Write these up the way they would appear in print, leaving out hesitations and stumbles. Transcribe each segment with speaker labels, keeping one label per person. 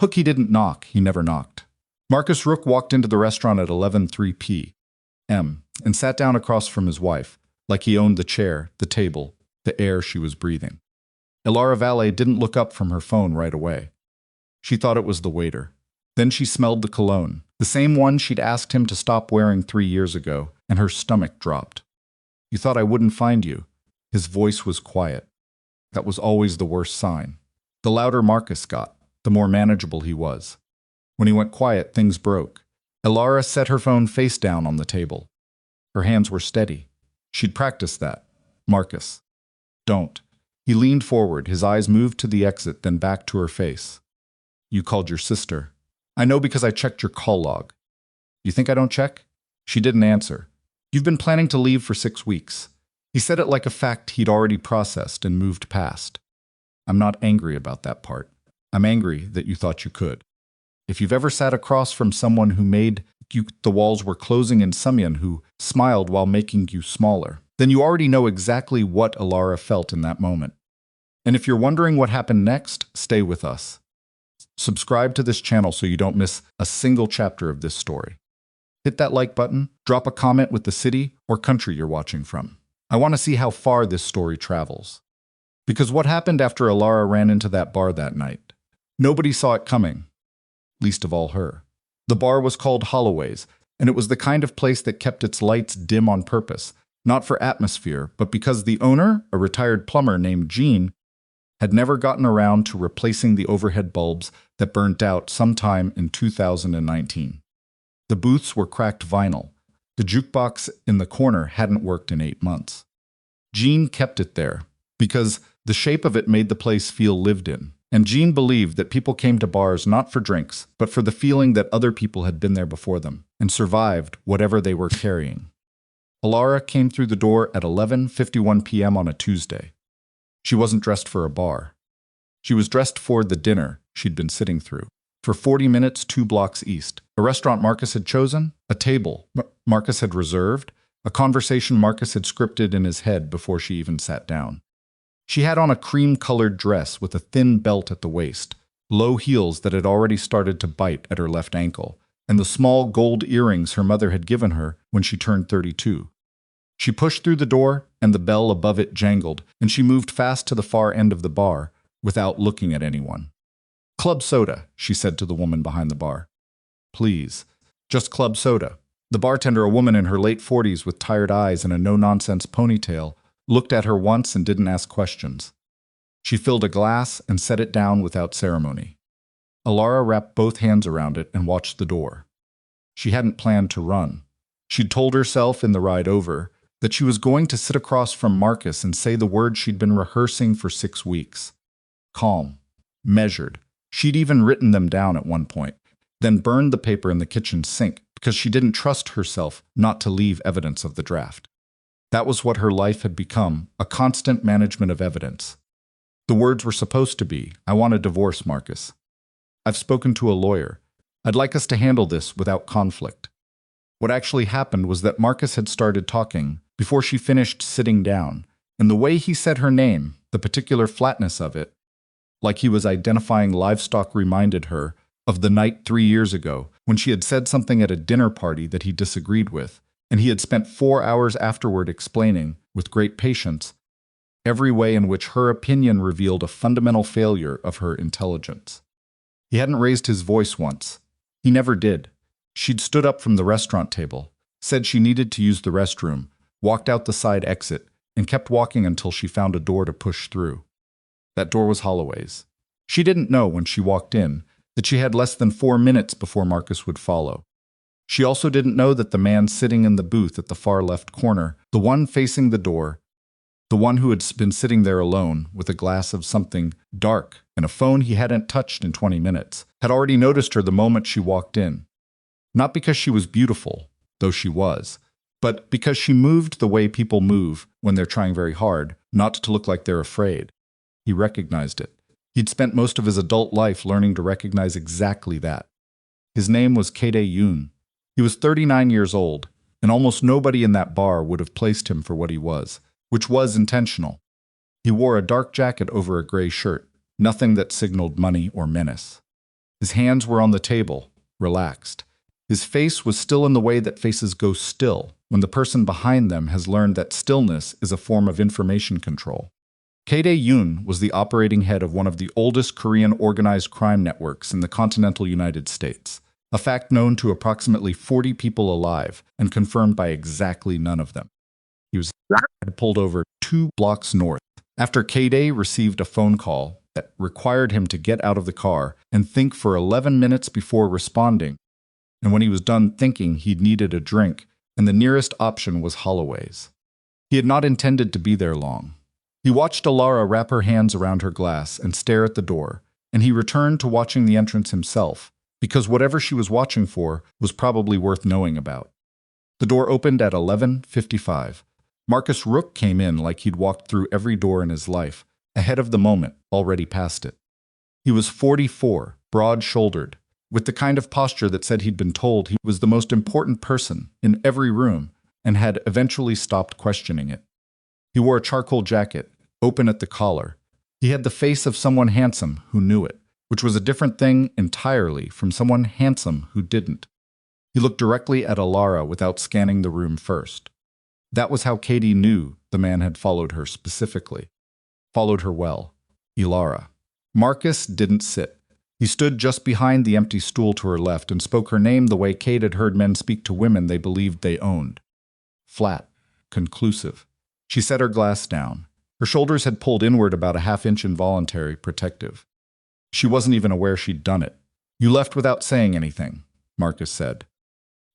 Speaker 1: Hooky didn't knock, he never knocked. Marcus Rook walked into the restaurant at 11:03 p.m. and sat down across from his wife, like he owned the chair, the table, the air she was breathing. Elara Vale didn't look up from her phone right away. She thought it was the waiter. Then she smelled the cologne, the same one she'd asked him to stop wearing 3 years ago, and her stomach dropped. "You thought I wouldn't find you." His voice was quiet. That was always the worst sign. The louder Marcus got, the more manageable he was. When he went quiet, things broke. Elara set her phone face down on the table. Her hands were steady. She'd practiced that. "Marcus, don't." He leaned forward, his eyes moved to the exit, then back to her face. "You called your sister." "I know because I checked your call log." "You think I don't check?" She didn't answer. "You've been planning to leave for 6 weeks." He said it like a fact he'd already processed and moved past. "I'm not angry about that part. I'm angry that you thought you could. If you've ever sat across from someone who made you the walls were closing in someone who smiled while making you smaller, then you already know exactly what Elara felt in that moment. And if you're wondering what happened next, stay with us. Subscribe to this channel so you don't miss a single chapter of this story. Hit that like button, drop a comment with the city or country you're watching from. I want to see how far this story travels. Because what happened after Elara ran into that bar that night? Nobody saw it coming, least of all her. The bar was called Holloway's, and it was the kind of place that kept its lights dim on purpose, not for atmosphere, but because the owner, a retired plumber named Gene, had never gotten around to replacing the overhead bulbs that burnt out sometime in 2019. The booths were cracked vinyl. The jukebox in the corner hadn't worked in 8 months. Gene kept it there because the shape of it made the place feel lived in. And Gene believed that people came to bars not for drinks, but for the feeling that other people had been there before them and survived whatever they were carrying. Elara came through the door at 11:51 p.m. on a Tuesday. She wasn't dressed for a bar. She was dressed for the dinner she'd been sitting through. For 40 minutes, 2 blocks east. A restaurant Marcus had chosen, a table Marcus had reserved, a conversation Marcus had scripted in his head before she even sat down. She had on a cream-colored dress with a thin belt at the waist, low heels that had already started to bite at her left ankle, and the small gold earrings her mother had given her when she turned 32. She pushed through the door, and the bell above it jangled, and she moved fast to the far end of the bar without looking at anyone. "Club soda," she said to the woman behind the bar. "Please, just club soda." The bartender, a woman in her late 40s with tired eyes and a no-nonsense ponytail, looked at her once and didn't ask questions. She filled a glass and set it down without ceremony. Elara wrapped both hands around it and watched the door. She hadn't planned to run. She'd told herself in the ride over that she was going to sit across from Marcus and say the words she'd been rehearsing for 6 weeks. Calm, measured. She'd even written them down at one point, then burned the paper in the kitchen sink because she didn't trust herself not to leave evidence of the draft. That was what her life had become, a constant management of evidence. The words were supposed to be, "I want a divorce, Marcus. I've spoken to a lawyer. I'd like us to handle this without conflict." What actually happened was that Marcus had started talking before she finished sitting down, and the way he said her name, the particular flatness of it, like he was identifying livestock, reminded her of the night 3 years ago when she had said something at a dinner party that he disagreed with, and he had spent 4 hours afterward explaining, with great patience, every way in which her opinion revealed a fundamental failure of her intelligence. He hadn't raised his voice once. He never did. She'd stood up from the restaurant table, said she needed to use the restroom, walked out the side exit, and kept walking until she found a door to push through. That door was Holloway's. She didn't know when she walked in that she had less than 4 minutes before Marcus would follow. She also didn't know that the man sitting in the booth at the far left corner, the one facing the door, the one who had been sitting there alone with a glass of something dark and a phone he hadn't touched in 20 minutes, had already noticed her the moment she walked in. Not because she was beautiful, though she was, but because she moved the way people move when they're trying very hard not to look like they're afraid. He recognized it. He'd spent most of his adult life learning to recognize exactly that. His name was Kade Yun. He was 39 years old, and almost nobody in that bar would have placed him for what he was, which was intentional. He wore a dark jacket over a gray shirt, nothing that signaled money or menace. His hands were on the table, relaxed. His face was still in the way that faces go still when the person behind them has learned that stillness is a form of information control. Kade Yun was the operating head of one of the oldest Korean organized crime networks in the continental United States, a fact known to approximately 40 people alive and confirmed by exactly none of them. He was pulled over 2 blocks north after Kade received a phone call that required him to get out of the car and think for 11 minutes before responding. And when he was done thinking, he'd needed a drink, and the nearest option was Holloway's. He had not intended to be there long. He watched Elara wrap her hands around her glass and stare at the door, and he returned to watching the entrance himself, because whatever she was watching for was probably worth knowing about. The door opened at 11:55. Marcus Rook came in like he'd walked through every door in his life, ahead of the moment, already past it. He was 44, broad-shouldered, with the kind of posture that said he'd been told he was the most important person in every room and had eventually stopped questioning it. He wore a charcoal jacket, open at the collar. He had the face of someone handsome who knew it, which was a different thing entirely from someone handsome who didn't. He looked directly at Elara without scanning the room first. That was how Kade knew the man had followed her specifically. Followed her well. Elara. Marcus didn't sit. He stood just behind the empty stool to her left and spoke her name the way Kade had heard men speak to women they believed they owned. Flat. Conclusive. She set her glass down. Her shoulders had pulled inward about a half-inch involuntary, protective. She wasn't even aware she'd done it. You left without saying anything, Marcus said.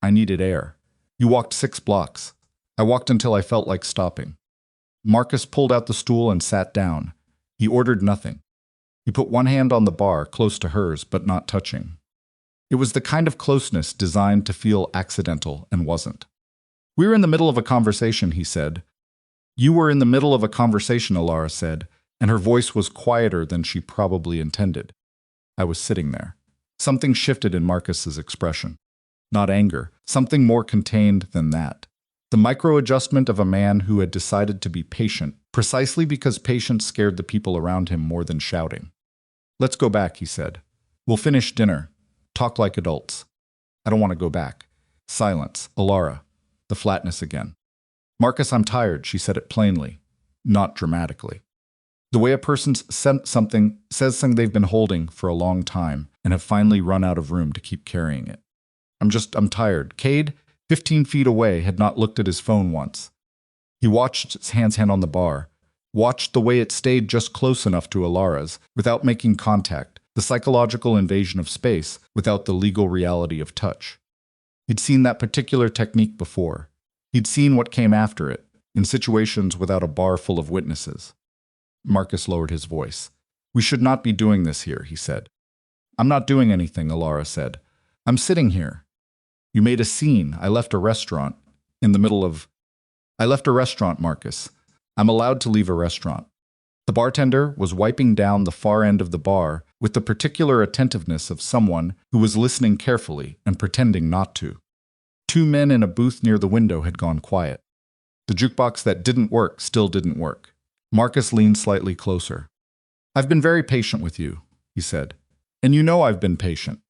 Speaker 1: I needed air. You walked 6 blocks. I walked until I felt like stopping. Marcus pulled out the stool and sat down. He ordered nothing. He put one hand on the bar, close to hers, but not touching. It was the kind of closeness designed to feel accidental and wasn't. We were in the middle of a conversation, he said. You were in the middle of a conversation, Elara said, and her voice was quieter than she probably intended. I was sitting there. Something shifted in Marcus's expression. Not anger, something more contained than that. The micro-adjustment of a man who had decided to be patient, precisely because patience scared the people around him more than shouting. Let's go back, he said. We'll finish dinner. Talk like adults. I don't want to go back. Silence. Elara. The flatness again. Marcus, I'm tired, she said it plainly, not dramatically. The way a person says something they've been holding for a long time and have finally run out of room to keep carrying it. I'm tired. Kade, 15 feet away, had not looked at his phone once. He watched his hand on the bar, watched the way it stayed just close enough to Elara's without making contact, the psychological invasion of space without the legal reality of touch. He'd seen that particular technique before. He'd seen what came after it, in situations without a bar full of witnesses. Marcus lowered his voice. We should not be doing this here, he said. I'm not doing anything, Elara said. I'm sitting here. You made a scene. I left a restaurant, Marcus. I'm allowed to leave a restaurant. The bartender was wiping down the far end of the bar with the particular attentiveness of someone who was listening carefully and pretending not to. 2 men in a booth near the window had gone quiet. The jukebox that didn't work still didn't work. Marcus leaned slightly closer. I've been very patient with you, he said. And you know I've been patient.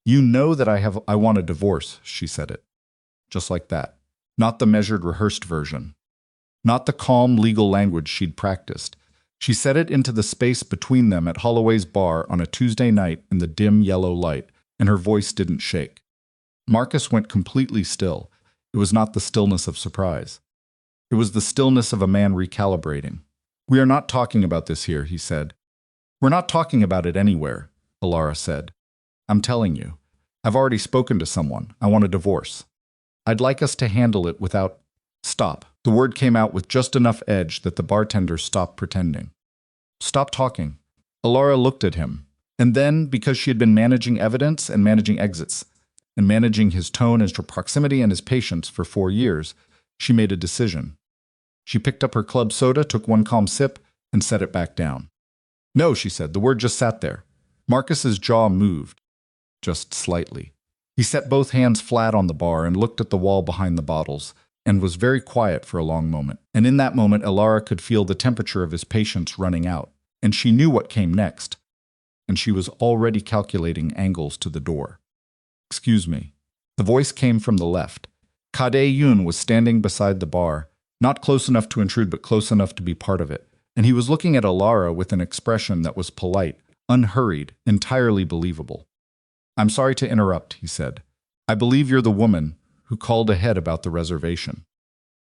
Speaker 1: You know that I want a divorce, she said it. Just like that. Not the measured, rehearsed version. Not the calm, legal language she'd practiced. She said it into the space between them at Holloway's bar on a Tuesday night in the dim yellow light, and her voice didn't shake. Marcus went completely still. It was not the stillness of surprise. It was the stillness of a man recalibrating. We are not talking about this here, he said. We're not talking about it anywhere, Elara said. I'm telling you. I've already spoken to someone. I want a divorce. I'd like us to handle it without... Stop. The word came out with just enough edge that the bartender stopped pretending. Stop talking. Elara looked at him. And then, because she had been managing evidence and managing exits, and managing his tone, his proximity, and his patience for 4 years, she made a decision. She picked up her club soda, took one calm sip, and set it back down. No, she said. The word just sat there. Marcus's jaw moved. Just slightly. He set both hands flat on the bar and looked at the wall behind the bottles, and was very quiet for a long moment. And in that moment, Elara could feel the temperature of his patience running out, and she knew what came next. and she was already calculating angles to the door. "Excuse me." The voice came from the left. Kade Yun was standing beside the bar, not close enough to intrude but close enough to be part of it, and he was looking at Elara with an expression that was polite, unhurried, entirely believable. "I'm sorry to interrupt," he said. "I believe you're the woman who called ahead about the reservation.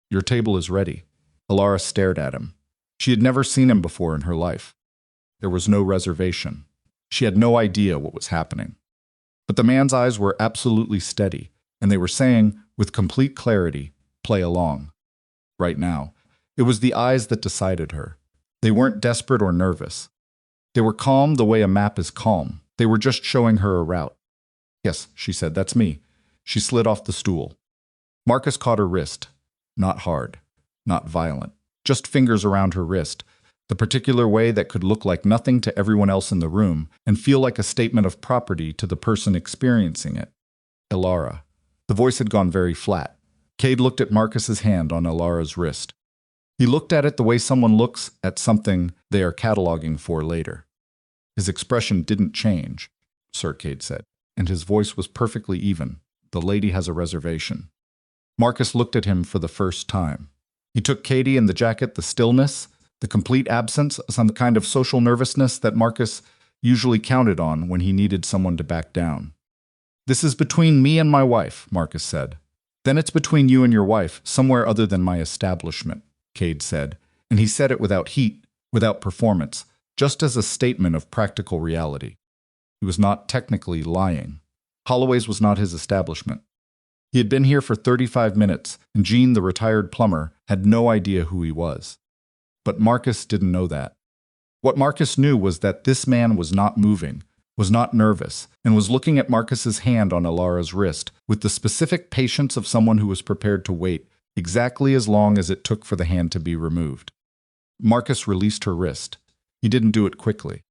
Speaker 1: Your table is ready." Elara stared at him. She had never seen him before in her life. There was no reservation. She had no idea what was happening. But the man's eyes were absolutely steady, and they were saying, with complete clarity, "Play along." Right now, it was the eyes that decided her. They weren't desperate or nervous. They were calm the way a map is calm. They were just showing her a route. "Yes," she said, "that's me." She slid off the stool. Marcus caught her wrist. Not hard, not violent, just fingers around her wrist, the particular way that could look like nothing to everyone else in the room and feel like a statement of property to the person experiencing it. Elara. The voice had gone very flat. Kade looked at Marcus's hand on Elara's wrist. He looked at it the way someone looks at something they are cataloging for later. His expression didn't change, Sir Kade said, and his voice was perfectly even. "The lady has a reservation." Marcus looked at him for the first time. He took Kade and the jacket, the stillness, the complete absence, some kind of social nervousness that Marcus usually counted on when he needed someone to back down. "This is between me and my wife," Marcus said. "Then it's between you and your wife, somewhere other than my establishment," Kade said, and he said it without heat, without performance, just as a statement of practical reality. He was not technically lying. Holloway's was not his establishment. He had been here for 35 minutes, and Gene, the retired plumber, had no idea who he was. But Marcus didn't know that. What Marcus knew was that this man was not moving, was not nervous, and was looking at Marcus's hand on Elara's wrist with the specific patience of someone who was prepared to wait exactly as long as it took for the hand to be removed. Marcus released her wrist. He didn't do it quickly.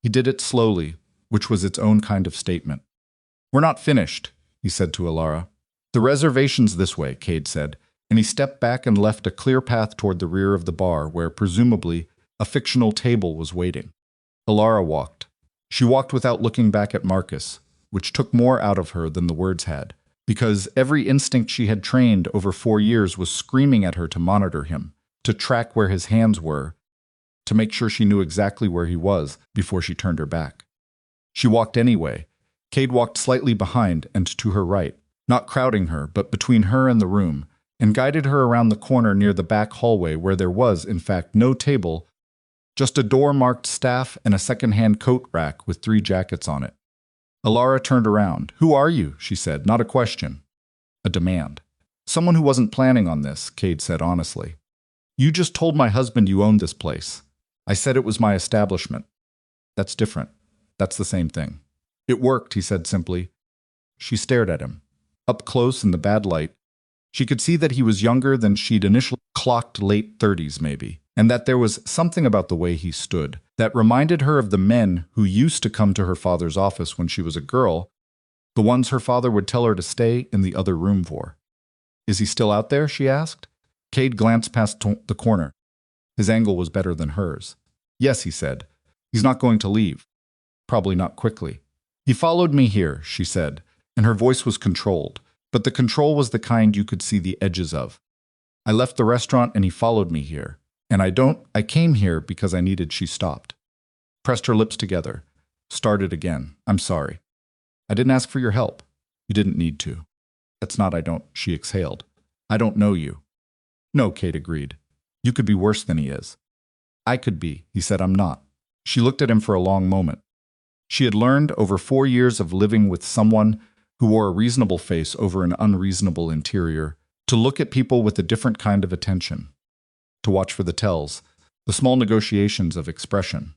Speaker 1: He did it slowly, which was its own kind of statement. "We're not finished," he said to Elara. "The reservation's this way," Kade said, and he stepped back and left a clear path toward the rear of the bar where, presumably, a fictional table was waiting. Elara walked. She walked without looking back at Marcus, which took more out of her than the words had, because every instinct she had trained over 4 years was screaming at her to monitor him, to track where his hands were, to make sure she knew exactly where he was before she turned her back. She walked anyway. Kade walked slightly behind and to her right, not crowding her, but between her and the room, and guided her around the corner near the back hallway where there was, in fact, no table, just a door marked staff and a second-hand coat rack with 3 jackets on it. Elara turned around. "Who are you?" she said, not a question. A demand. "Someone who wasn't planning on this," Kade said honestly. "You just told my husband you owned this place. I said it was my establishment." "That's different. That's the same thing." "It worked," he said simply. She stared at him. Up close in the bad light, she could see that he was younger than she'd initially clocked, late 30s maybe, and that there was something about the way he stood that reminded her of the men who used to come to her father's office when she was a girl, the ones her father would tell her to stay in the other room for. "Is he still out there?" she asked. Kade glanced past the corner. His angle was better than hers. "Yes," he said. "He's not going to leave. Probably not quickly." "He followed me here," she said, and her voice was controlled, but the control was the kind you could see the edges of. "I left the restaurant and he followed me here. And I came here because I needed." She stopped. Pressed her lips together. Started again. "I'm sorry. I didn't ask for your help. You didn't need to." "That's not she exhaled. "I don't know you." "No," Kade agreed. "You could be worse than he is." "I could be," he said. "I'm not." She looked at him for a long moment. She had learned over 4 years of living with someone who wore a reasonable face over an unreasonable interior, to look at people with a different kind of attention, to watch for the tells, the small negotiations of expression.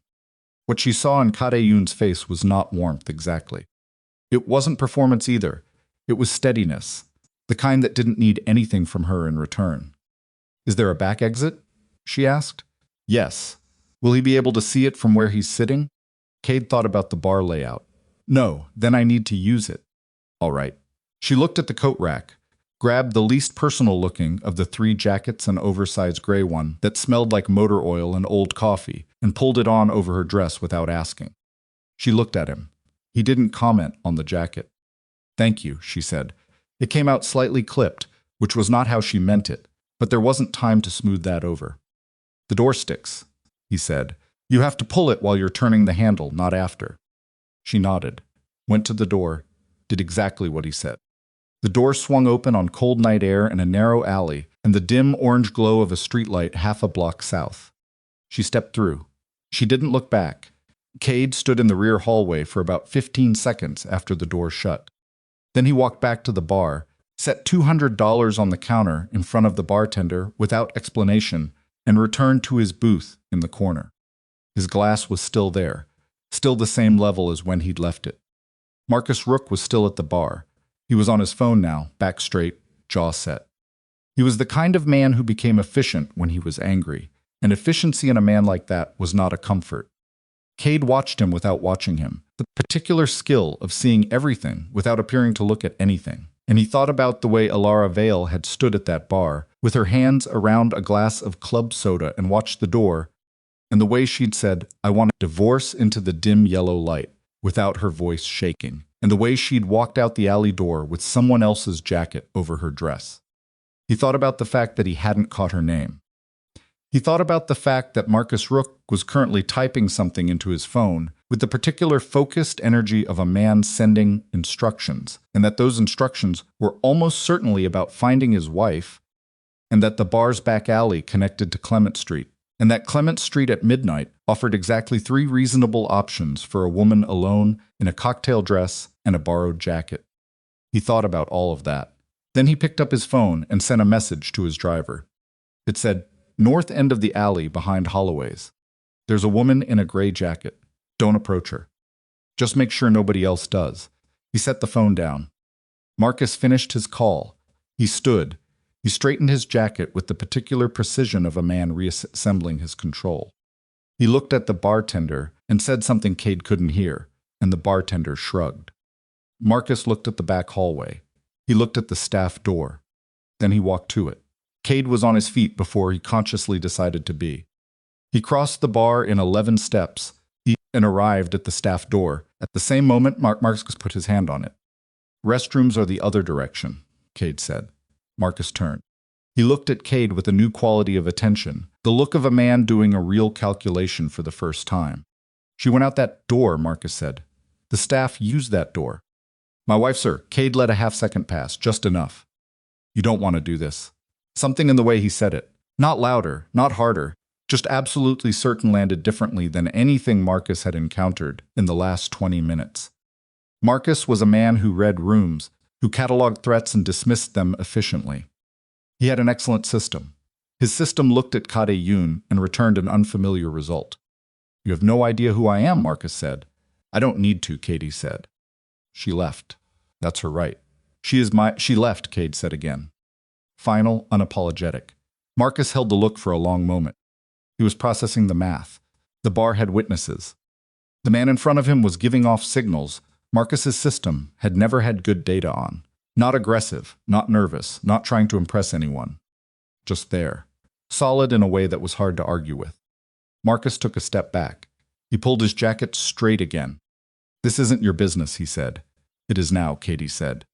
Speaker 1: What she saw in Kade Yun's face was not warmth exactly. It wasn't performance either. It was steadiness, the kind that didn't need anything from her in return. "Is there a back exit?" she asked. "Yes." "Will he be able to see it from where he's sitting?" Kade thought about the bar layout. "No, then I need to use it." "All right." She looked at the coat rack, grabbed the least personal-looking of the 3 jackets, an oversized gray one that smelled like motor oil and old coffee, and pulled it on over her dress without asking. She looked at him. He didn't comment on the jacket. "Thank you," she said. It came out slightly clipped, which was not how she meant it, but there wasn't time to smooth that over. "The door sticks," he said. "You have to pull it while you're turning the handle, not after." She nodded, went to the door, did exactly what he said. The door swung open on cold night air in a narrow alley and the dim orange glow of a streetlight half a block south. She stepped through. She didn't look back. Kade stood in the rear hallway for about 15 seconds after the door shut. Then he walked back to the bar, set $200 on the counter in front of the bartender without explanation, and returned to his booth in the corner. His glass was still there, still the same level as when he'd left it. Marcus Rook was still at the bar. He was on his phone now, back straight, jaw set. He was the kind of man who became efficient when he was angry, and efficiency in a man like that was not a comfort. Kade watched him without watching him, the particular skill of seeing everything without appearing to look at anything. And he thought about the way Elara Vale had stood at that bar, with her hands around a glass of club soda and watched the door, and the way she'd said, "I want a divorce," into the dim yellow light, without her voice shaking, and the way she'd walked out the alley door with someone else's jacket over her dress. He thought about the fact that he hadn't caught her name. He thought about the fact that Marcus Rook was currently typing something into his phone with the particular focused energy of a man sending instructions, and that those instructions were almost certainly about finding his wife, and that the bar's back alley connected to Clement Street, and that Clement Street at midnight offered exactly 3 reasonable options for a woman alone in a cocktail dress and a borrowed jacket. He thought about all of that. Then he picked up his phone and sent a message to his driver. It said, "North end of the alley behind Holloway's. There's a woman in a gray jacket. Don't approach her. Just make sure nobody else does." He set the phone down. Marcus finished his call. He stood. He straightened his jacket with the particular precision of a man reassembling his control. He looked at the bartender and said something Kade couldn't hear, and the bartender shrugged. Marcus looked at the back hallway. He looked at the staff door. Then he walked to it. Kade was on his feet before he consciously decided to be. He crossed the bar in 11 steps and arrived at the staff door. At the same moment, Marcus put his hand on it. "Restrooms are the other direction," Kade said. Marcus turned. He looked at Kade with a new quality of attention, the look of a man doing a real calculation for the first time. "She went out that door," Marcus said. "The staff used that door." "My wife, sir." Kade let a half-second pass, just enough. "You don't want to do this." Something in the way he said it, not louder, not harder, just absolutely certain, landed differently than anything Marcus had encountered in the last 20 minutes. Marcus was a man who read rooms, who cataloged threats and dismissed them efficiently. He had an excellent system. His system looked at Kade Yun and returned an unfamiliar result. "You have no idea who I am," Marcus said. "I don't need to," Kade said. "She left. That's her right." She left," Kade said again. Final, unapologetic. Marcus held the look for a long moment. He was processing the math. The bar had witnesses. The man in front of him was giving off signals Marcus's system had never had good data on. Not aggressive, not nervous, not trying to impress anyone. Just there. Solid in a way that was hard to argue with. Marcus took a step back. He pulled his jacket straight again. "This isn't your business," he said. "It is now," Kade said.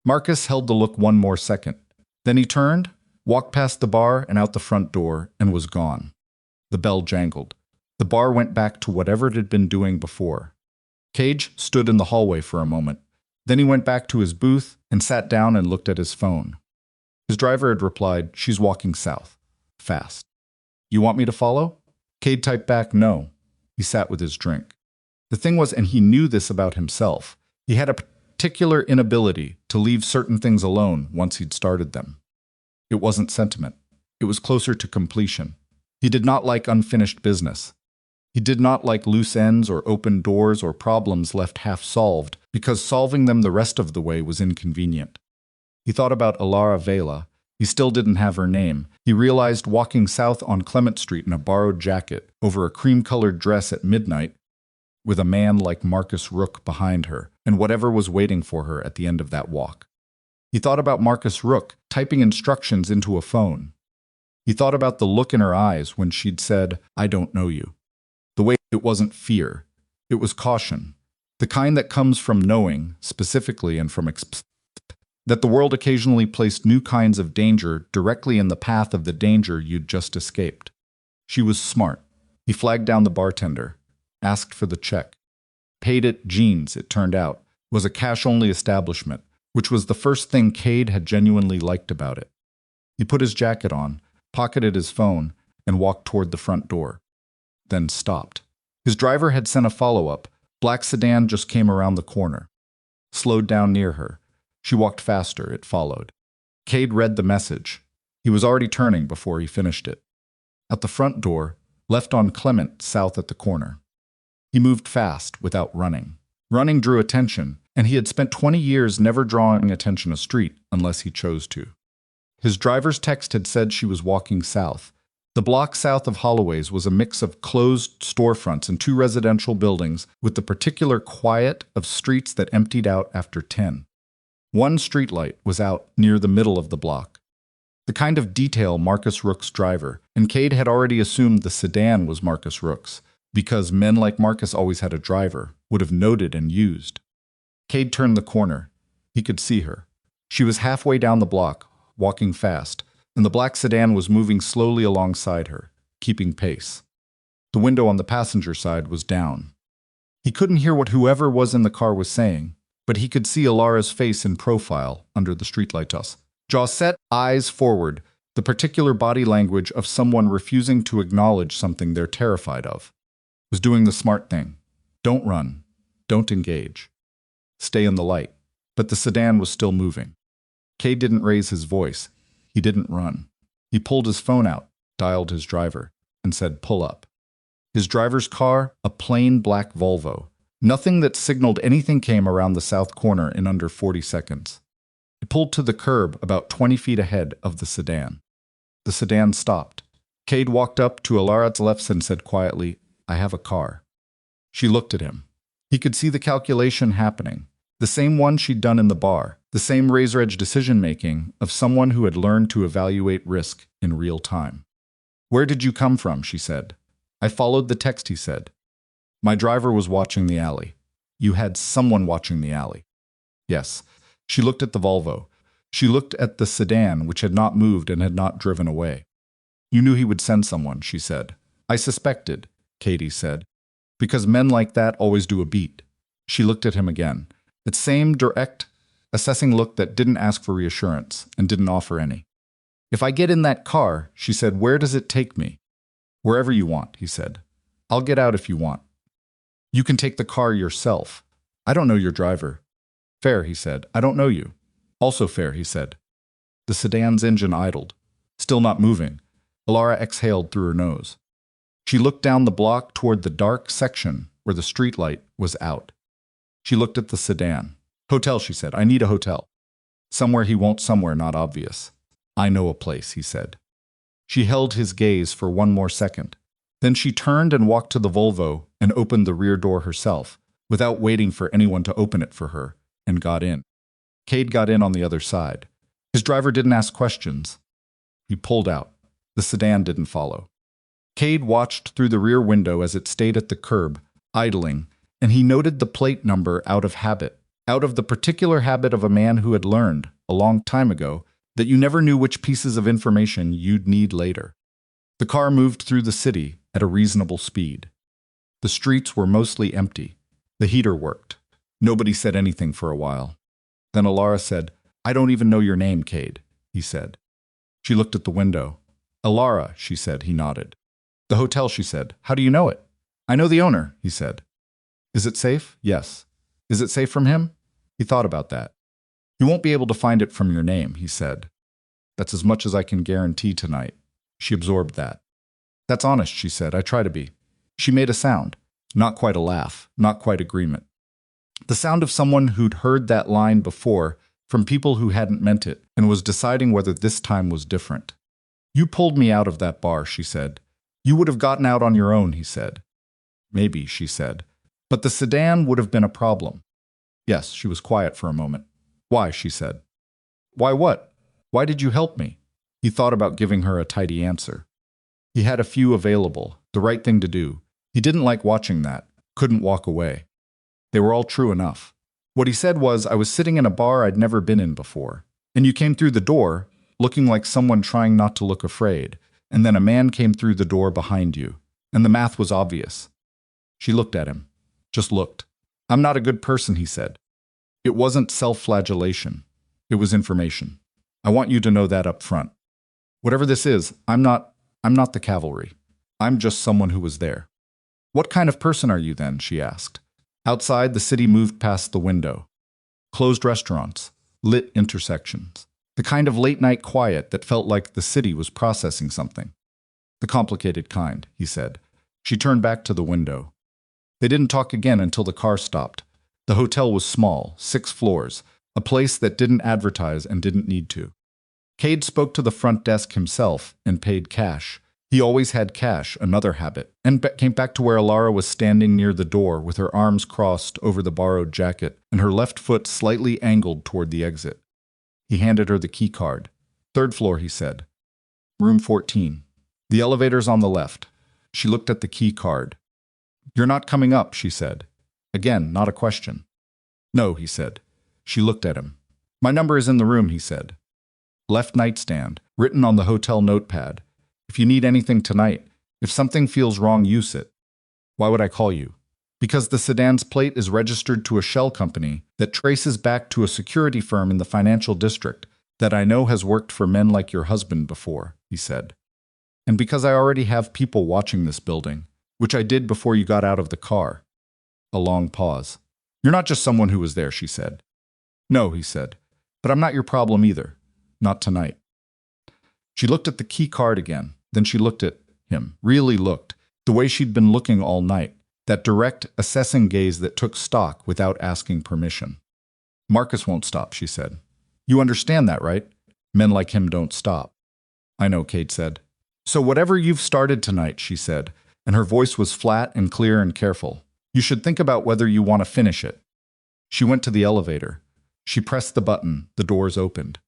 Speaker 1: Marcus held the look one more second. Then he turned, walked past the bar and out the front door, and was gone. The bell jangled. The bar went back to whatever it had been doing before. Kade stood in the hallway for a moment. Then he went back to his booth and sat down and looked at his phone. His driver had replied, "She's walking south. Fast." "You want me to follow?" Kade typed back, "No." He sat with his drink. The thing was, and he knew this about himself, he had a particular inability to leave certain things alone once he'd started them. It wasn't sentiment. It was closer to completion. He did not like unfinished business. He did not like loose ends or open doors or problems left half-solved, because solving them the rest of the way was inconvenient. He thought about Elara Vale. He still didn't have her name. He realized walking south on Clement Street in a borrowed jacket, over a cream-colored dress at midnight, with a man like Marcus Rook behind her, and whatever was waiting for her at the end of that walk. He thought about Marcus Rook typing instructions into a phone. He thought about the look in her eyes when she'd said, "I don't know you." The way it wasn't fear. It was caution, the kind that comes from knowing, specifically and from that the world occasionally placed new kinds of danger directly in the path of the danger you'd just escaped. She was smart. He flagged down the bartender, asked for the check. Paid at Jean's, it turned out, was a cash-only establishment, which was the first thing Kade had genuinely liked about it. He put his jacket on, pocketed his phone, and walked toward the front door. Then stopped. His driver had sent a follow-up. Black sedan just came around the corner. Slowed down near her. She walked faster, it followed. Kade read the message. He was already turning before he finished it. At the front door, left on Clement, south at the corner. He moved fast, without running. Running drew attention, and he had spent 20 years never drawing attention a street unless he chose to. His driver's text had said she was walking south. The block south of Holloway's was a mix of closed storefronts and 2 residential buildings with the particular quiet of streets that emptied out after 10. One streetlight was out near the middle of the block. The kind of detail Marcus Rook's driver, and Kade had already assumed the sedan was Marcus Rook's, because men like Marcus always had a driver, would have noted and used. Kade turned the corner. He could see her. She was halfway down the block, walking fast, and the black sedan was moving slowly alongside her, keeping pace. The window on the passenger side was down. He couldn't hear what whoever was in the car was saying, but he could see Elara's face in profile under the streetlight toss. Jaw set, eyes forward, the particular body language of someone refusing to acknowledge something they're terrified of. Was doing the smart thing. Don't run. Don't engage. Stay in the light. But the sedan was still moving. Kade didn't raise his voice. He didn't run. He pulled his phone out, dialed his driver, and said, "Pull up." His driver's car, a plain black Volvo. Nothing that signaled anything came around the south corner in under 40 seconds. It pulled to the curb about 20 feet ahead of the sedan. The sedan stopped. Kade walked up to Elara's left and said quietly, "I have a car." She looked at him. He could see the calculation happening, the same one she'd done in the bar, the same razor-edge decision-making of someone who had learned to evaluate risk in real time. "Where did you come from?" she said. "I followed the text," he said. "My driver was watching the alley." "You had someone watching the alley." "Yes." She looked at the Volvo. She looked at the sedan, which had not moved and had not driven away. "You knew he would send someone," she said. "I suspected," Kade said, "because men like that always do a beat." She looked at him again. That same direct, assessing look that didn't ask for reassurance and didn't offer any. "If I get in that car," she said, "where does it take me?" "Wherever you want," he said. "I'll get out if you want." "You can take the car yourself." "I don't know your driver." "Fair," he said. "I don't know you." "Also fair," he said. The sedan's engine idled. Still not moving. Elara exhaled through her nose. She looked down the block toward the dark section where the streetlight was out. She looked at the sedan. "Hotel," she said. "I need a hotel." "Somewhere he won't, somewhere not obvious." "I know a place," he said. She held his gaze for one more second. Then she turned and walked to the Volvo and opened the rear door herself, without waiting for anyone to open it for her, and got in. Kade got in on the other side. His driver didn't ask questions. He pulled out. The sedan didn't follow. Kade watched through the rear window as it stayed at the curb, idling, and he noted the plate number out of habit, out of the particular habit of a man who had learned, a long time ago, that you never knew which pieces of information you'd need later. The car moved through the city at a reasonable speed. The streets were mostly empty. The heater worked. Nobody said anything for a while. Then Elara said, "I don't even know your name, Kade," he said. She looked at the window. "Elara," she said. He nodded. "The hotel," she said. "How do you know it?" "I know the owner," he said. "Is it safe?" "Yes." "Is it safe from him?" He thought about that. "You won't be able to find it from your name," he said. "That's as much as I can guarantee tonight." She absorbed that. "That's honest," she said. "I try to be." She made a sound. Not quite a laugh, not quite agreement. The sound of someone who'd heard that line before from people who hadn't meant it and was deciding whether this time was different. "You pulled me out of that bar," she said. "You would have gotten out on your own," he said. "Maybe," she said. "But the sedan would have been a problem." Yes, she was quiet for a moment. "Why?" she said. "Why what? Why did you help me?" He thought about giving her a tidy answer. He had a few available, the right thing to do. He didn't like watching that. Couldn't walk away. They were all true enough. What he said was, I was sitting in a bar I'd never been in before, and you came through the door, looking like someone trying not to look afraid, and then a man came through the door behind you, and the math was obvious. She looked at him. Just looked. I'm not a good person, he said. It wasn't self-flagellation. It was information. I want you to know that up front. Whatever this is, I'm not the cavalry. I'm just someone who was there. What kind of person are you then? She asked. Outside, the city moved past the window. Closed restaurants, lit intersections, the kind of late-night quiet that felt like the city was processing something. The complicated kind, he said. She turned back to the window. They didn't talk again until the car stopped. The hotel was small, 6 floors, a place that didn't advertise and didn't need to. Kade spoke to the front desk himself and paid cash. He always had cash, another habit, and came back to where Elara was standing near the door with her arms crossed over the borrowed jacket and her left foot slightly angled toward the exit. He handed her the key card. 3rd floor, he said. Room 14. The elevator's on the left. She looked at the key card. You're not coming up, she said. Again, not a question. No, he said. She looked at him. My number is in the room, he said. Left nightstand, written on the hotel notepad. If you need anything tonight, if something feels wrong, use it. Why would I call you? Because the sedan's plate is registered to a shell company that traces back to a security firm in the financial district that I know has worked for men like your husband before, he said. And because I already have people watching this building, which I did before you got out of the car. A long pause. You're not just someone who was there, she said. No, he said, but I'm not your problem either. Not tonight. She looked at the key card again. Then she looked at him, really looked, the way she'd been looking all night, that direct, assessing gaze that took stock without asking permission. Marcus won't stop, she said. You understand that, right? Men like him don't stop. I know, Kade said. So whatever you've started tonight, she said, and her voice was flat and clear and careful. You should think about whether you want to finish it. She went to the elevator. She pressed the button. The doors opened.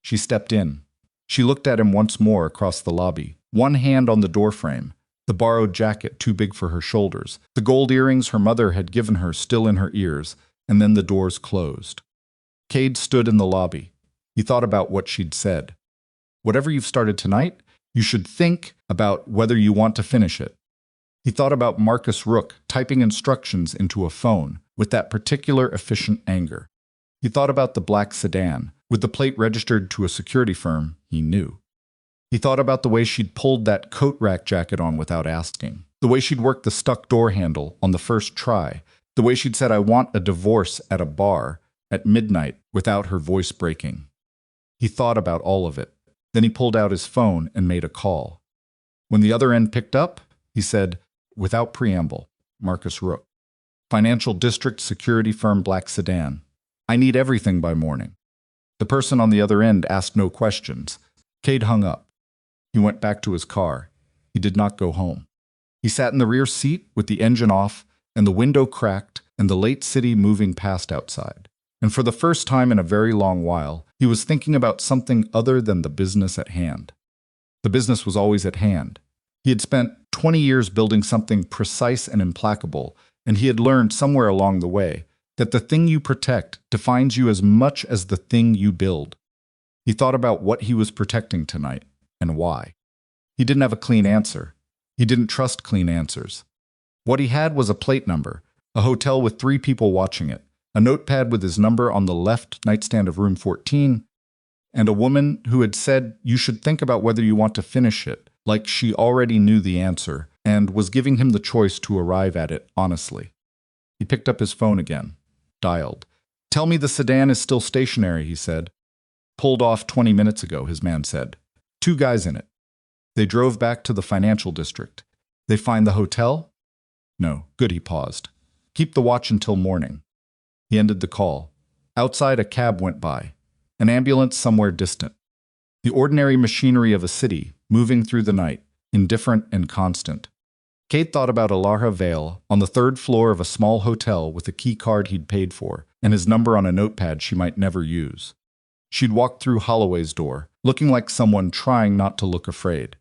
Speaker 1: She stepped in. She looked at him once more across the lobby, one hand on the doorframe, the borrowed jacket too big for her shoulders, the gold earrings her mother had given her still in her ears, and then the doors closed. Kade stood in the lobby. He thought about what she'd said. Whatever you've started tonight, you should think about whether you want to finish it. He thought about Marcus Rook typing instructions into a phone with that particular efficient anger. He thought about the black sedan, with the plate registered to a security firm he knew. He thought about the way she'd pulled that coat rack jacket on without asking, the way she'd worked the stuck door handle on the first try, the way she'd said, I want a divorce at a bar at midnight without her voice breaking. He thought about all of it. Then he pulled out his phone and made a call. When the other end picked up, he said, without preamble, Marcus Rook. Financial District Security Firm Black Sedan. I need everything by morning. The person on the other end asked no questions. Kade hung up. He went back to his car. He did not go home. He sat in the rear seat with the engine off and the window cracked and the late city moving past outside. And for the first time in a very long while, he was thinking about something other than the business at hand. The business was always at hand. He had spent 20 years building something precise and implacable, and he had learned somewhere along the way that the thing you protect defines you as much as the thing you build. He thought about what he was protecting tonight, and why. He didn't have a clean answer. He didn't trust clean answers. What he had was a plate number, a hotel with 3 people watching it, a notepad with his number on the left nightstand of room 14, and a woman who had said you should think about whether you want to finish it, like she already knew the answer, and was giving him the choice to arrive at it honestly. He picked up his phone again. Dialed. Tell me the sedan is still stationary, he said. Pulled off 20 minutes ago, his man said. 2 guys in it. They drove back to the financial district. They find the hotel? No. Good, he paused. Keep the watch until morning. He ended the call. Outside, a cab went by. An ambulance somewhere distant. The ordinary machinery of a city, moving through the night, indifferent and constant. Kade thought about Elara Vale on the 3rd floor of a small hotel with a key card he'd paid for and his number on a notepad she might never use. She'd walked through Holloway's door, looking like someone trying not to look afraid.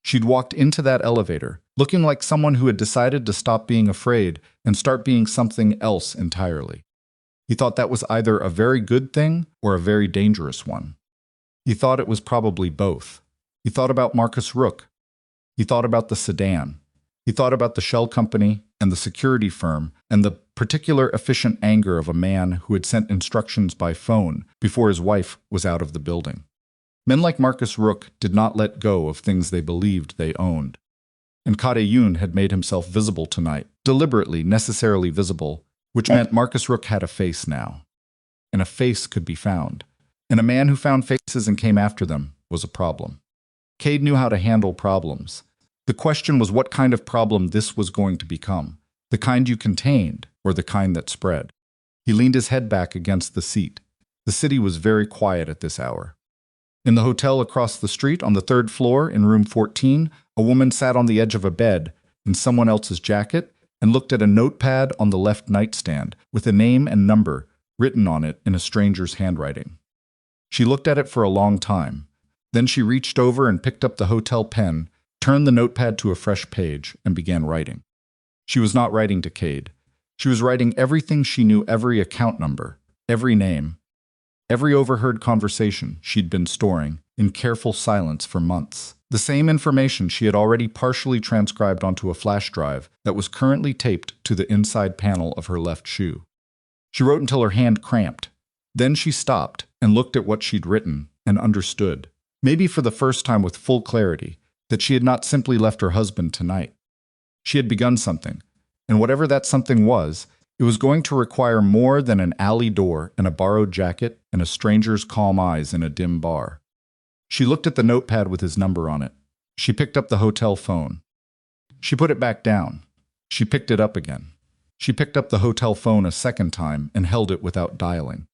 Speaker 1: She'd walked into that elevator, looking like someone who had decided to stop being afraid and start being something else entirely. He thought that was either a very good thing or a very dangerous one. He thought it was probably both. He thought about Marcus Rook. He thought about the sedan. He thought about the shell company and the security firm and the particular efficient anger of a man who had sent instructions by phone before his wife was out of the building. Men like Marcus Rook did not let go of things they believed they owned. And Kade Yun had made himself visible tonight, deliberately, necessarily visible, which meant Marcus Rook had a face now. And a face could be found. And a man who found faces and came after them was a problem. Kade knew how to handle problems. The question was what kind of problem this was going to become, the kind you contained or the kind that spread. He leaned his head back against the seat. The city was very quiet at this hour. In the hotel across the street on the 3rd floor in room 14, a woman sat on the edge of a bed in someone else's jacket and looked at a notepad on the left nightstand with a name and number written on it in a stranger's handwriting. She looked at it for a long time. Then she reached over and picked up the hotel pen, turned the notepad to a fresh page, and began writing. She was not writing to Kade. She was writing everything she knew, every account number, every name, every overheard conversation she'd been storing in careful silence for months. The same information she had already partially transcribed onto a flash drive that was currently taped to the inside panel of her left shoe. She wrote until her hand cramped. Then she stopped and looked at what she'd written and understood, maybe for the first time with full clarity, that she had not simply left her husband tonight. She had begun something, and whatever that something was, it was going to require more than an alley door and a borrowed jacket and a stranger's calm eyes in a dim bar. She looked at the notepad with his number on it. She picked up the hotel phone. She put it back down. She picked it up again. She picked up the hotel phone a second time and held it without dialing.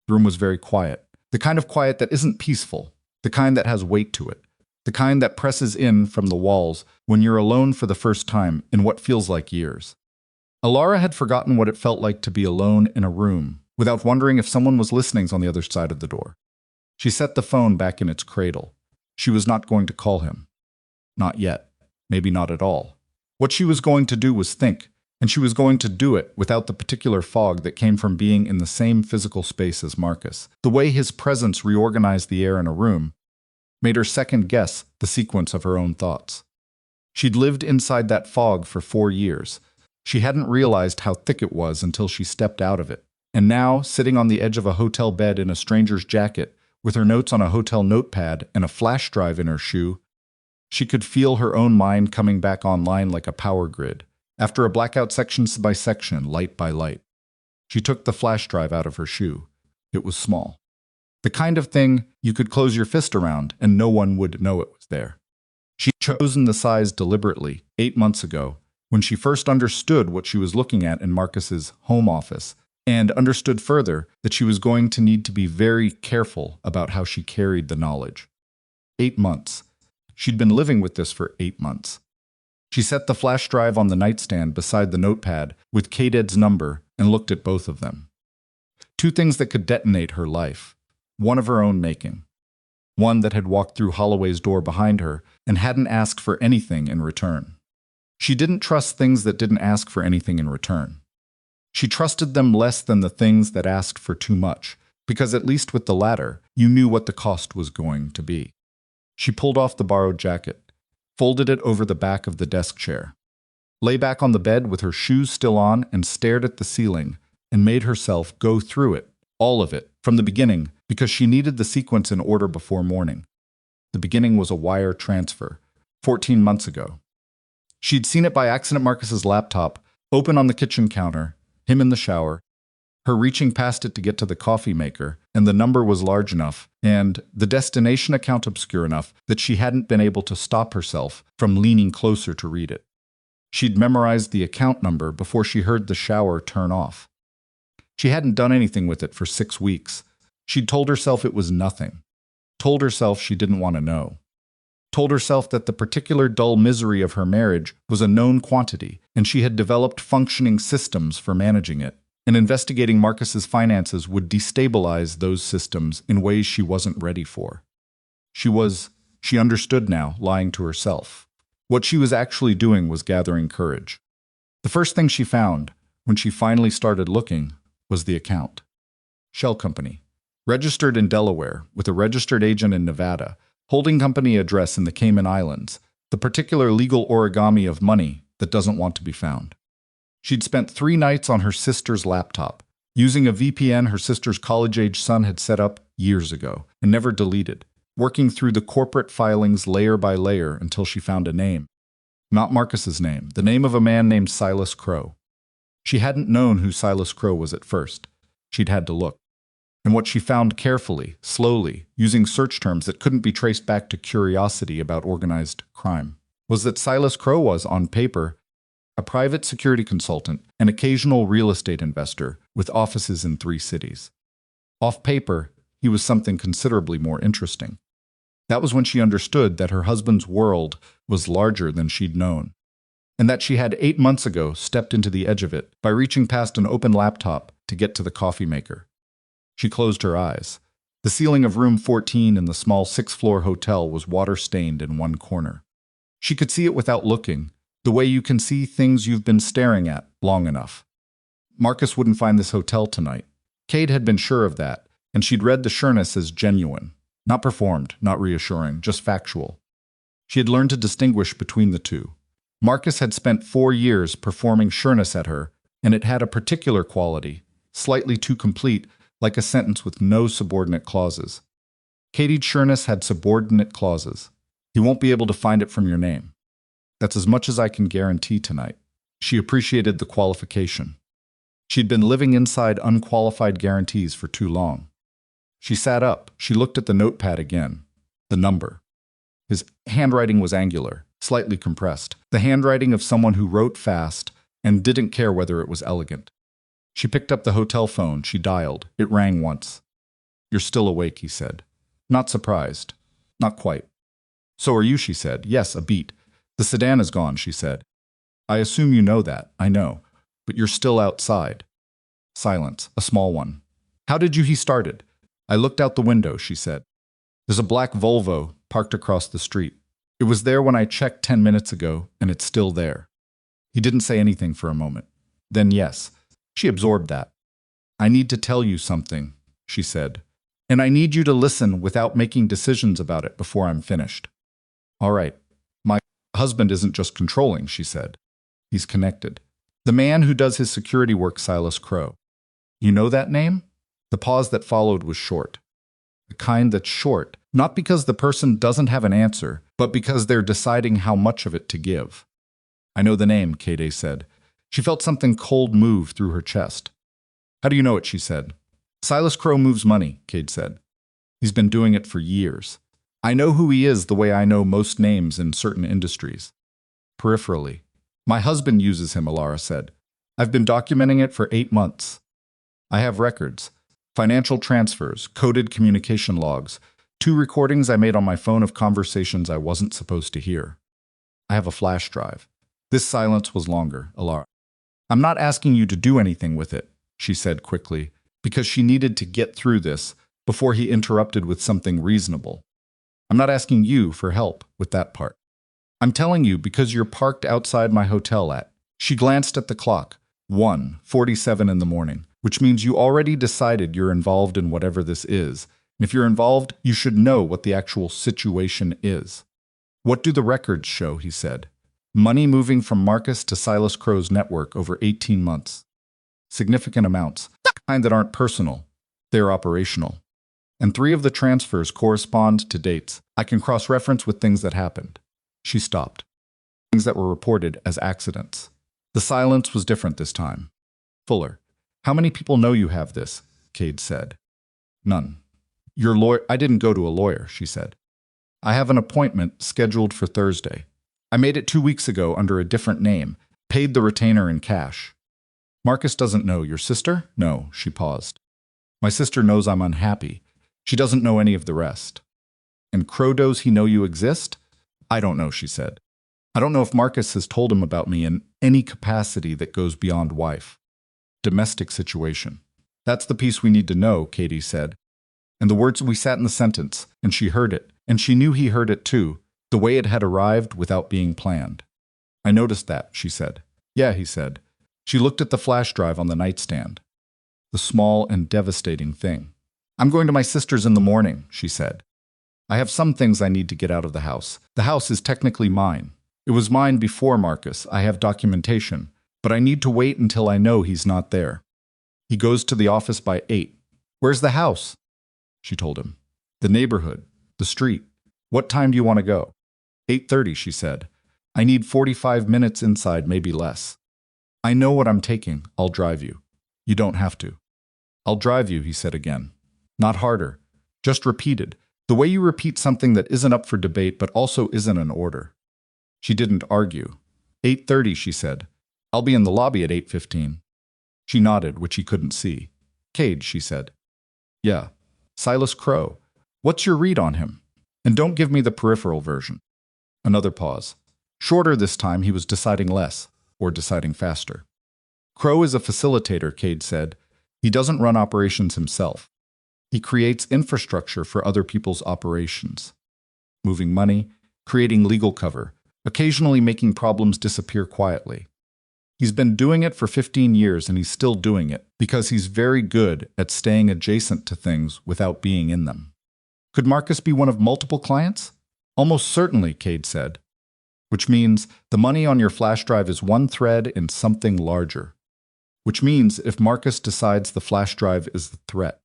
Speaker 1: The room was very quiet, the kind of quiet that isn't peaceful, the kind that has weight to it, the kind that presses in from the walls when you're alone for the first time in what feels like years. Elara had forgotten what it felt like to be alone in a room, without wondering if someone was listening on the other side of the door. She set the phone back in its cradle. She was not going to call him. Not yet. Maybe not at all. What she was going to do was think, and she was going to do it without the particular fog that came from being in the same physical space as Marcus. The way his presence reorganized the air in a room made her second-guess the sequence of her own thoughts. She'd lived inside that fog for 4 years. She hadn't realized how thick it was until she stepped out of it. And now, sitting on the edge of a hotel bed in a stranger's jacket, with her notes on a hotel notepad and a flash drive in her shoe, she could feel her own mind coming back online like a power grid, after a blackout section by section, light by light. She took the flash drive out of her shoe. It was small. The kind of thing you could close your fist around and no one would know it was there. She'd chosen the size deliberately 8 months ago, when she first understood what she was looking at in Marcus's home office, and understood further that she was going to need to be very careful about how she carried the knowledge. 8 months. She'd been living with this for 8 months. She set the flash drive on the nightstand beside the notepad with Kade's number and looked at both of them. 2 things that could detonate her life. One of her own making. One that had walked through Holloway's door behind her and hadn't asked for anything in return. She didn't trust things that didn't ask for anything in return. She trusted them less than the things that asked for too much, because at least with the latter, you knew what the cost was going to be. She pulled off the borrowed jacket, folded it over the back of the desk chair, lay back on the bed with her shoes still on and stared at the ceiling, and made herself go through it, all of it, from the beginning, because she needed the sequence in order before morning. The beginning was a wire transfer, 14 months ago. She'd seen it by accident Marcus's laptop, open on the kitchen counter, him in the shower, her reaching past it to get to the coffee maker, and the number was large enough, and the destination account obscure enough that she hadn't been able to stop herself from leaning closer to read it. She'd memorized the account number before she heard the shower turn off. She hadn't done anything with it for 6 weeks. She'd told herself it was nothing. Told herself she didn't want to know. Told herself that the particular dull misery of her marriage was a known quantity, and she had developed functioning systems for managing it, and investigating Marcus's finances would destabilize those systems in ways she wasn't ready for. She understood now, lying to herself. What she was actually doing was gathering courage. The first thing she found, when she finally started looking, was the account. Shell Company. Registered in Delaware, with a registered agent in Nevada, holding company address in the Cayman Islands, the particular legal origami of money that doesn't want to be found. She'd spent 3 nights on her sister's laptop, using a VPN her sister's college-age son had set up years ago and never deleted, working through the corporate filings layer by layer until she found a name. Not Marcus's name, the name of a man named Silas Crowe. She hadn't known who Silas Crowe was at first. She'd had to look. And what she found carefully, slowly, using search terms that couldn't be traced back to curiosity about organized crime, was that Silas Crowe was, on paper, a private security consultant, an occasional real estate investor with offices in 3 cities. Off paper, he was something considerably more interesting. That was when she understood that her husband's world was larger than she'd known, and that she had 8 months ago stepped into the edge of it by reaching past an open laptop to get to the coffee maker. She closed her eyes. The ceiling of room 14 in the small 6th-floor hotel was water-stained in one corner. She could see it without looking, the way you can see things you've been staring at long enough. Marcus wouldn't find this hotel tonight. Kade had been sure of that, and she'd read the sureness as genuine. Not performed, not reassuring, just factual. She had learned to distinguish between the two. Marcus had spent 4 years performing sureness at her, and it had a particular quality, slightly too complete, like a sentence with no subordinate clauses. Kade's sureness had subordinate clauses. He won't be able to find it from your name. That's as much as I can guarantee tonight. She appreciated the qualification. She'd been living inside unqualified guarantees for too long. She sat up. She looked at the notepad again. The number. His handwriting was angular, slightly compressed, the handwriting of someone who wrote fast and didn't care whether it was elegant. She picked up the hotel phone. She dialed. It rang once. "You're still awake," he said. Not surprised. Not quite. "So are you," she said. "Yes, a beat. The sedan is gone," she said. "I assume you know that. I know. But you're still outside." Silence. A small one. "How did you?" He started. "I looked out the window," she said. "There's a black Volvo parked across the street. It was there when I checked 10 minutes ago, and it's still there." He didn't say anything for a moment. Then yes. She absorbed that. "I need to tell you something," she said. "And I need you to listen without making decisions about it before I'm finished." "All right. My husband isn't just controlling," she said. "He's connected. The man who does his security work, Silas Crowe. You know that name?" The pause that followed was short. The kind that's short, not because the person doesn't have an answer, but because they're deciding how much of it to give. "I know the name," Kade said. She felt something cold move through her chest. "How do you know it?" she said. "Silas Crowe moves money," Kade said. "He's been doing it for years. I know who he is the way I know most names in certain industries. Peripherally. My husband uses him," Elara said. "I've been documenting it for 8 months. I have records, financial transfers, coded communication logs, 2 recordings I made on my phone of conversations I wasn't supposed to hear. I have a flash drive." This silence was longer, Elara. "I'm not asking you to do anything with it," she said quickly, because she needed to get through this before he interrupted with something reasonable. "I'm not asking you for help with that part. I'm telling you because you're parked outside my hotel at." She glanced at the clock. 1:47 in the morning, which means you already decided you're involved in whatever this is. And if you're involved, you should know what the actual situation is. "What do the records show?" he said. "Money moving from Marcus to Silas Crowe's network over 18 months. Significant amounts, the kind that aren't personal. They're operational. And 3 of the transfers correspond to dates I can cross-reference with things that happened." She stopped. Things that were reported as accidents. The silence was different this time. Fuller. "How many people know you have this?" Kade said. "None." "Your lawyer?" "I didn't go to a lawyer," she said. "I have an appointment scheduled for Thursday. I made it 2 weeks ago under a different name, paid the retainer in cash." "Marcus doesn't know. Your sister?" "No," she paused. "My sister knows I'm unhappy. She doesn't know any of the rest." "And Crowe does he know you exist?" "I don't know," she said. "I don't know if Marcus has told him about me in any capacity that goes beyond wife. Domestic situation. That's the piece we need to know," Kade said. And the words we sat in the sentence, and she heard it, and she knew he heard it too. the way it had arrived without being planned. I noticed that, she said. Yeah, he said. She looked at the flash drive on the nightstand. The small and devastating thing. I'm going to my sister's in the morning, she said. I have some things I need to get out of the house. The house is technically mine. It was mine before Marcus. I have documentation, but I need to wait until I know he's not there. He goes to the office by 8. Where's the house? She told him. The neighborhood. The street. What time do you want to go? 8:30, she said. I need 45 minutes inside, maybe less. I know what I'm taking. I'll drive you. You don't have to. I'll drive you, he said again. Not harder. Just repeated. The way you repeat something that isn't up for debate but also isn't an order. She didn't argue. 8:30, she said. I'll be in the lobby at 8:15. She nodded, which he couldn't see. Kade, she said. Yeah. Silas Crowe. What's your read on him? And don't give me the peripheral version. Another pause. Shorter this time, he was deciding less, or deciding faster. Crowe is a facilitator, Kade said. He doesn't run operations himself. He creates infrastructure for other people's operations. Moving money, creating legal cover, occasionally making problems disappear quietly. He's been doing it for 15 years and he's still doing it because he's very good at staying adjacent to things without being in them. Could Marcus be one of multiple clients? Almost certainly, Kade said. Which means the money on your flash drive is one thread in something larger. Which means if Marcus decides the flash drive is the threat,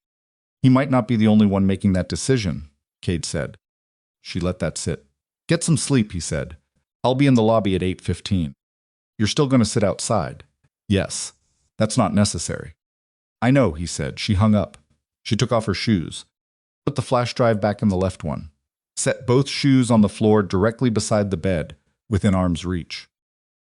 Speaker 1: he might not be the only one making that decision, Kade said. She let that sit. Get some sleep, he said. I'll be in the lobby at 8:15. You're still going to sit outside? Yes. That's not necessary. I know, he said. She hung up. She took off her shoes. Put the flash drive back in the left one. Set both shoes on the floor directly beside the bed, within arm's reach.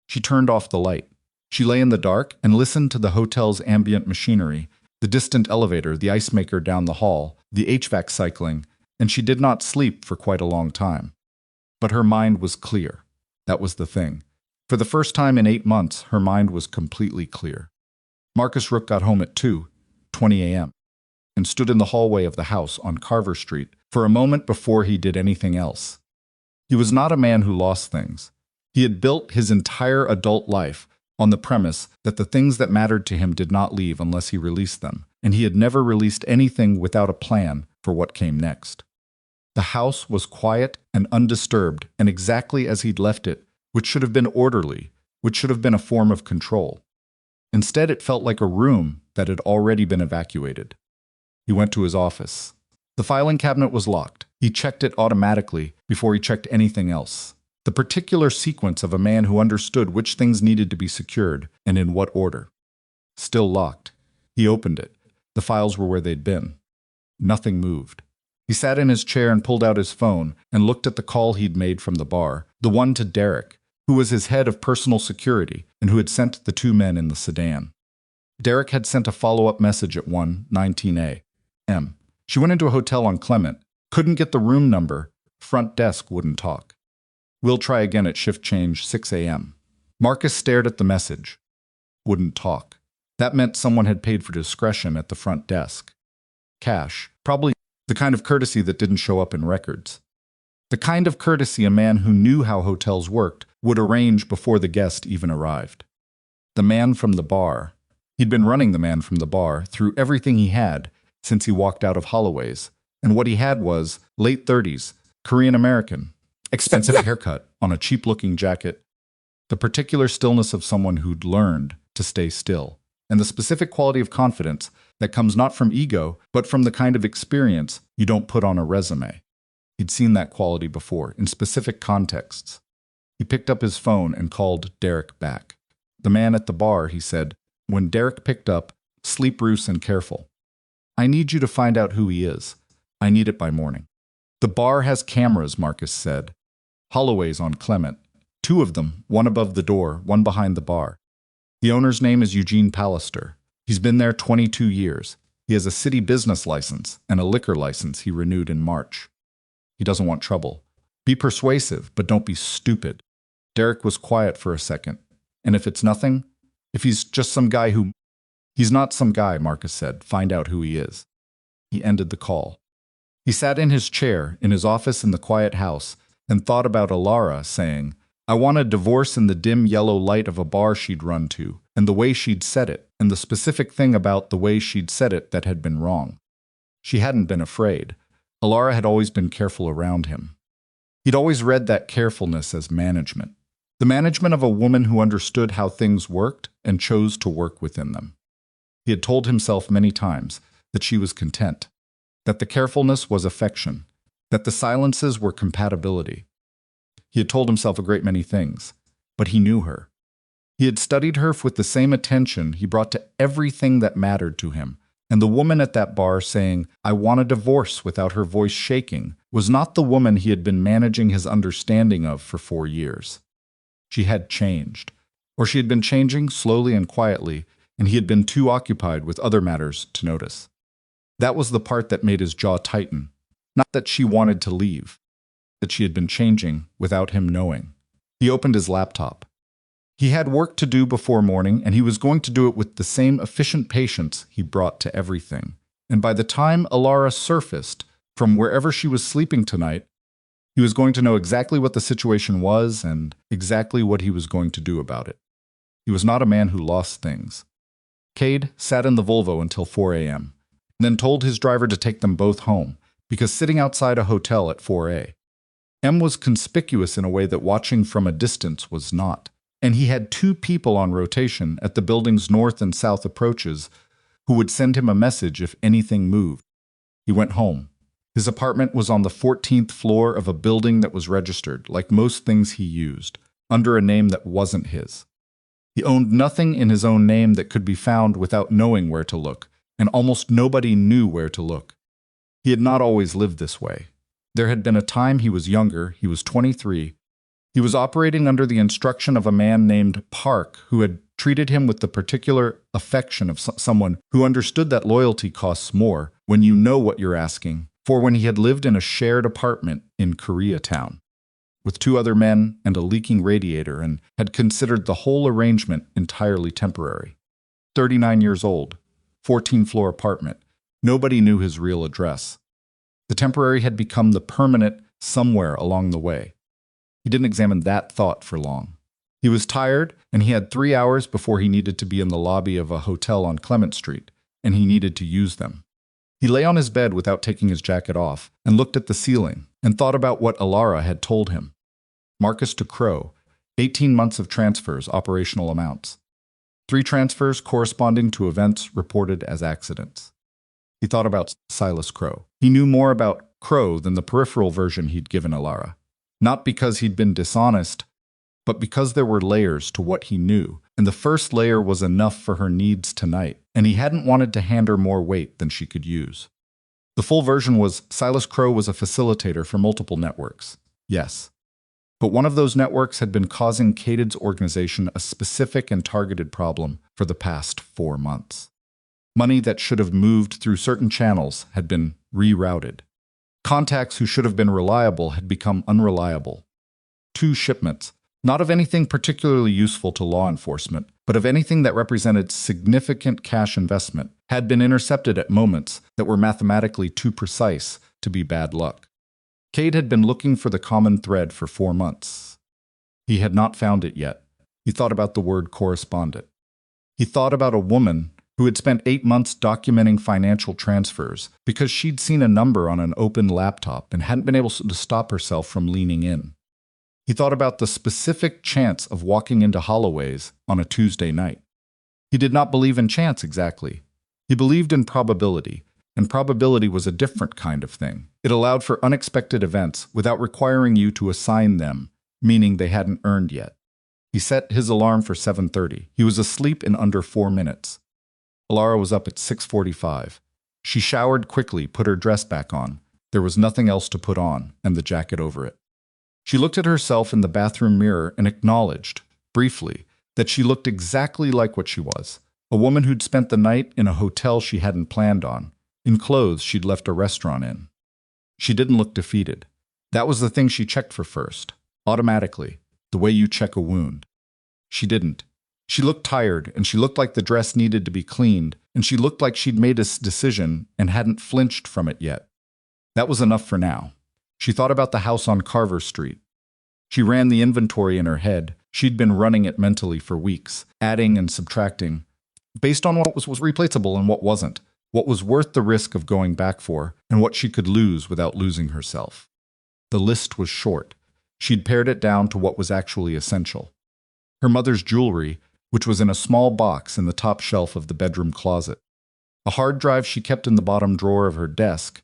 Speaker 1: She turned off the light. She lay in the dark and listened to the hotel's ambient machinery, the distant elevator, the ice maker down the hall, the HVAC cycling, and she did not sleep for quite a long time. But her mind was clear. That was the thing. For the first time in 8 months, her mind was completely clear. Marcus Rook got home at 2:20 a.m. and stood in the hallway of the house on Carver Street for a moment before he did anything else. He was not a man who lost things. He had built his entire adult life on the premise that the things that mattered to him did not leave unless he released them, and he had never released anything without a plan for what came next. The house was quiet and undisturbed and exactly as he'd left it, which should have been orderly, which should have been a form of control. Instead, it felt like a room that had already been evacuated. He went to his office. The filing cabinet was locked. He checked it automatically before he checked anything else. The particular sequence of a man who understood which things needed to be secured and in what order. Still locked. He opened it. The files were where they'd been. Nothing moved. He sat in his chair and pulled out his phone and looked at the call he'd made from the bar, the one to Derek, who was his head of personal security and who had sent the 2 men in the sedan. Derek had sent a follow-up message at 1:19 a.m. She went into a hotel on Clement, couldn't get the room number, front desk wouldn't talk. We'll try again at shift change 6 a.m. Marcus stared at the message. Wouldn't talk. That meant someone had paid for discretion at the front desk. Cash, probably the kind of courtesy that didn't show up in records. The kind of courtesy a man who knew how hotels worked would arrange before the guest even arrived. The man from the bar. He'd been running the man from the bar through everything he had since he walked out of Holloway's, and what he had was late 30s, Korean American, expensive haircut on a cheap-looking jacket, the particular stillness of someone who'd learned to stay still, and the specific quality of confidence that comes not from ego, but from the kind of experience you don't put on a resume. He'd seen that quality before, in specific contexts. He picked up his phone and called Derek back. The man at the bar, he said. When Derek picked up, sleep Bruce and careful. I need you to find out who he is. I need it by morning. The bar has cameras, Marcus said. Holloway's on Clement. 2 of them, one above the door, one behind the bar. The owner's name is Eugene Pallister. He's been there 22 years. He has a city business license and a liquor license he renewed in March. He doesn't want trouble. Be persuasive, but don't be stupid. Derek was quiet for a second. And if it's nothing, if he's just some guy who... He's not some guy, Marcus said. Find out who he is. He ended the call. He sat in his chair, in his office in the quiet house, and thought about Elara saying, "I want a divorce," in the dim yellow light of a bar she'd run to, and the way she'd said it, and the specific thing about the way she'd said it that had been wrong. She hadn't been afraid. Elara had always been careful around him. He'd always read that carefulness as management. The management of a woman who understood how things worked and chose to work within them. He had told himself many times that she was content, that the carefulness was affection, that the silences were compatibility. He had told himself a great many things, but he knew her. He had studied her with the same attention he brought to everything that mattered to him, and the woman at that bar saying, "I want a divorce," without her voice shaking, was not the woman he had been managing his understanding of for 4 years. She had changed, or she had been changing slowly and quietly, and he had been too occupied with other matters to notice. That was the part that made his jaw tighten. Not that she wanted to leave, that she had been changing without him knowing. He opened his laptop. He had work to do before morning, and he was going to do it with the same efficient patience he brought to everything. And by the time Elara surfaced from wherever she was sleeping tonight, he was going to know exactly what the situation was and exactly what he was going to do about it. He was not a man who lost things. Kade sat in the Volvo until 4 a.m., then told his driver to take them both home, because sitting outside a hotel at 4 a.m. was conspicuous in a way that watching from a distance was not, and he had 2 people on rotation at the building's north and south approaches who would send him a message if anything moved. He went home. His apartment was on the 14th floor of a building that was registered, like most things he used, under a name that wasn't his. He owned nothing in his own name that could be found without knowing where to look, and almost nobody knew where to look. He had not always lived this way. There had been a time he was younger, he was 23. He was operating under the instruction of a man named Park, who had treated him with the particular affection of someone who understood that loyalty costs more when you know what you're asking, for when he had lived in a shared apartment in Koreatown with 2 other men and a leaking radiator and had considered the whole arrangement entirely temporary. 39 years old, 14-floor apartment. Nobody knew his real address. The temporary had become the permanent somewhere along the way. He didn't examine that thought for long. He was tired, and he had 3 hours before he needed to be in the lobby of a hotel on Clement Street, and he needed to use them. He lay on his bed without taking his jacket off and looked at the ceiling and thought about what Elara had told him. Marcus to Crowe, 18 months of transfers, operational amounts. 3 transfers corresponding to events reported as accidents. He thought about Silas Crowe. He knew more about Crowe than the peripheral version he'd given Elara. Not because he'd been dishonest, but because there were layers to what he knew, and the first layer was enough for her needs tonight, and he hadn't wanted to hand her more weight than she could use. The full version was Silas Crowe was a facilitator for multiple networks. Yes. But one of those networks had been causing Kade's organization a specific and targeted problem for the past 4 months. Money that should have moved through certain channels had been rerouted. Contacts who should have been reliable had become unreliable. 2 shipments, not of anything particularly useful to law enforcement, but of anything that represented significant cash investment, had been intercepted at moments that were mathematically too precise to be bad luck. Kade had been looking for the common thread for 4 months. He had not found it yet. He thought about the word correspondent. He thought about a woman who had spent 8 months documenting financial transfers because she'd seen a number on an open laptop and hadn't been able to stop herself from leaning in. He thought about the specific chance of walking into Holloway's on a Tuesday night. He did not believe in chance exactly. He believed in probability, and probability was a different kind of thing. It allowed for unexpected events without requiring you to assign them, meaning they hadn't earned yet. He set his alarm for 7:30. He was asleep in under 4 minutes. Elara was up at 6:45. She showered quickly, put her dress back on. There was nothing else to put on, and the jacket over it. She looked at herself in the bathroom mirror and acknowledged, briefly, that she looked exactly like what she was, a woman who'd spent the night in a hotel she hadn't planned on, in clothes she'd left a restaurant in. She didn't look defeated. That was the thing she checked for first, automatically, the way you check a wound. She didn't. She looked tired, and she looked like the dress needed to be cleaned, and she looked like she'd made a decision and hadn't flinched from it yet. That was enough for now. She thought about the house on Carver Street. She ran the inventory in her head. She'd been running it mentally for weeks, adding and subtracting, based on what was replaceable and what wasn't, what was worth the risk of going back for, and what she could lose without losing herself. The list was short. She'd pared it down to what was actually essential. Her mother's jewelry, which was in a small box in the top shelf of the bedroom closet. A hard drive she kept in the bottom drawer of her desk.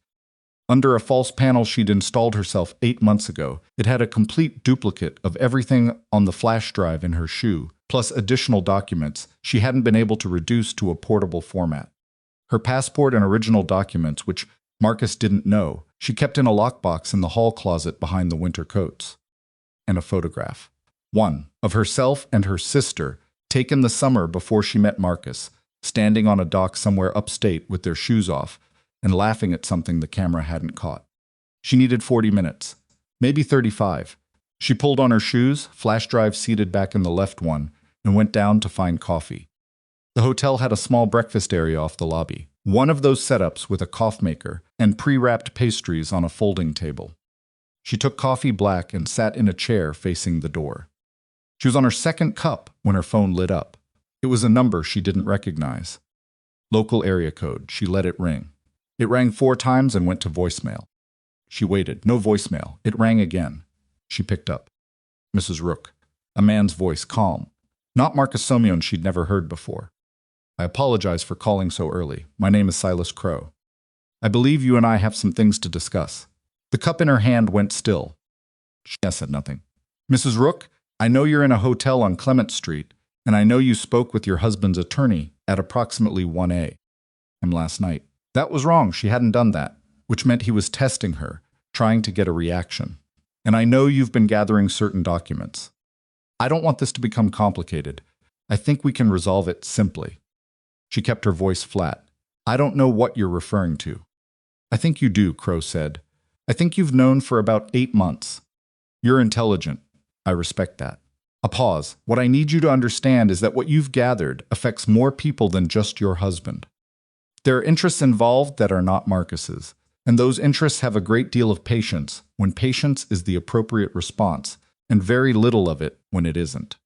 Speaker 1: Under a false panel she'd installed herself 8 months ago, it had a complete duplicate of everything on the flash drive in her shoe, plus additional documents she hadn't been able to reduce to a portable format. Her passport and original documents, which Marcus didn't know, she kept in a lockbox in the hall closet behind the winter coats. And a photograph. One, of herself and her sister, taken the summer before she met Marcus, standing on a dock somewhere upstate with their shoes off, and laughing at something the camera hadn't caught. She needed 40 minutes, maybe 35. She pulled on her shoes, flash drive seated back in the left one, and went down to find coffee. The hotel had a small breakfast area off the lobby, one of those setups with a coffee maker and pre-wrapped pastries on a folding table. She took coffee black and sat in a chair facing the door. She was on her second cup when her phone lit up. It was a number she didn't recognize. Local area code. She let it ring. It rang 4 times and went to voicemail. She waited. No voicemail. It rang again. She picked up. Mrs. Rook. A man's voice, calm. Not Marcus Somion she'd never heard before. I apologize for calling so early. My name is Silas Crowe. I believe you and I have some things to discuss. The cup in her hand went still. She said nothing. Mrs. Rook, I know you're in a hotel on Clement Street, and I know you spoke with your husband's attorney at approximately 1 a.m. last night. That was wrong. She hadn't done that, which meant he was testing her, trying to get a reaction. And I know you've been gathering certain documents. I don't want this to become complicated. I think we can resolve it simply. She kept her voice flat. I don't know what you're referring to. I think you do, Crowe said. I think you've known for about 8 months. You're intelligent. I respect that. A pause. What I need you to understand is that what you've gathered affects more people than just your husband. There are interests involved that are not Marcus's, and those interests have a great deal of patience when patience is the appropriate response, and very little of it when it isn't.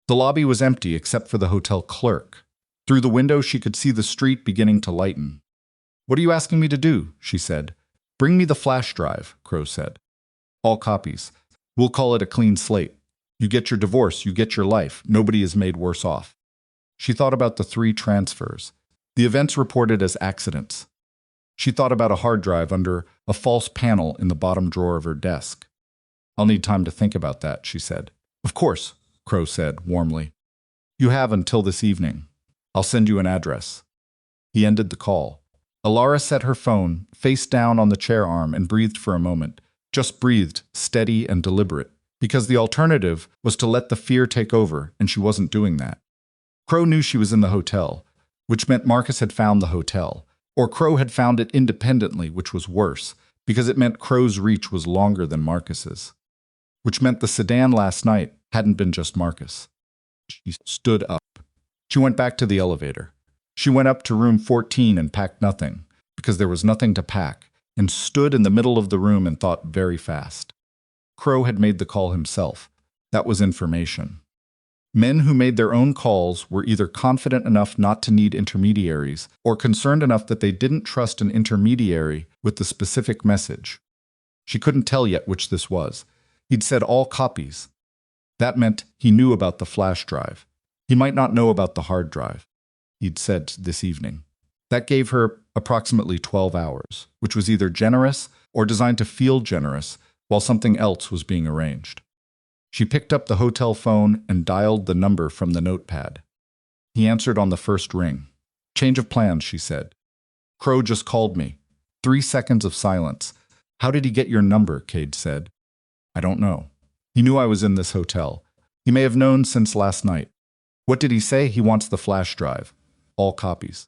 Speaker 1: The lobby was empty except for the hotel clerk. Through the window she could see the street beginning to lighten. What are you asking me to do? She said. Bring me the flash drive, Crowe said. All copies. We'll call it a clean slate. You get your divorce, you get your life. Nobody is made worse off. She thought about the 3 transfers. The events reported as accidents. She thought about a hard drive under a false panel in the bottom drawer of her desk. I'll need time to think about that, she said. Of course, Crowe said warmly. You have until this evening. I'll send you an address. He ended the call. Elara set her phone face down on the chair arm and breathed for a moment. Just breathed, steady and deliberate, because the alternative was to let the fear take over, and she wasn't doing that. Crowe knew she was in the hotel, which meant Marcus had found the hotel, or Crowe had found it independently, which was worse, because it meant Crowe's reach was longer than Marcus's, which meant the sedan last night hadn't been just Marcus. She stood up. She went back to the elevator. She went up to room 14 and packed nothing, because there was nothing to pack, and stood in the middle of the room and thought very fast. Crowe had made the call himself. That was information. Men who made their own calls were either confident enough not to need intermediaries or concerned enough that they didn't trust an intermediary with the specific message. She couldn't tell yet which this was. He'd said all copies. That meant he knew about the flash drive. He might not know about the hard drive. He'd said this evening. That gave her approximately 12 hours, which was either generous or designed to feel generous while something else was being arranged. She picked up the hotel phone and dialed the number from the notepad. He answered on the first ring. Change of plans, she said. Crowe just called me. 3 seconds of silence. How did he get your number? Kade said. I don't know. He knew I was in this hotel. He may have known since last night. What did he say? He wants the flash drive. All copies.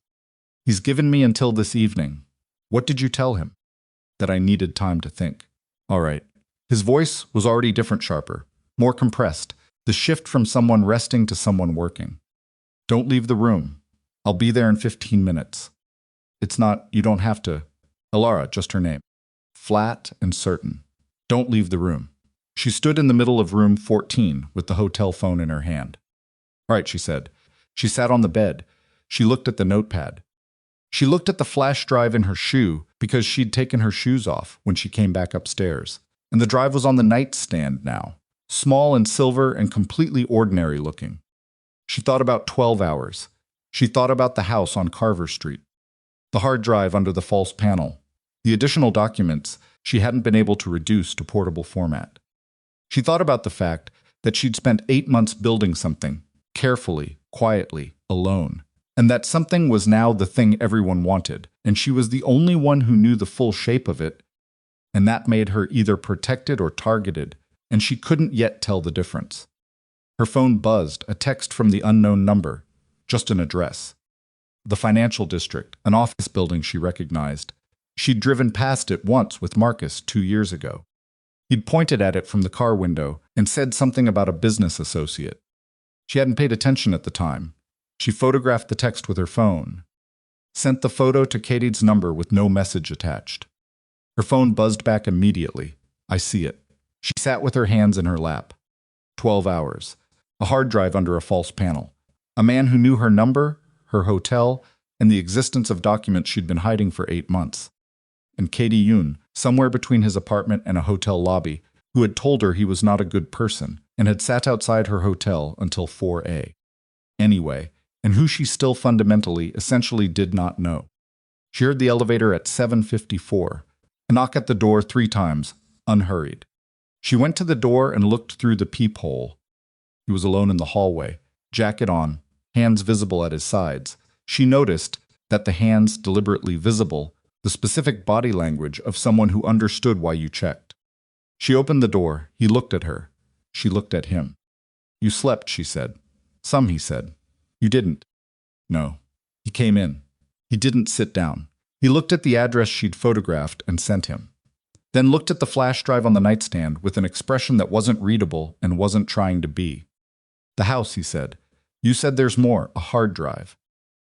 Speaker 1: He's given me until this evening. What did you tell him? That I needed time to think. All right. His voice was already different, sharper, more compressed, the shift from someone resting to someone working. Don't leave the room. I'll be there in 15 minutes. It's not, you don't have to. Elara, just her name. Flat and certain. Don't leave the room. She stood in the middle of room 14 with the hotel phone in her hand. All right, she said. She sat on the bed. She looked at the notepad. She looked at the flash drive in her shoe because she'd taken her shoes off when she came back upstairs. And the drive was on the nightstand now, small and silver and completely ordinary looking. She thought about 12 hours. She thought about the house on Carver Street, the hard drive under the false panel, the additional documents she hadn't been able to reduce to portable format. She thought about the fact that she'd spent 8 months building something, carefully, quietly, alone, and that something was now the thing everyone wanted, and she was the only one who knew the full shape of it, and that made her either protected or targeted, and she couldn't yet tell the difference. Her phone buzzed, a text from the unknown number, just an address. The financial district, an office building she recognized. She'd driven past it once with Marcus 2 years ago. He'd pointed at it from the car window and said something about a business associate. She hadn't paid attention at the time. She photographed the text with her phone, sent the photo to Kade's number with no message attached. Her phone buzzed back immediately. I see it. She sat with her hands in her lap. 12 hours. A hard drive under a false panel. A man who knew her number, her hotel, and the existence of documents she'd been hiding for 8 months. And Kade Yun, somewhere between his apartment and a hotel lobby, who had told her he was not a good person and had sat outside her hotel until 4 a. Anyway, and who she still fundamentally, essentially did not know. She heard the elevator at 7:54, a knock at the door 3 times, unhurried. She went to the door and looked through the peephole. He was alone in the hallway, jacket on, hands visible at his sides. She noticed that the hands deliberately visible, the specific body language of someone who understood why you checked. She opened the door. He looked at her. She looked at him. You slept, she said. Some, he said. You didn't. No. He came in. He didn't sit down. He looked at the address she'd photographed and sent him. Then looked at the flash drive on the nightstand with an expression that wasn't readable and wasn't trying to be. The house, he said. You said there's more, a hard drive.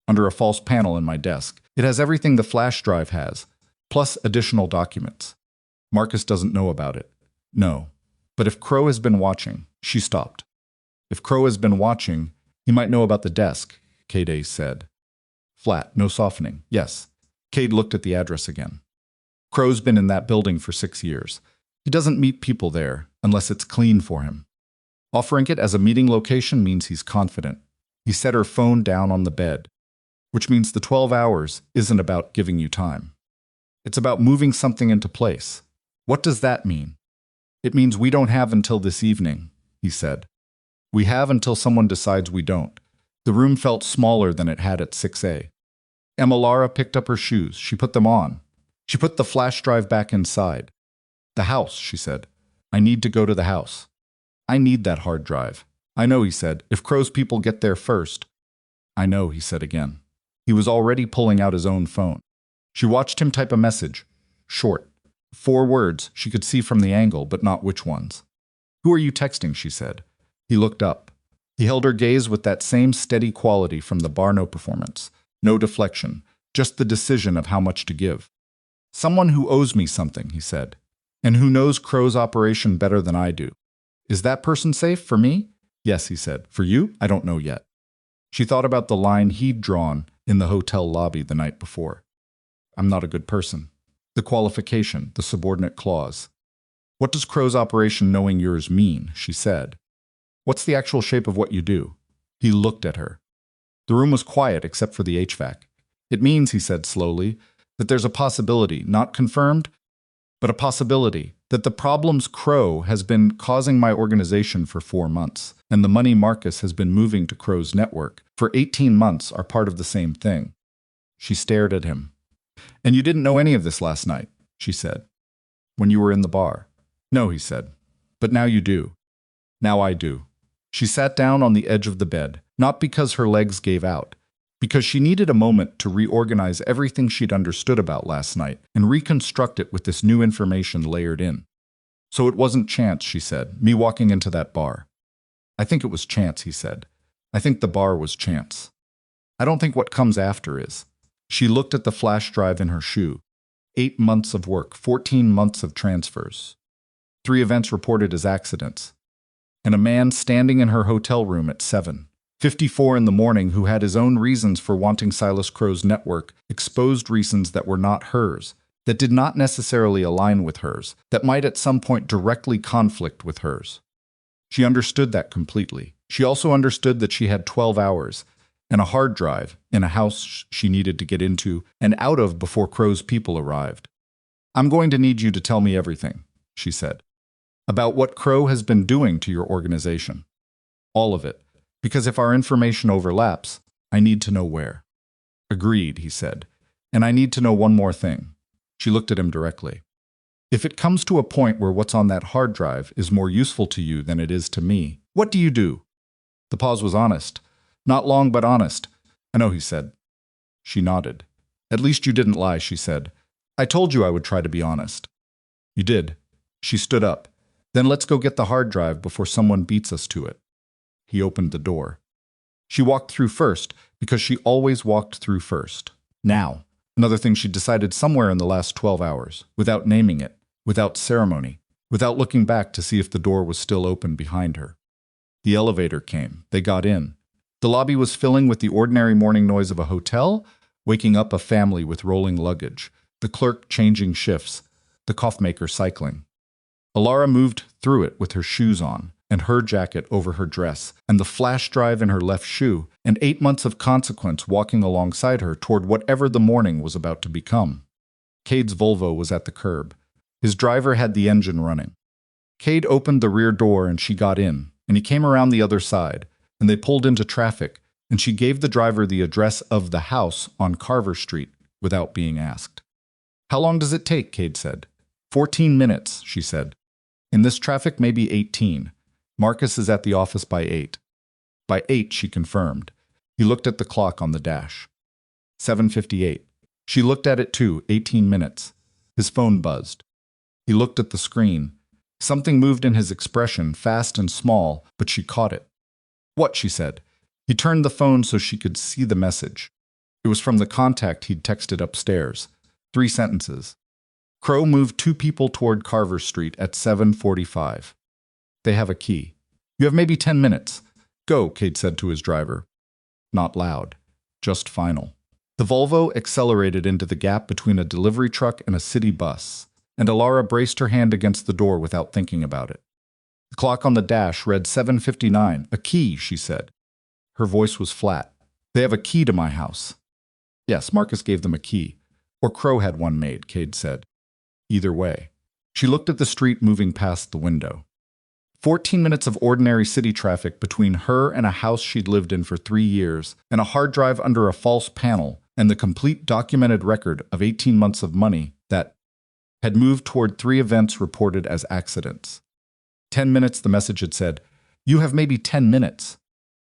Speaker 1: Under a false panel in my desk. It has everything the flash drive has, plus additional documents. Marcus doesn't know about it. No. But if Crowe has been watching, she stopped. If Crowe has been watching, he might know about the desk, Kade said. Flat, no softening. Yes. Kade looked at the address again. Crowe's been in that building for 6 years. He doesn't meet people there unless it's clean for him. Offering it as a meeting location means he's confident. He set her phone down on the bed, which means the 12 hours isn't about giving you time. It's about moving something into place. What does that mean? It means we don't have until this evening, he said. We have until someone decides we don't. The room felt smaller than it had at 6 a. Elara picked up her shoes. She put them on. She put the flash drive back inside. The house, she said. I need to go to the house. I need that hard drive. I know, he said. If Crowe's people get there first. I know, he said again. He was already pulling out his own phone. She watched him type a message. Short. 4 words she could see from the angle, but not which ones. Who are you texting, she said. He looked up. He held her gaze with that same steady quality from the Barno performance. No deflection, just the decision of how much to give. Someone who owes me something, he said, and who knows Crowe's operation better than I do. Is that person safe for me? Yes, he said. For you? I don't know yet. She thought about the line he'd drawn in the hotel lobby the night before. I'm not a good person. The qualification, the subordinate clause. What does Crowe's operation knowing yours mean? She said. What's the actual shape of what you do? He looked at her. The room was quiet except for the HVAC. It means, he said slowly, that there's a possibility, not confirmed, but a possibility that the problems Crowe has been causing my organization for 4 months, and the money Marcus has been moving to Crowe's network for 18 months are part of the same thing. She stared at him. And you didn't know any of this last night, she said. When you were in the bar. No, he said. But now you do. Now I do. She sat down on the edge of the bed, not because her legs gave out, because she needed a moment to reorganize everything she'd understood about last night and reconstruct it with this new information layered in. So it wasn't chance, she said, me walking into that bar. I think it was chance, he said. I think the bar was chance. I don't think what comes after is. She looked at the flash drive in her shoe. 8 months of work, 14 months of transfers. 3 events reported as accidents. And a man standing in her hotel room at 7:54 in the morning who had his own reasons for wanting Silas Crowe's network, exposed reasons that were not hers, that did not necessarily align with hers, that might at some point directly conflict with hers. She understood that completely. She also understood that she had 12 hours and a hard drive in a house she needed to get into and out of before Crowe's people arrived. "I'm going to need you to tell me everything," she said, "about what Crowe has been doing to your organization. All of it. Because if our information overlaps, I need to know where." "Agreed," he said. "And I need to know one more thing." She looked at him directly. "If it comes to a point where what's on that hard drive is more useful to you than it is to me, what do you do?" The pause was honest. Not long, but honest. "I know," he said. She nodded. "At least you didn't lie," she said. "I told you I would try to be honest." "You did." She stood up. "Then let's go get the hard drive before someone beats us to it." He opened the door. She walked through first, because she always walked through first. Now, another thing she decided somewhere in the last 12 hours, without naming it, without ceremony, without looking back to see if the door was still open behind her. The elevator came. They got in. The lobby was filling with the ordinary morning noise of a hotel, waking up a family with rolling luggage, the clerk changing shifts, the coffee-maker cycling. Elara moved through it with her shoes on, and her jacket over her dress, and the flash drive in her left shoe, and 8 months of consequence walking alongside her toward whatever the morning was about to become. Kade's Volvo was at the curb. His driver had the engine running. Kade opened the rear door and she got in, and he came around the other side, and they pulled into traffic, and she gave the driver the address of the house on Carver Street without being asked. "How long does it take?" Kade said. 14 minutes, she said. "In this traffic, maybe 18. Marcus is at the office by 8. By 8, she confirmed. He looked at the clock on the dash. 7:58. She looked at it too, 18 minutes. His phone buzzed. He looked at the screen. Something moved in his expression, fast and small, but she caught it. "What?" she said. He turned the phone so she could see the message. It was from the contact he'd texted upstairs. 3 sentences. Crowe moved 2 people toward Carver Street at 7:45. They have a key. You have maybe 10 minutes. Go, Kade said to his driver. Not loud, just final. The Volvo accelerated into the gap between a delivery truck and a city bus, and Elara braced her hand against the door without thinking about it. The clock on the dash read 7:59. A key, she said. Her voice was flat. They have a key to my house. Yes, Marcus gave them a key. Or Crowe had one made, Kade said. Either way. She looked at the street moving past the window. 14 minutes of ordinary city traffic between her and a house she'd lived in for 3 years, and a hard drive under a false panel, and the complete documented record of 18 months of money that had moved toward 3 events reported as accidents. 10 minutes, the message had said. You have maybe 10 minutes.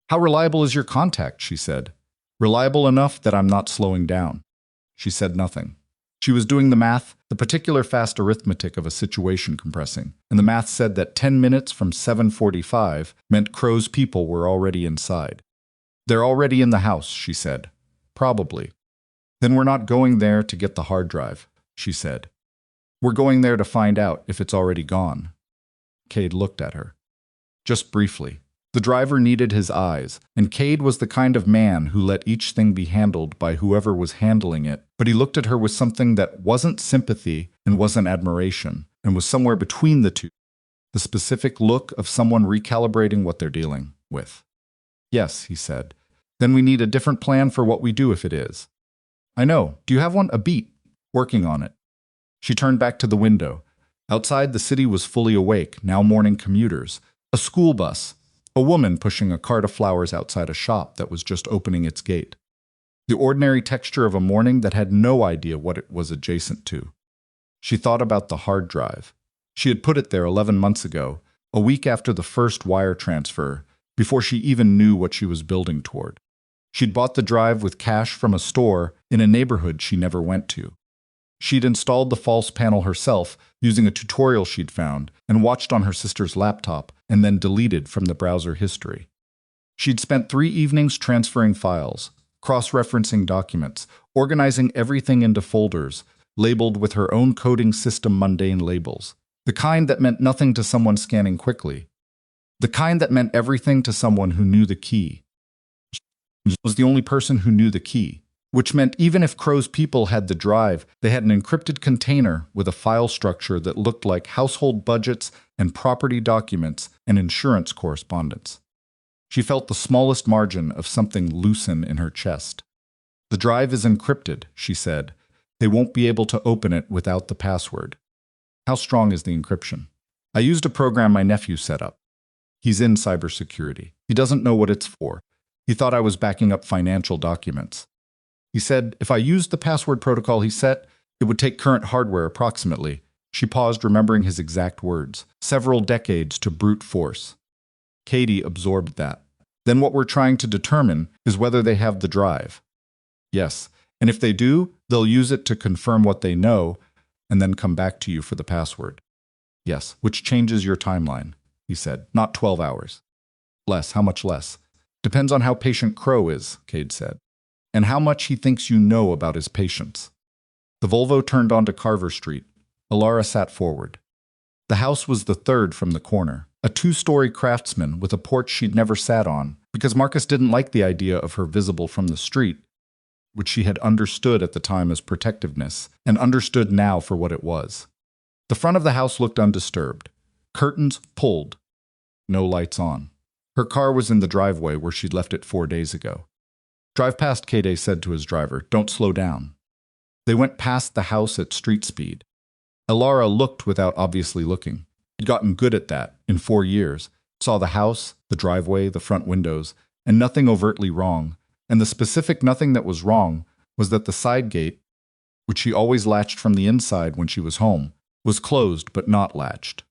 Speaker 1: How reliable is your contact, she said. Reliable enough that I'm not slowing down. She said nothing. She was doing the math, the particular fast arithmetic of a situation compressing, and the math said that 10 minutes from 7:45 meant Crowe's people were already inside. They're already in the house, she said. Probably. Then we're not going there to get the hard drive, she said. We're going there to find out if it's already gone. Kade looked at her. Just briefly. The driver needed his eyes, and Kade was the kind of man who let each thing be handled by whoever was handling it, but he looked at her with something that wasn't sympathy and wasn't admiration, and was somewhere between the two. The specific look of someone recalibrating what they're dealing with. Yes, he said. Then we need a different plan for what we do if it is. I know. Do you have one? A beat. Working on it. She turned back to the window. Outside, the city was fully awake, now morning commuters. A school bus. A woman pushing a cart of flowers outside a shop that was just opening its gate. The ordinary texture of a morning that had no idea what it was adjacent to. She thought about the hard drive. She had put it there 11 months ago, a week after the first wire transfer, before she even knew what she was building toward. She'd bought the drive with cash from a store in a neighborhood she never went to. She'd installed the false panel herself using a tutorial she'd found and watched on her sister's laptop and then deleted from the browser history. She'd spent 3 evenings transferring files, cross-referencing documents, organizing everything into folders, labeled with her own coding system mundane labels. The kind that meant nothing to someone scanning quickly. The kind that meant everything to someone who knew the key. She was the only person who knew the key, which meant even if Crowe's people had the drive, they had an encrypted container with a file structure that looked like household budgets and property documents and insurance correspondence. She felt the smallest margin of something loosen in her chest. The drive is encrypted, she said. They won't be able to open it without the password. How strong is the encryption? I used a program my nephew set up. He's in cybersecurity. He doesn't know what it's for. He thought I was backing up financial documents. He said if I used the password protocol he set, it would take current hardware approximately. She paused, remembering his exact words. Several decades to brute force. Kade absorbed that. Then what we're trying to determine is whether they have the drive. Yes, and if they do, they'll use it to confirm what they know and then come back to you for the password. Yes, which changes your timeline, he said. Not 12 hours. Less. How much less? Depends on how patient Crowe is, Kade said, and how much he thinks you know about his patients. The Volvo turned onto Carver Street. Elara sat forward. The house was the third from the corner, a two-story craftsman with a porch she'd never sat on, because Marcus didn't like the idea of her visible from the street, which she had understood at the time as protectiveness, and understood now for what it was. The front of the house looked undisturbed. Curtains pulled. No lights on. Her car was in the driveway where she'd left it 4 days ago. Drive past, Kade said to his driver. Don't slow down. They went past the house at street speed. Elara looked without obviously looking. He'd gotten good at that in 4 years. Saw the house, the driveway, the front windows, and nothing overtly wrong. And the specific nothing that was wrong was that the side gate, which she always latched from the inside when she was home, was closed but not latched.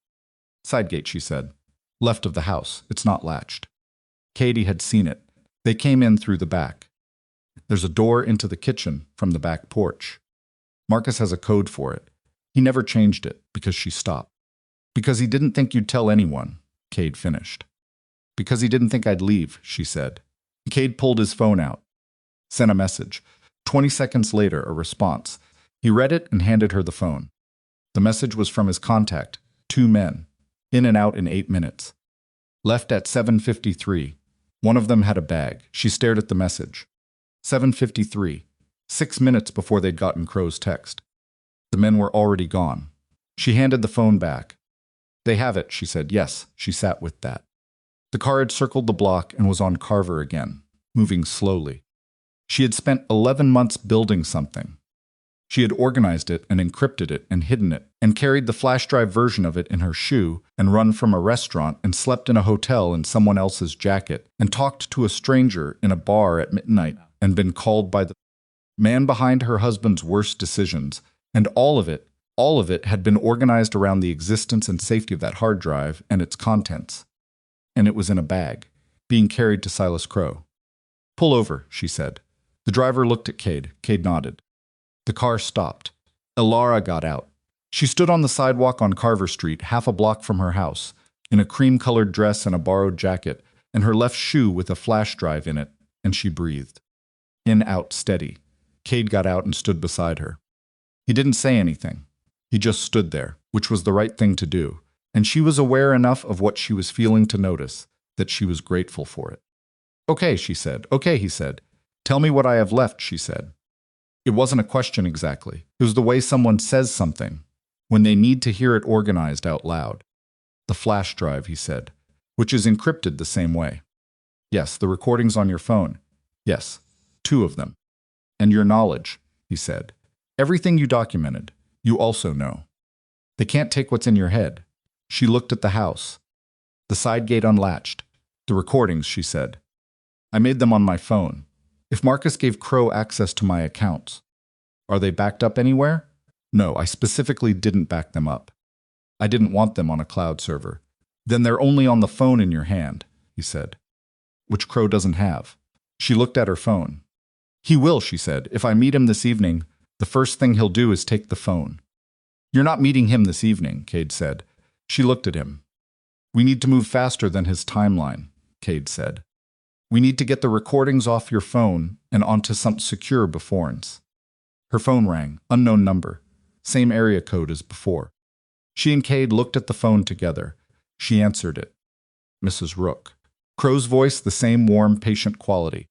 Speaker 1: Side gate, she said. Left of the house. It's not latched. Kade had seen it. They came in through the back. There's a door into the kitchen from the back porch. Marcus has a code for it. He never changed it because she stopped. Because he didn't think you'd tell anyone, Kade finished. Because he didn't think I'd leave, she said. Kade pulled his phone out. Sent a message. 20 seconds later, a response. He read it and handed her the phone. The message was from his contact, 2 men. In and out in 8 minutes. Left at 7:53. One of them had a bag. She stared at the message. 7:53. 6 minutes before they'd gotten Crowe's text. The men were already gone. She handed the phone back. They have it, she said. Yes, she sat with that. The car had circled the block and was on Carver again, moving slowly. She had spent 11 months building something. She had organized it and encrypted it and hidden it, and carried the flash drive version of it in her shoe, and run from a restaurant, and slept in a hotel in someone else's jacket, and talked to a stranger in a bar at midnight, and been called by the man behind her husband's worst decisions, and all of it had been organized around the existence and safety of that hard drive and its contents. And it was in a bag, being carried to Silas Crowe. Pull over, she said. The driver looked at Kade. Kade nodded. The car stopped. Elara got out. She stood on the sidewalk on Carver Street, half a block from her house, in a cream-colored dress and a borrowed jacket, and her left shoe with a flash drive in it, and she breathed. In, out, steady. Kade got out and stood beside her. He didn't say anything. He just stood there, which was the right thing to do, and she was aware enough of what she was feeling to notice that she was grateful for it. Okay, she said. Okay, he said. Tell me what I have left, she said. It wasn't a question exactly. It was the way someone says something, when they need to hear it organized out loud. The flash drive, he said, which is encrypted the same way. Yes, the recordings on your phone. Yes, 2 of them. And your knowledge, he said. Everything you documented, you also know. They can't take what's in your head. She looked at the house. The side gate unlatched. The recordings, she said. I made them on my phone. If Marcus gave Crowe access to my accounts, are they backed up anywhere? No, I specifically didn't back them up. I didn't want them on a cloud server. Then they're only on the phone in your hand, he said, which Crowe doesn't have. She looked at her phone. He will, she said. If I meet him this evening, the first thing he'll do is take the phone. You're not meeting him this evening, Kade said. She looked at him. We need to move faster than his timeline, Kade said. We need to get the recordings off your phone and onto something secure before's. Her phone rang, unknown number, same area code as before. She and Kade looked at the phone together. She answered it. Mrs. Rook. Crowe's voice the same warm, patient quality.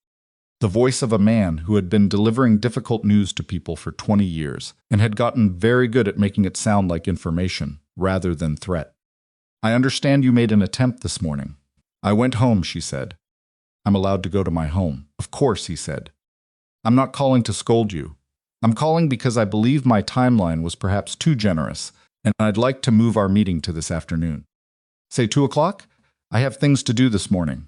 Speaker 1: The voice of a man who had been delivering difficult news to people for 20 years and had gotten very good at making it sound like information rather than threat. I understand you made an attempt this morning. I went home, she said. I'm allowed to go to my home. Of course, he said. I'm not calling to scold you. I'm calling because I believe my timeline was perhaps too generous, and I'd like to move our meeting to this afternoon. Say 2 o'clock? I have things to do this morning.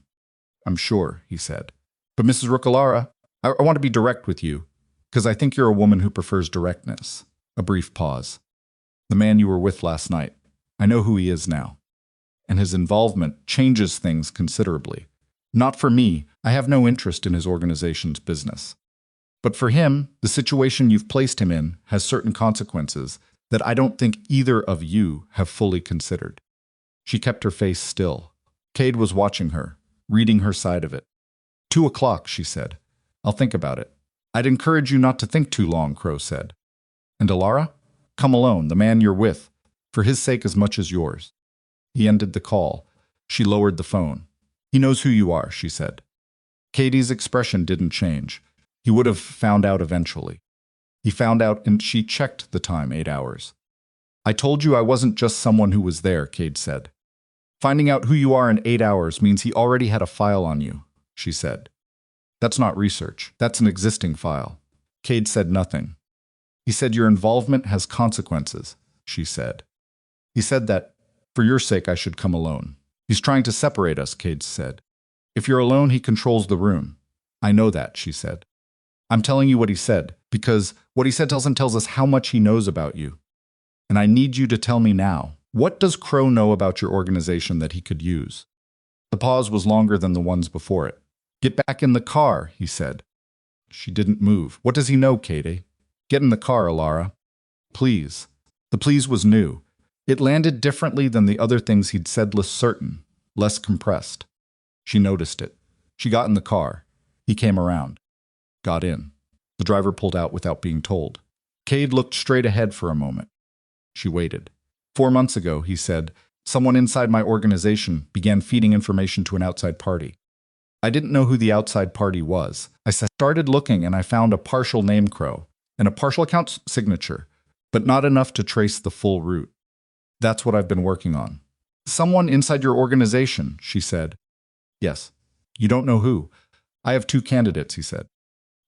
Speaker 1: I'm sure, he said. But Mrs. Rook, Elara, I want to be direct with you, because I think you're a woman who prefers directness. A brief pause. The man you were with last night, I know who he is now. And his involvement changes things considerably. Not for me, I have no interest in his organization's business. But for him, the situation you've placed him in has certain consequences that I don't think either of you have fully considered. She kept her face still. Kade was watching her, reading her side of it. 2 o'clock, she said. I'll think about it. I'd encourage you not to think too long, Crowe said. And Elara? Come alone, the man you're with, for his sake as much as yours. He ended the call. She lowered the phone. He knows who you are, she said. Kade's expression didn't change. He would have found out eventually. He found out and she checked the time, 8 hours. I told you I wasn't just someone who was there, Kade said. Finding out who you are in 8 hours means he already had a file on you, she said. That's not research. That's an existing file. Kade said nothing. He said your involvement has consequences, she said. He said that, for your sake, I should come alone. He's trying to separate us, Kade said. If you're alone, he controls the room. I know that, she said. I'm telling you what he said, because what he said tells us how much he knows about you. And I need you to tell me now, what does Crowe know about your organization that he could use? The pause was longer than the ones before it. Get back in the car, he said. She didn't move. What does he know, Kade? Get in the car, Elara. Please. The please was new. It landed differently than the other things he'd said, less certain, less compressed. She noticed it. She got in the car. He came around. Got in. The driver pulled out without being told. Kade looked straight ahead for a moment. She waited. 4 months ago, he said, someone inside my organization began feeding information to an outside party. I didn't know who the outside party was. I started looking and I found a partial name Crowe and a partial account signature, but not enough to trace the full route. That's what I've been working on. Someone inside your organization, she said. Yes. You don't know who. I have 2 candidates, he said.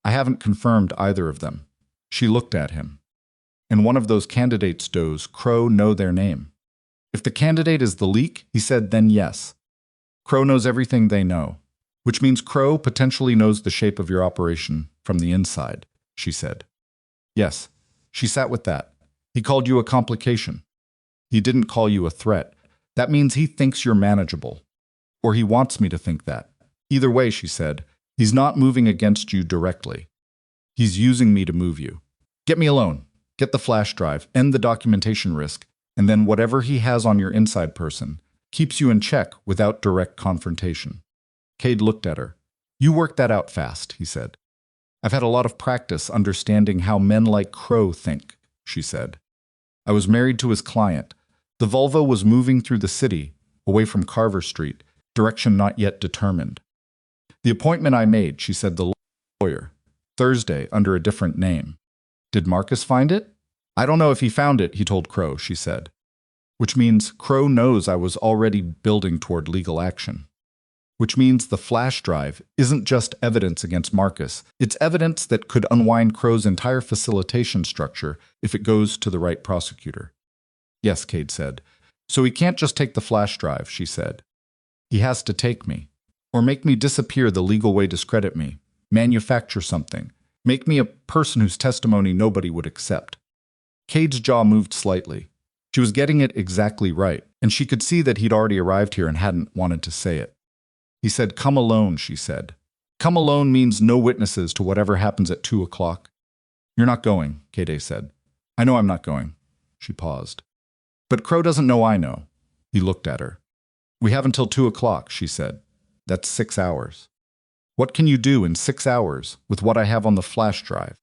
Speaker 1: I haven't confirmed either of them. She looked at him. And one of those candidates does Crowe know their name? If the candidate is the leak, he said, then yes. Crowe knows everything they know, which means Crowe potentially knows the shape of your operation from the inside, she said. Yes, she sat with that. He called you a complication. He didn't call you a threat. That means he thinks you're manageable. Or he wants me to think that. Either way, she said, he's not moving against you directly. He's using me to move you. Get me alone. Get the flash drive, end the documentation risk, and then whatever he has on your inside person keeps you in check without direct confrontation. Kade looked at her. You worked that out fast, he said. I've had a lot of practice understanding how men like Crowe think, she said. I was married to his client. The Volvo was moving through the city, away from Carver Street, direction not yet determined. The appointment I made, she said, the lawyer, Thursday, under a different name. Did Marcus find it? I don't know if he found it, he told Crowe, she said. Which means Crowe knows I was already building toward legal action. Which means the flash drive isn't just evidence against Marcus, it's evidence that could unwind Crowe's entire facilitation structure if it goes to the right prosecutor. Yes, Kade said. So he can't just take the flash drive, she said. He has to take me, or make me disappear the legal way, discredit me, manufacture something, make me a person whose testimony nobody would accept. Kade's jaw moved slightly. She was getting it exactly right, and she could see that he'd already arrived here and hadn't wanted to say it. He said, come alone, she said. Come alone means no witnesses to whatever happens at 2 o'clock. You're not going, Kade said. I know I'm not going. She paused. But Crowe doesn't know I know. He looked at her. We have until 2 o'clock, she said. That's 6 hours. What can you do in 6 hours with what I have on the flash drive?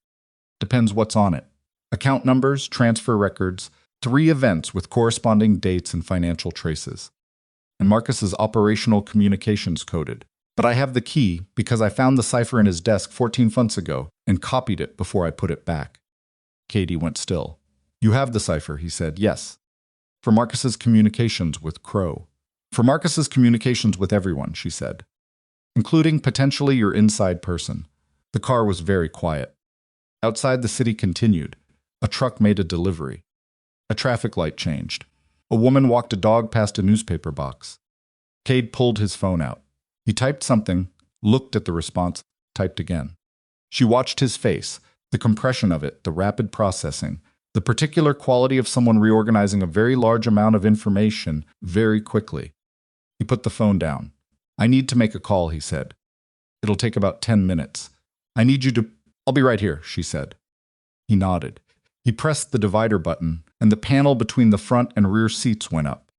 Speaker 1: Depends what's on it. Account numbers, transfer records, 3 events with corresponding dates and financial traces. And Marcus's operational communications coded. But I have the key because I found the cipher in his desk 14 months ago and copied it before I put it back. Kade went still. You have the cipher, he said. Yes. For Marcus's communications with Crowe. For Marcus's communications with everyone, she said. Including potentially your inside person. The car was very quiet. Outside the city continued. A truck made a delivery. A traffic light changed. A woman walked a dog past a newspaper box. Kade pulled his phone out. He typed something, looked at the response, typed again. She watched his face, the compression of it, the rapid processing, the particular quality of someone reorganizing a very large amount of information very quickly. He put the phone down. I need to make a call, he said. It'll take about 10 minutes. I need you to... I'll be right here, she said. He nodded. He pressed the divider button, and the panel between the front and rear seats went up.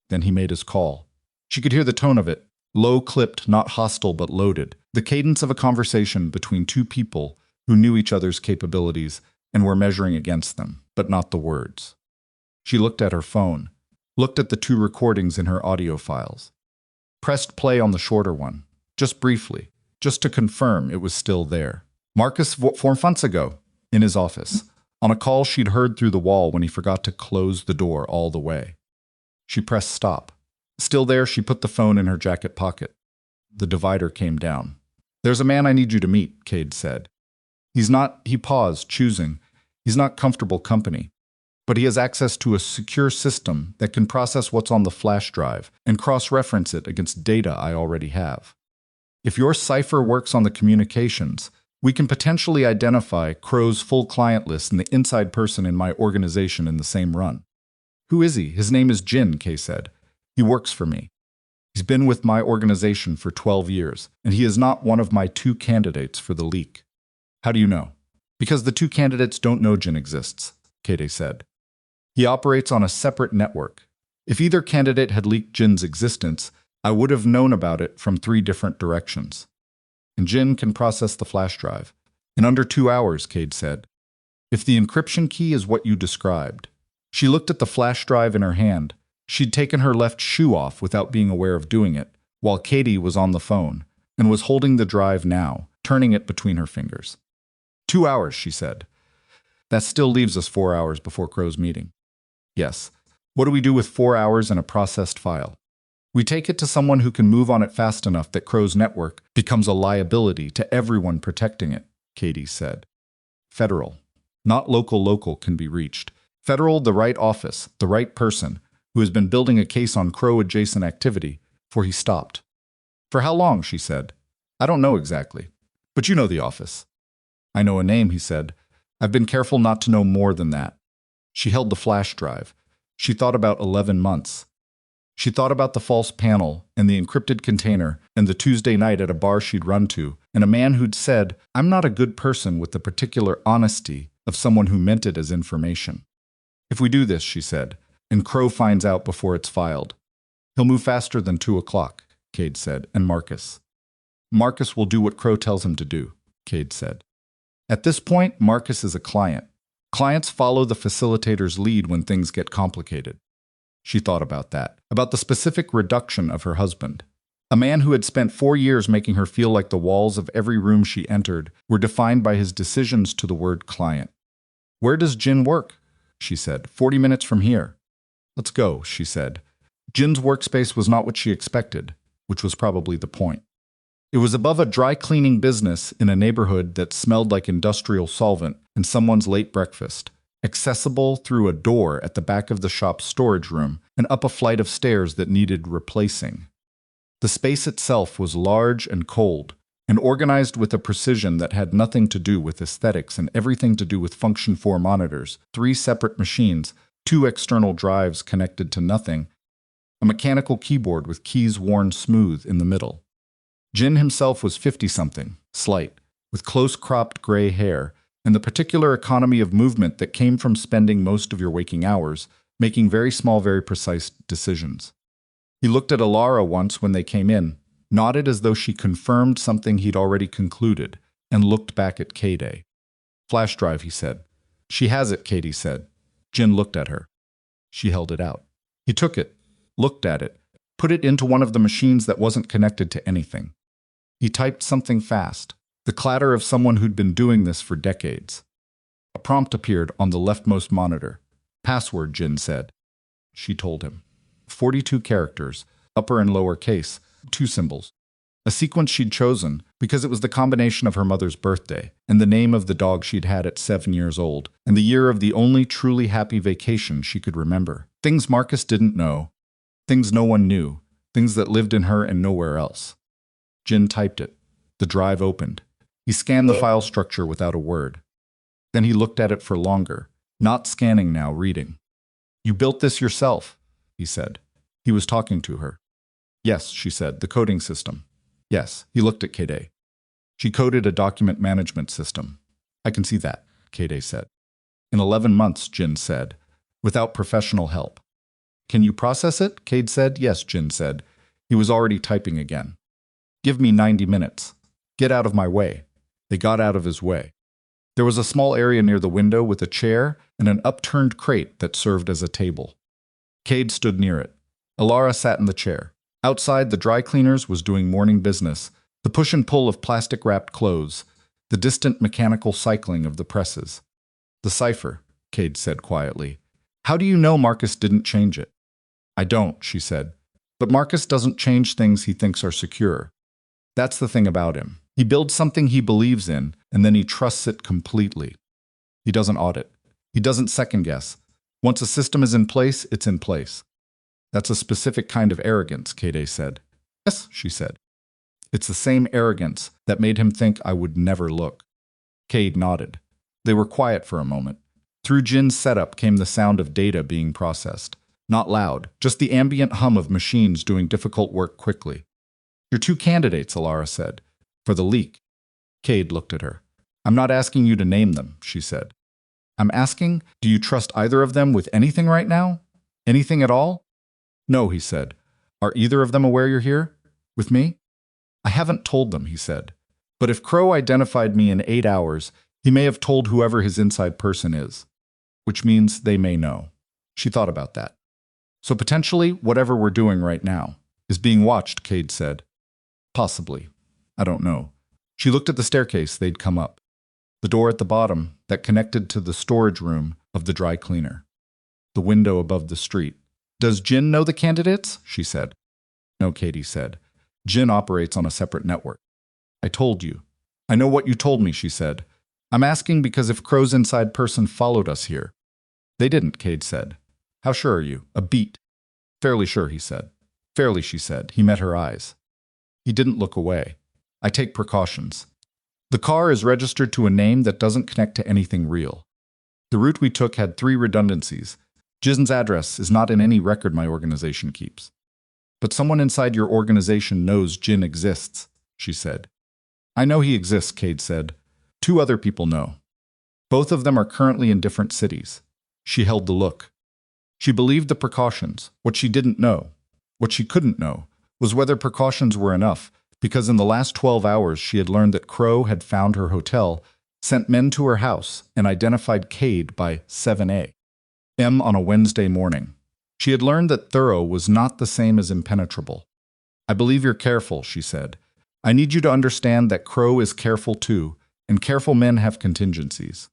Speaker 1: Then he made his call. She could hear the tone of it, low-clipped, not hostile but loaded, the cadence of a conversation between two people who knew each other's capabilities and were measuring against them, but not the words. She looked at her phone, looked at the 2 recordings in her audio files. Pressed play on the shorter one, just briefly, just to confirm it was still there. Marcus 4 months ago, in his office, on a call she'd heard through the wall when he forgot to close the door all the way. She pressed stop. Still there, she put the phone in her jacket pocket. The divider came down. There's a man I need you to meet, Kade said. He paused, choosing. He's not comfortable company. But he has access to a secure system that can process what's on the flash drive and cross-reference it against data I already have. If your cipher works on the communications, we can potentially identify Crowe's full client list and the inside person in my organization in the same run. Who is he? His name is Jin, Kay said. He works for me. He's been with my organization for 12 years, and he is not one of my 2 candidates for the leak. How do you know? Because the 2 candidates don't know Jin exists, Kade said. He operates on a separate network. If either candidate had leaked Jin's existence, I would have known about it from 3 different directions. And Jin can process the flash drive. In under 2 hours, Kade said. If the encryption key is what you described. She looked at the flash drive in her hand. She'd taken her left shoe off without being aware of doing it, while Kade was on the phone, and was holding the drive now, turning it between her fingers. 2 hours, she said. That still leaves us 4 hours before Crowe's meeting. Yes. What do we do with 4 hours and a processed file? We take it to someone who can move on it fast enough that Crowe's network becomes a liability to everyone protecting it, Kade said. Federal. Not local can be reached. Federal, the right office, the right person, who has been building a case on Crowe-adjacent activity, for he stopped. For how long, she said. I don't know exactly. But you know the office. I know a name, he said. I've been careful not to know more than that. She held the flash drive. She thought about 11 months. She thought about the false panel and the encrypted container and the Tuesday night at a bar she'd run to, and a man who'd said, I'm not a good person with the particular honesty of someone who meant it as information. If we do this, she said, and Crowe finds out before it's filed. He'll move faster than 2 o'clock, Kade said, and Marcus. Marcus will do what Crowe tells him to do, Kade said. At this point, Marcus is a client. Clients follow the facilitator's lead when things get complicated. She thought about that, about the specific reduction of her husband. A man who had spent 4 years making her feel like the walls of every room she entered were defined by his decisions to the word client. Where does Jin work? She said. 40 minutes from here. Let's go, she said. Jin's workspace was not what she expected, which was probably the point. It was above a dry cleaning business in a neighborhood that smelled like industrial solvent and someone's late breakfast, accessible through a door at the back of the shop's storage room and up a flight of stairs that needed replacing. The space itself was large and cold, and organized with a precision that had nothing to do with aesthetics and everything to do with Function 4 monitors, 3 separate machines, 2 external drives connected to nothing, a mechanical keyboard with keys worn smooth in the middle. Jin himself was 50-something, slight, with close-cropped gray hair, and the particular economy of movement that came from spending most of your waking hours making very small, very precise decisions. He looked at Elara once when they came in, nodded as though she confirmed something he'd already concluded, and looked back at Kade. Flash drive, he said. She has it, Kade said. Jin looked at her. She held it out. He took it, looked at it, put it into one of the machines that wasn't connected to anything. He typed something fast, the clatter of someone who'd been doing this for decades. A prompt appeared on the leftmost monitor. Password, Jin said. She told him. 42 characters, upper and lower case, 2 symbols. A sequence she'd chosen because it was the combination of her mother's birthday and the name of the dog she'd had at 7 years old and the year of the only truly happy vacation she could remember. Things Marcus didn't know, things no one knew, things that lived in her and nowhere else. Jin typed it. The drive opened. He scanned the file structure without a word. Then he looked at it for longer, not scanning now, reading. You built this yourself, he said. He was talking to her. Yes, she said, the coding system. Yes, he looked at Kade. She coded a document management system. I can see that, Kade said. In 11 months, Jin said, without professional help. Can you process it? Kade said. Yes, Jin said. He was already typing again. Give me 90 minutes. Get out of my way. They got out of his way. There was a small area near the window with a chair and an upturned crate that served as a table. Kade stood near it. Elara sat in the chair. Outside, the dry cleaners was doing morning business, the push and pull of plastic-wrapped clothes, the distant mechanical cycling of the presses. The cipher, Kade said quietly. How do you know Marcus didn't change it? I don't, she said. But Marcus doesn't change things he thinks are secure. That's the thing about him. He builds something he believes in, and then he trusts it completely. He doesn't audit. He doesn't second-guess. Once a system is in place, it's in place. That's a specific kind of arrogance, Kade said. Yes, she said. It's the same arrogance that made him think I would never look. Kade nodded. They were quiet for a moment. Through Jin's setup came the sound of data being processed. Not loud, just the ambient hum of machines doing difficult work quickly. You're 2 candidates, Elara said. For the leak. Kade looked at her. I'm not asking you to name them, she said. I'm asking, do you trust either of them with anything right now? Anything at all? No, he said. Are either of them aware you're here? With me? I haven't told them, he said. But if Crowe identified me in 8 hours, he may have told whoever his inside person is. Which means they may know. She thought about that. So potentially, whatever we're doing right now is being watched, Kade said. Possibly. I don't know. She looked at the staircase they'd come up. The door at the bottom that connected to the storage room of the dry cleaner. The window above the street. Does Jin know the candidates? She said. No, Kade said. Jin operates on a separate network. I told you. I know what you told me, she said. I'm asking because if Crowe's inside person followed us here. They didn't, Kade said. How sure are you? A beat. Fairly sure, he said. Fairly, she said. He met her eyes. He didn't look away. I take precautions. The car is registered to a name that doesn't connect to anything real. The route we took had 3 redundancies. Jin's address is not in any record my organization keeps. But someone inside your organization knows Jin exists, she said. I know he exists, Kade said. 2 other people know. Both of them are currently in different cities. She held the look. She believed the precautions. What she didn't know, what she couldn't know, was whether precautions were enough, because in the last 12 hours she had learned that Crowe had found her hotel, sent men to her house, and identified Kade by 7 a.m. on a Wednesday morning. She had learned that thorough was not the same as impenetrable. I believe you're careful, she said. I need you to understand that Crowe is careful too, and careful men have contingencies.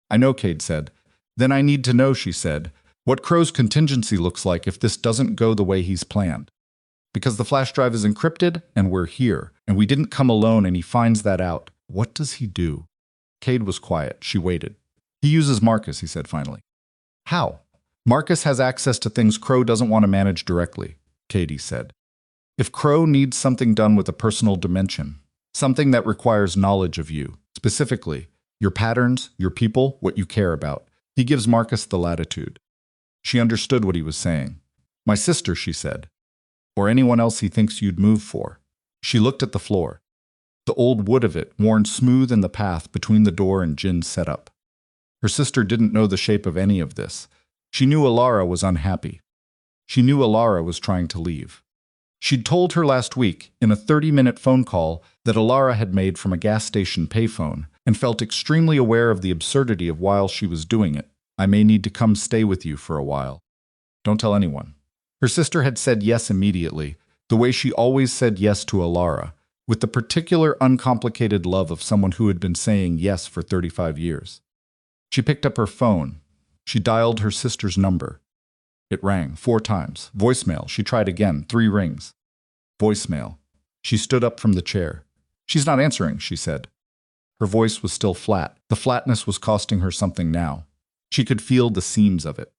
Speaker 1: I know, Kade said. Then I need to know, she said, what Crowe's contingency looks like if this doesn't go the way he's planned. Because the flash drive is encrypted, and we're here, and we didn't come alone, and he finds that out. What does he do? Kade was quiet. She waited. He uses Marcus, he said finally. How? Marcus has access to things Crowe doesn't want to manage directly, Kade said. If Crowe needs something done with a personal dimension, something that requires knowledge of you, specifically, your patterns, your people, what you care about, he gives Marcus the latitude. She understood what he was saying. My sister, she said. Or anyone else he thinks you'd move for. She looked at the floor. The old wood of it worn smooth in the path between the door and Jin's setup. Her sister didn't know the shape of any of this. She knew Elara was unhappy. She knew Elara was trying to leave. She'd told her last week, in a 30-minute phone call, that Elara had made from a gas station payphone and felt extremely aware of the absurdity of while she was doing it. I may need to come stay with you for a while. Don't tell anyone. Her sister had said yes immediately, the way she always said yes to Elara, with the particular uncomplicated love of someone who had been saying yes for 35 years. She picked up her phone. She dialed her sister's number. It rang 4 times. Voicemail. She tried again. 3 rings. Voicemail. She stood up from the chair. She's not answering, she said. Her voice was still flat. The flatness was costing her something now. She could feel the seams of it.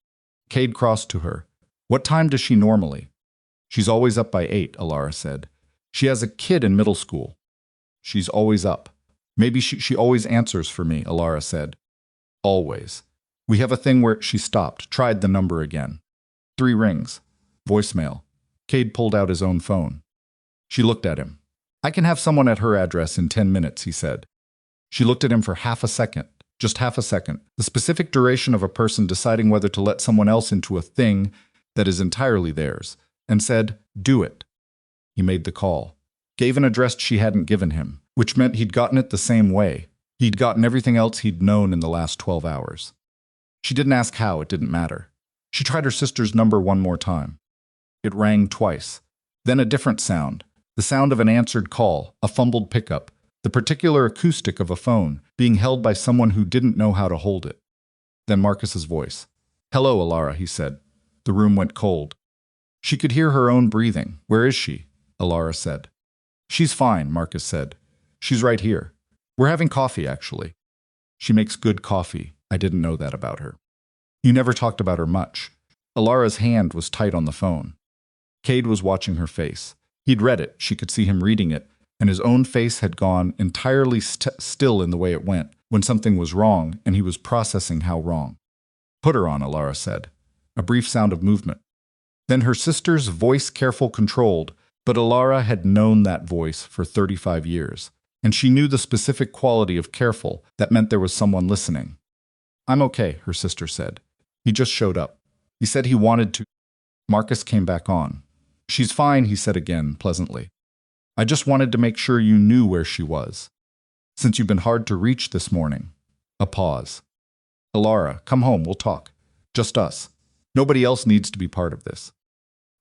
Speaker 1: Kade crossed to her. What time does she normally? She's always up by 8, Elara said. She has a kid in middle school. She's always up. Maybe she always answers for me, Elara said. Always. We have a thing where she stopped, tried the number again. 3 rings. Voicemail. Kade pulled out his own phone. She looked at him. I can have someone at her address in 10 minutes, he said. She looked at him for half a second, just half a second, the specific duration of a person deciding whether to let someone else into a thing that is entirely theirs, and said, do it. He made the call, gave an address she hadn't given him, which meant he'd gotten it the same way. He'd gotten everything else he'd known in the last 12 hours. She didn't ask how, it didn't matter. She tried her sister's number one more time. It rang twice. Then a different sound, the sound of an answered call, a fumbled pickup, the particular acoustic of a phone being held by someone who didn't know how to hold it. Then Marcus's voice. Hello, Elara, he said. The room went cold. She could hear her own breathing. Where is she? Elara said. She's fine, Marcus said. She's right here. We're having coffee, actually. She makes good coffee. I didn't know that about her. You never talked about her much. Elara's hand was tight on the phone. Kade was watching her face. He'd read it, she could see him reading it, and his own face had gone entirely still in the way it went, when something was wrong, and he was processing how wrong. Put her on, Elara said. A brief sound of movement. Then her sister's voice, careful, controlled, but Elara had known that voice for 35 years, and she knew the specific quality of careful that meant there was someone listening. I'm okay, her sister said. He just showed up. He said he wanted to. Marcus came back on. She's fine, he said again, pleasantly. I just wanted to make sure you knew where she was. Since you've been hard to reach this morning. A pause. Elara, come home, we'll talk. Just us. Nobody else needs to be part of this.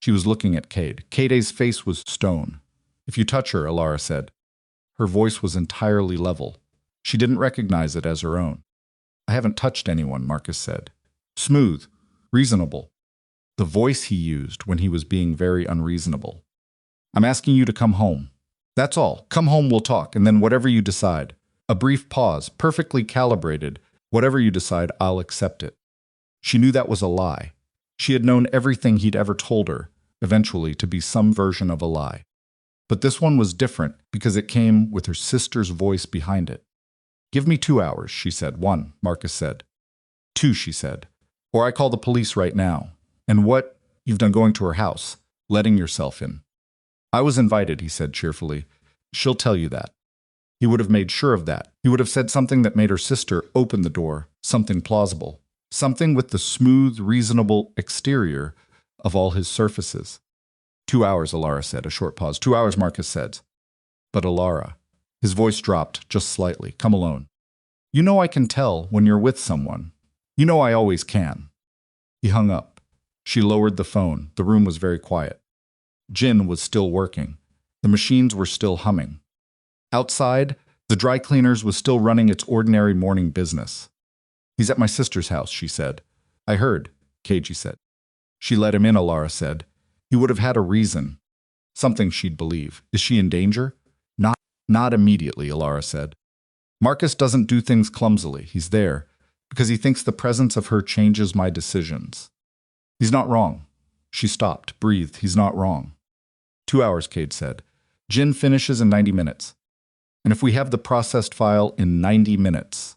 Speaker 1: She was looking at Kade. Kade's face was stone. If you touch her, Elara said. Her voice was entirely level. She didn't recognize it as her own. I haven't touched anyone, Marcus said. Smooth. Reasonable. The voice he used when he was being very unreasonable. I'm asking you to come home. That's all. Come home, we'll talk, and then whatever you decide. A brief pause, perfectly calibrated. Whatever you decide, I'll accept it. She knew that was a lie. She had known everything he'd ever told her, eventually, to be some version of a lie. But this one was different because it came with her sister's voice behind it. Give me 2 hours, she said. 1, Marcus said. 2, she said. Or I call the police right now. And what? You've done going to her house, letting yourself in. I was invited, he said cheerfully. She'll tell you that. He would have made sure of that. He would have said something that made her sister open the door, something plausible, something with the smooth, reasonable exterior of all his surfaces. 2 hours, Elara said, a short pause. 2 hours, Marcus said. But Elara, his voice dropped just slightly. Come alone. You know I can tell when you're with someone. You know I always can. He hung up. She lowered the phone. The room was very quiet. Jin was still working. The machines were still humming. Outside, the dry cleaners was still running its ordinary morning business. He's at my sister's house, she said. I heard, Kade said. She let him in, Elara said. He would have had a reason. Something she'd believe. Is she in danger? Not immediately, Elara said. Marcus doesn't do things clumsily. He's there because he thinks the presence of her changes my decisions. He's not wrong. She stopped, breathed. He's not wrong. 2 hours, Kade said. Jin finishes in 90 minutes. And if we have the processed file in 90 minutes?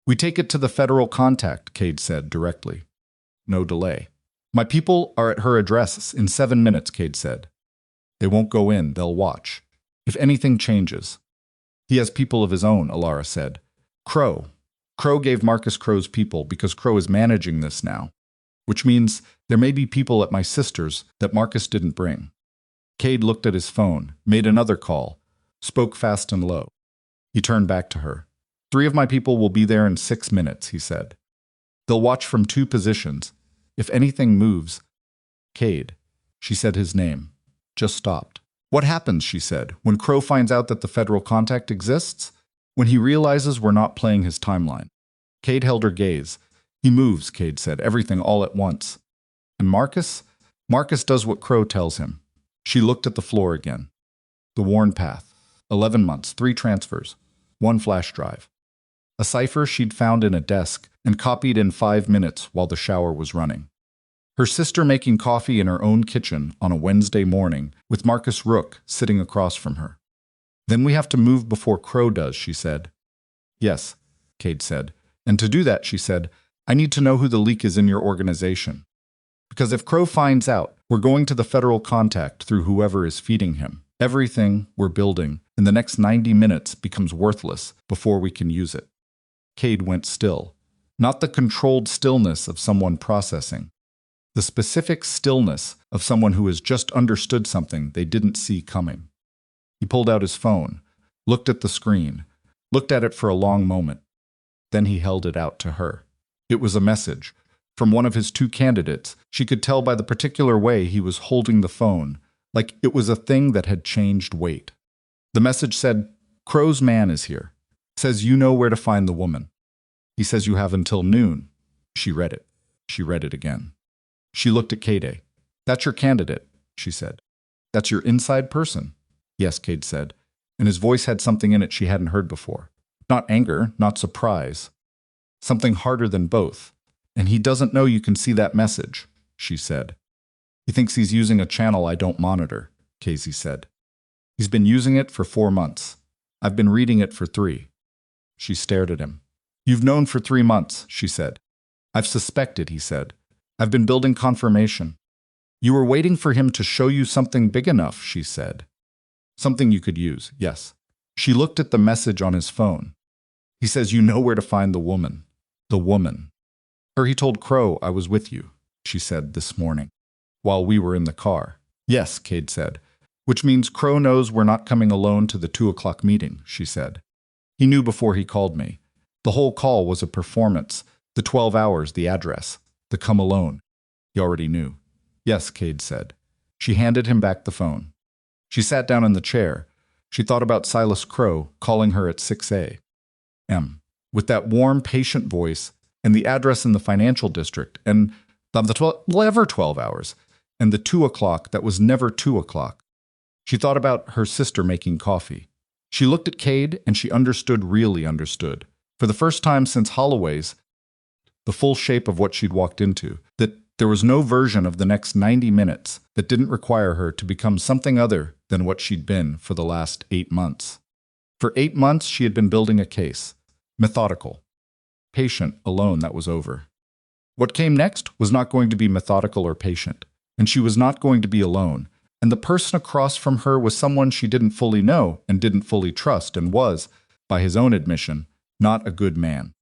Speaker 1: We take it to the federal contact, Kade said directly. No delay. My people are at her address in 7 minutes, Kade said. They won't go in, they'll watch. If anything changes. He has people of his own, Elara said. Crowe. Crowe gave Marcus Crowe's people because Crowe is managing this now. Which means there may be people at my sister's that Marcus didn't bring. Kade looked at his phone, made another call, spoke fast and low. He turned back to her. 3 of my people will be there in 6 minutes, he said. They'll watch from 2 positions. If anything moves, Kade. She said his name. Just stopped. What happens, she said, when Crowe finds out that the federal contact exists? When he realizes we're not playing his timeline. Kade held her gaze. He moves, Kade said, everything all at once. And Marcus? Marcus does what Crowe tells him. She looked at the floor again. The worn path. 11 months, 3 transfers, 1 flash drive. A cipher she'd found in a desk and copied in 5 minutes while the shower was running. Her sister making coffee in her own kitchen on a Wednesday morning with Marcus Rook sitting across from her. Then we have to move before Crowe does, she said. Yes, Kade said. And to do that, she said, I need to know who the leak is in your organization. Because if Crowe finds out, we're going to the federal contact through whoever is feeding him. Everything we're building in the next 90 minutes becomes worthless before we can use it. Kade went still. Not the controlled stillness of someone processing. The specific stillness of someone who has just understood something they didn't see coming. He pulled out his phone, looked at the screen, looked at it for a long moment. Then he held it out to her. It was a message from one of his 2 candidates. She could tell by the particular way he was holding the phone, like it was a thing that had changed weight. The message said, Crowe's man is here. Says you know where to find the woman. He says you have until noon. She read it. She read it again. She looked at Kade. That's your candidate, she said. That's your inside person. Yes, Kade said, and his voice had something in it she hadn't heard before. Not anger, not surprise. Something harder than both. And he doesn't know you can see that message, she said. He thinks he's using a channel I don't monitor, Casey said. He's been using it for 4 months. I've been reading it for 3. She stared at him. You've known for 3 months, she said. I've suspected, he said. I've been building confirmation. You were waiting for him to show you something big enough, she said. Something you could use, yes. She looked at the message on his phone. He says you know where to find the woman. The woman. He told Crowe I was with you, she said this morning, while we were in the car. Yes, Kade said. Which means Crowe knows we're not coming alone to the 2 o'clock meeting, she said. He knew before he called me. The whole call was a performance. The 12 hours, the address, the come alone. He already knew. Yes, Kade said. She handed him back the phone. She sat down in the chair. She thought about Silas Crowe calling her at 6 a.m. with that warm, patient voice, and the address in the financial district, and never 12 hours, and the 2 o'clock that was never 2 o'clock. She thought about her sister making coffee. She looked at Kade, and she really understood, for the first time since Holloway's, the full shape of what she'd walked into, that there was no version of the next 90 minutes that didn't require her to become something other than what she'd been for the last 8 months. For 8 months, she had been building a case, methodical. Patient alone, that was over. What came next was not going to be methodical or patient, and she was not going to be alone, and the person across from her was someone she didn't fully know and didn't fully trust and was, by his own admission, not a good man.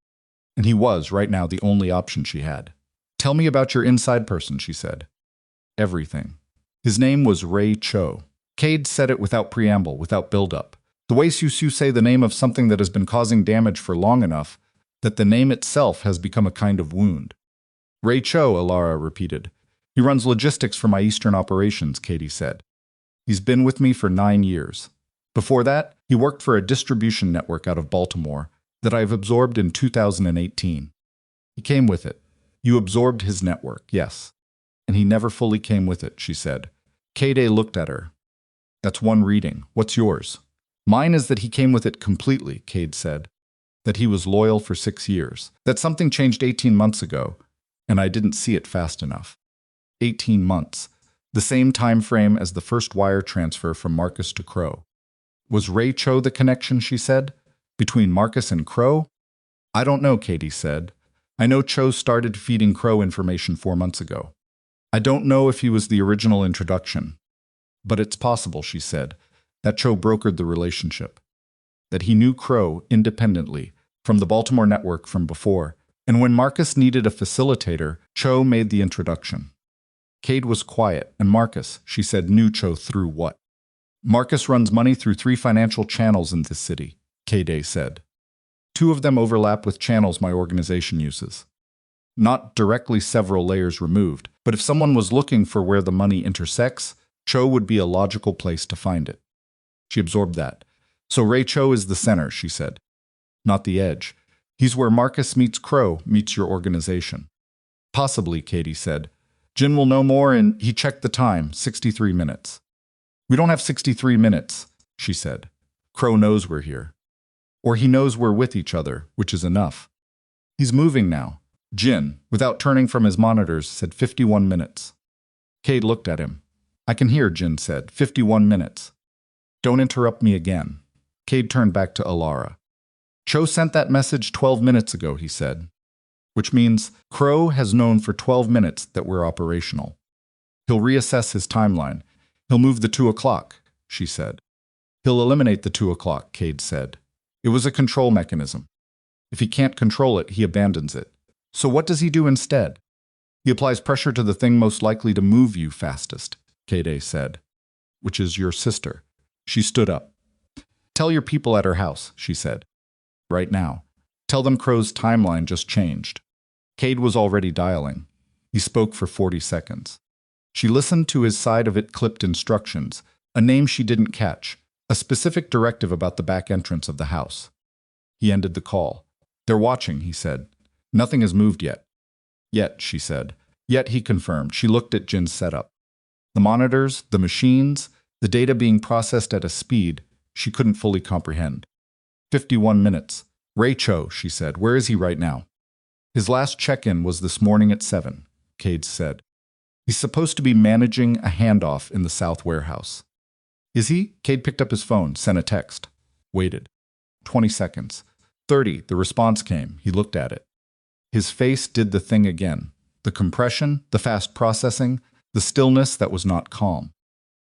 Speaker 1: And he was, right now, the only option she had. Tell me about your inside person, she said. Everything. His name was Ray Cho. Kade said it without preamble, without build-up. The way you say the name of something that has been causing damage for long enough that the name itself has become a kind of wound. Ray Cho, Elara repeated. He runs logistics for my Eastern operations, Kade said. He's been with me for 9 years. Before that, he worked for a distribution network out of Baltimore that I've absorbed in 2018. He came with it. You absorbed his network, yes. And he never fully came with it, she said. Kade looked at her. That's one reading. What's yours? Mine is that he came with it completely, Kade said. That he was loyal for 6 years. That something changed 18 months ago, and I didn't see it fast enough. 18 months. The same time frame as the first wire transfer from Marcus to Crowe. Was Ray Cho the connection, she said? Between Marcus and Crowe? I don't know, Kade said. I know Cho started feeding Crowe information 4 months ago. I don't know if he was the original introduction. But it's possible, she said, that Cho brokered the relationship. That he knew Crowe independently from the Baltimore network from before, and when Marcus needed a facilitator, Cho made the introduction. Kade was quiet, and Marcus, she said, knew Cho through what? Marcus runs money through 3 financial channels in this city, Kade said. 2 of them overlap with channels my organization uses. not directly several layers removed, but if someone was looking for where the money intersects, Cho would be a logical place to find it. She absorbed that. So Ray Cho is the center, she said. Not the edge. He's where Marcus meets Crowe meets your organization. Possibly, Kade said. Jin will know more, and he checked the time, 63 minutes. We don't have 63 minutes, she said. Crowe knows we're here. Or he knows we're with each other, which is enough. He's moving now. Jin, without turning from his monitors, said 51 minutes. Kade looked at him. I can hear, Jin said. 51 minutes. Don't interrupt me again. Kade turned back to Elara. Cho sent that message 12 minutes ago, he said. Which means Crowe has known for 12 minutes that we're operational. He'll reassess his timeline. He'll move the 2 o'clock, she said. He'll eliminate the 2 o'clock, Kade said. It was a control mechanism. If he can't control it, he abandons it. So what does he do instead? He applies pressure to the thing most likely to move you fastest, Kade said. Which is your sister. She stood up. Tell your people at her house, she said. Right now. Tell them Crowe's timeline just changed. Kade was already dialing. He spoke for 40 seconds. She listened to his side of it clipped instructions, a name she didn't catch, a specific directive about the back entrance of the house. He ended the call. They're watching, he said. Nothing has moved yet. Yet, she said. Yet, he confirmed. She looked at Jin's setup. The monitors, the machines, the data being processed at a speed she couldn't fully comprehend. 51 minutes. Ray Cho, she said. Where is he right now? His last check-in was this morning at 7, Kade said. He's supposed to be managing a handoff in the South Warehouse. Is he? Kade picked up his phone, sent a text. Waited. 20 seconds. 30, the response came. He looked at it. His face did the thing again. The compression, the fast processing, the stillness that was not calm.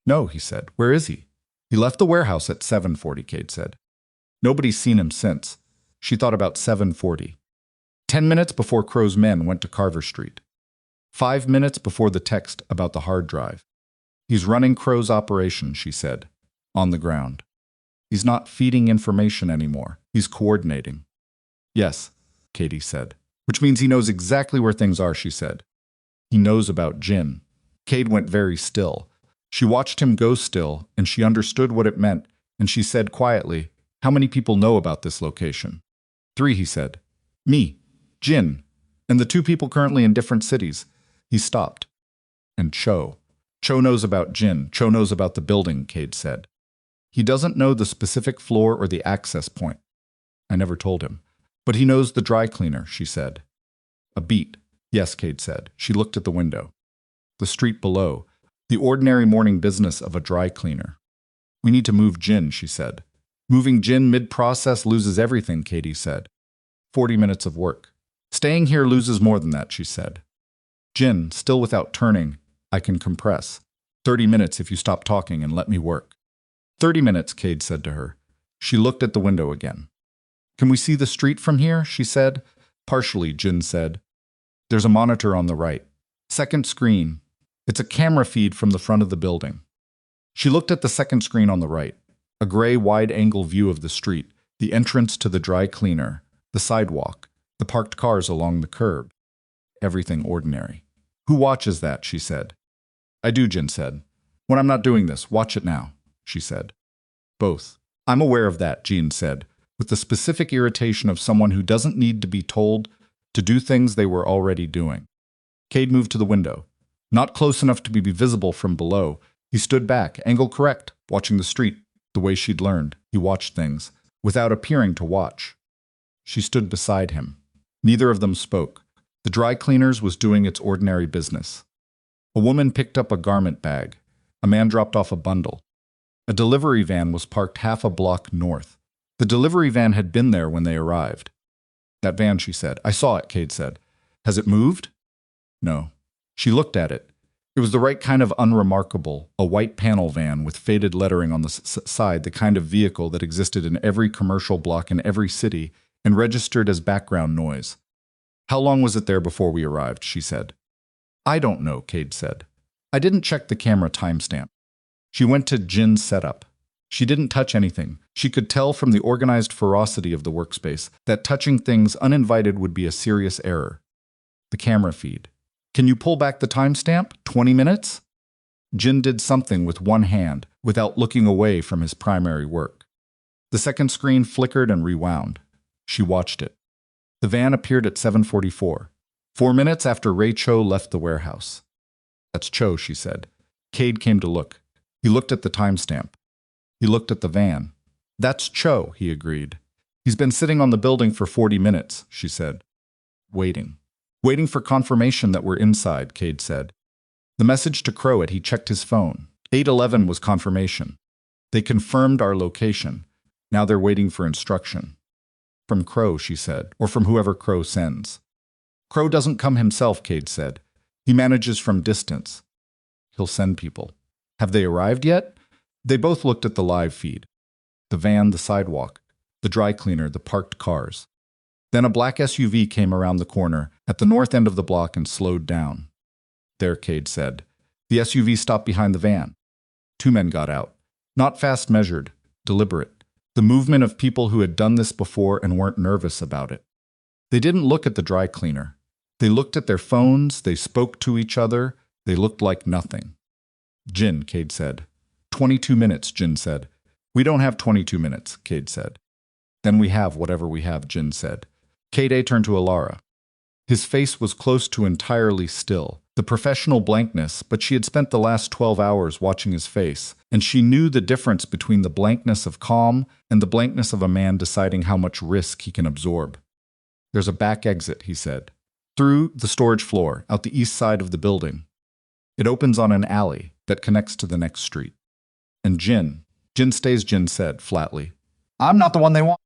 Speaker 1: No, he said. Where is he? He left the warehouse at 7:40, Kade said. Nobody's seen him since. She thought about 7:40. 10 minutes before Crowe's men went to Carver Street. 5 minutes before the text about the hard drive. He's running Crowe's operation, she said, on the ground. He's not feeding information anymore. He's coordinating. Yes, Kade said. Which means he knows exactly where things are, she said. He knows about Jin. Kade went very still. She watched him go still, and she understood what it meant, and she said quietly, how many people know about this location? 3, he said. Me, Jin, and the 2 people currently in different cities. He stopped. And Cho. Cho knows about Jin. Cho knows about the building, Kade said. He doesn't know the specific floor or the access point. I never told him. But he knows the dry cleaner, she said. A beat. Yes, Kade said. She looked at the window. The street below. The ordinary morning business of a dry cleaner. We need to move Jin, she said. Moving Jin mid-process loses everything, Kade said. 40 minutes of work. Staying here loses more than that, she said. Jin, still without turning, I can compress. 30 minutes if you stop talking and let me work. 30 minutes, Kade said to her. She looked at the window again. Can we see the street from here? She said. Partially, Jin said. There's a monitor on the right. Second screen. It's a camera feed from the front of the building. She looked at the second screen on the right. A gray wide-angle view of the street, the entrance to the dry cleaner, the sidewalk, the parked cars along the curb. Everything ordinary. Who watches that? She said. I do, Jin said. When I'm not doing this, watch it now, she said. Both. I'm aware of that, Jin said, with the specific irritation of someone who doesn't need to be told to do things they were already doing. Kade moved to the window. Not close enough to be visible from below, he stood back, angle correct, watching the street, the way she'd learned. He watched things, without appearing to watch. She stood beside him. Neither of them spoke. The dry cleaners was doing its ordinary business. A woman picked up a garment bag. A man dropped off a bundle. A delivery van was parked half a block north. The delivery van had been there when they arrived. That van, she said. I saw it, Kade said. Has it moved? No. She looked at it. It was the right kind of unremarkable, a white panel van with faded lettering on the side, the kind of vehicle that existed in every commercial block in every city and registered as background noise. How long was it there before we arrived? She said. I don't know, Kade said. I didn't check the camera timestamp. She went to Jin's setup. She didn't touch anything. She could tell from the organized ferocity of the workspace that touching things uninvited would be a serious error. the camera feed. Can you pull back the timestamp? 20 minutes? Jin did something with one hand without looking away from his primary work. The second screen flickered and rewound. She watched it. The van appeared at 7:44, 4 minutes after Ray Cho left the warehouse. That's Cho, she said. Kade came to look. He looked at the timestamp. He looked at the van. That's Cho, he agreed. He's been sitting on the building for 40 minutes, she said. Waiting. Waiting for confirmation that we're inside, Kade said. The message to Crowe he checked his phone. 8:11 was confirmation. They confirmed our location. Now they're waiting for instruction. From Crowe, she said, or from whoever Crowe sends. Crowe doesn't come himself, Kade said. He manages from distance. He'll send people. Have they arrived yet? They both looked at the live feed. The van, the sidewalk, the dry cleaner, the parked cars. Then a black SUV came around the corner at the north end of the block and slowed down. There, Kade said. The SUV stopped behind the van. 2 men got out. Not fast measured, deliberate. The movement of people who had done this before and weren't nervous about it. They didn't look at the dry cleaner. They looked at their phones, they spoke to each other, they looked like nothing. Jin, Kade said. 22 minutes, Jin said. We don't have 22 minutes, Kade said. Then we have whatever we have, Jin said. Kade turned to Elara. His face was close to entirely still, the professional blankness, but she had spent the last 12 hours watching his face, and she knew the difference between the blankness of calm and the blankness of a man deciding how much risk he can absorb. There's a back exit, he said. Through the storage floor, out the east side of the building. It opens on an alley that connects to the next street. And Jin stays, Jin said flatly. I'm not the one they want.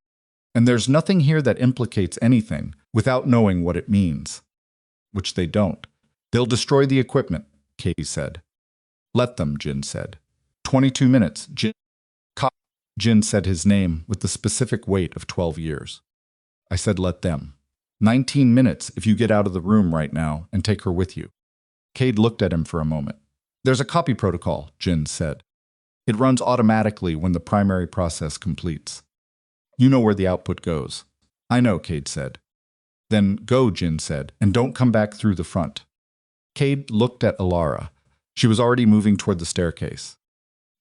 Speaker 1: And there's nothing here that implicates anything without knowing what it means. Which they don't. They'll destroy the equipment, Kade said. Let them, Jin said. 22 minutes, Jin. Jin said his name with the specific weight of 12 years. I said let them. 19 minutes if you get out of the room right now and take her with you. Kade looked at him for a moment. There's a copy protocol, Jin said. It runs automatically when the primary process completes. You know where the output goes. I know, Kade said. Then go, Jin said, and don't come back through the front. Kade looked at Elara. She was already moving toward the staircase.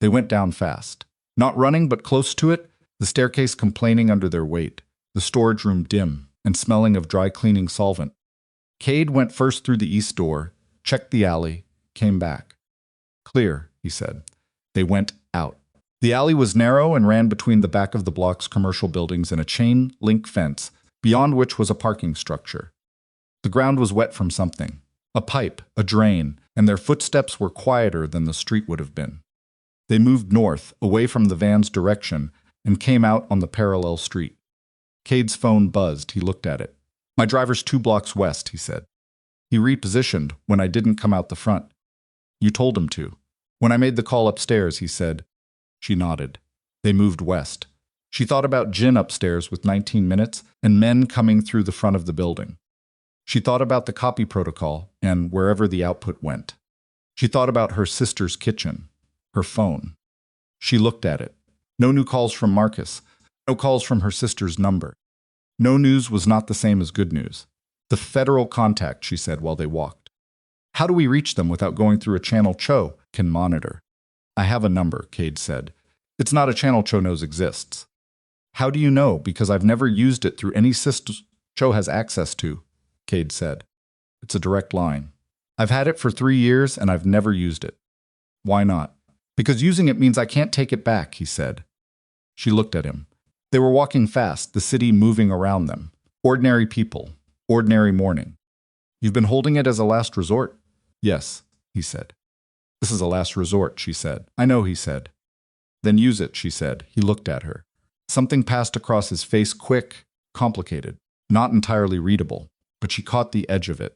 Speaker 1: They went down fast. Not running, but close to it, the staircase complaining under their weight, the storage room dim and smelling of dry cleaning solvent. Kade went first through the east door, checked the alley, came back. Clear, he said. They went out. The alley was narrow and ran between the back of the block's commercial buildings and a chain-link fence, beyond which was a parking structure. The ground was wet from something. A pipe, a drain, and their footsteps were quieter than the street would have been. They moved north, away from the van's direction, and came out on the parallel street. Kade's phone buzzed. He looked at it. My driver's 2 blocks west, he said. He repositioned when I didn't come out the front. You told him to. When I made the call upstairs, he said. She nodded. They moved west. She thought about Jin upstairs with 19 minutes and men coming through the front of the building. She thought about the copy protocol and wherever the output went. She thought about her sister's kitchen, her phone. She looked at it. No new calls from Marcus. No calls from her sister's number. No news was not the same as good news. The federal contact, she said while they walked. How do we reach them without going through a channel Cho can monitor? I have a number, Kade said. It's not a channel Cho knows exists. How do you know? Because I've never used it through any system Cho has access to, Kade said. It's a direct line. I've had it for 3 years and I've never used it. Why not? Because using it means I can't take it back, he said. She looked at him. They were walking fast, the city moving around them. Ordinary people. Ordinary morning. You've been holding it as a last resort? Yes, he said. This is a last resort, she said. I know, he said. Then use it, she said. He looked at her. Something passed across his face, quick, complicated, not entirely readable, but she caught the edge of it.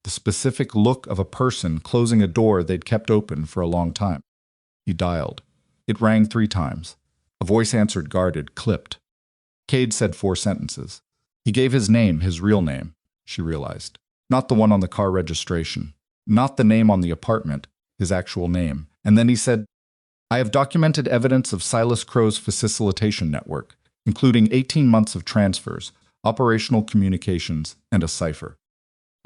Speaker 1: The specific look of a person closing a door they'd kept open for a long time. He dialed. It rang 3 times. A voice answered, guarded, clipped. Kade said 4 sentences. He gave his name, his real name, she realized. Not the one on the car registration. Not the name on the apartment, his actual name. And then he said, I have documented evidence of Silas Crowe's facilitation network, including 18 months of transfers, operational communications, and a cipher.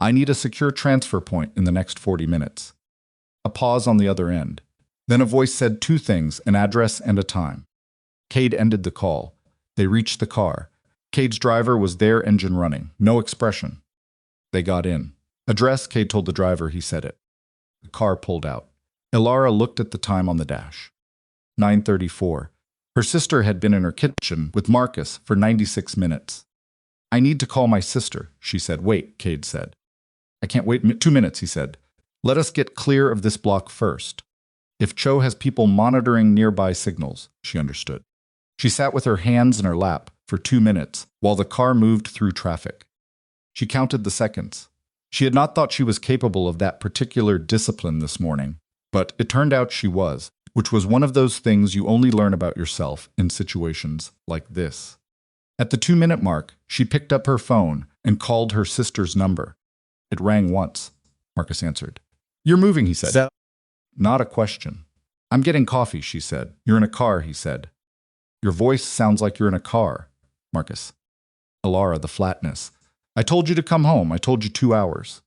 Speaker 1: I need a secure transfer point in the next 40 minutes. A pause on the other end. Then a voice said two things, an address and a time. Kade ended the call. They reached the car. Kade's driver was there, engine running. No expression. They got in. Address, Kade told the driver. He said it. The car pulled out. Elara looked at the time on the dash. 9:34. Her sister had been in her kitchen with Marcus for 96 minutes. I need to call my sister, she said. Wait, Kade said. I can't wait 2 minutes, he said. Let us get clear of this block first. If Cho has people monitoring nearby signals, she understood. She sat with her hands in her lap for 2 minutes while the car moved through traffic. She counted the seconds. She had not thought she was capable of that particular discipline this morning, but it turned out she was, which was one of those things you only learn about yourself in situations like this. At the 2-minute mark, she picked up her phone and called her sister's number. It rang once. Marcus answered. You're moving, he said. Not a question. I'm getting coffee, she said. You're in a car, he said. Your voice sounds like you're in a car, Marcus. Elara, the flatness. I told you to come home. I told you 2 hours.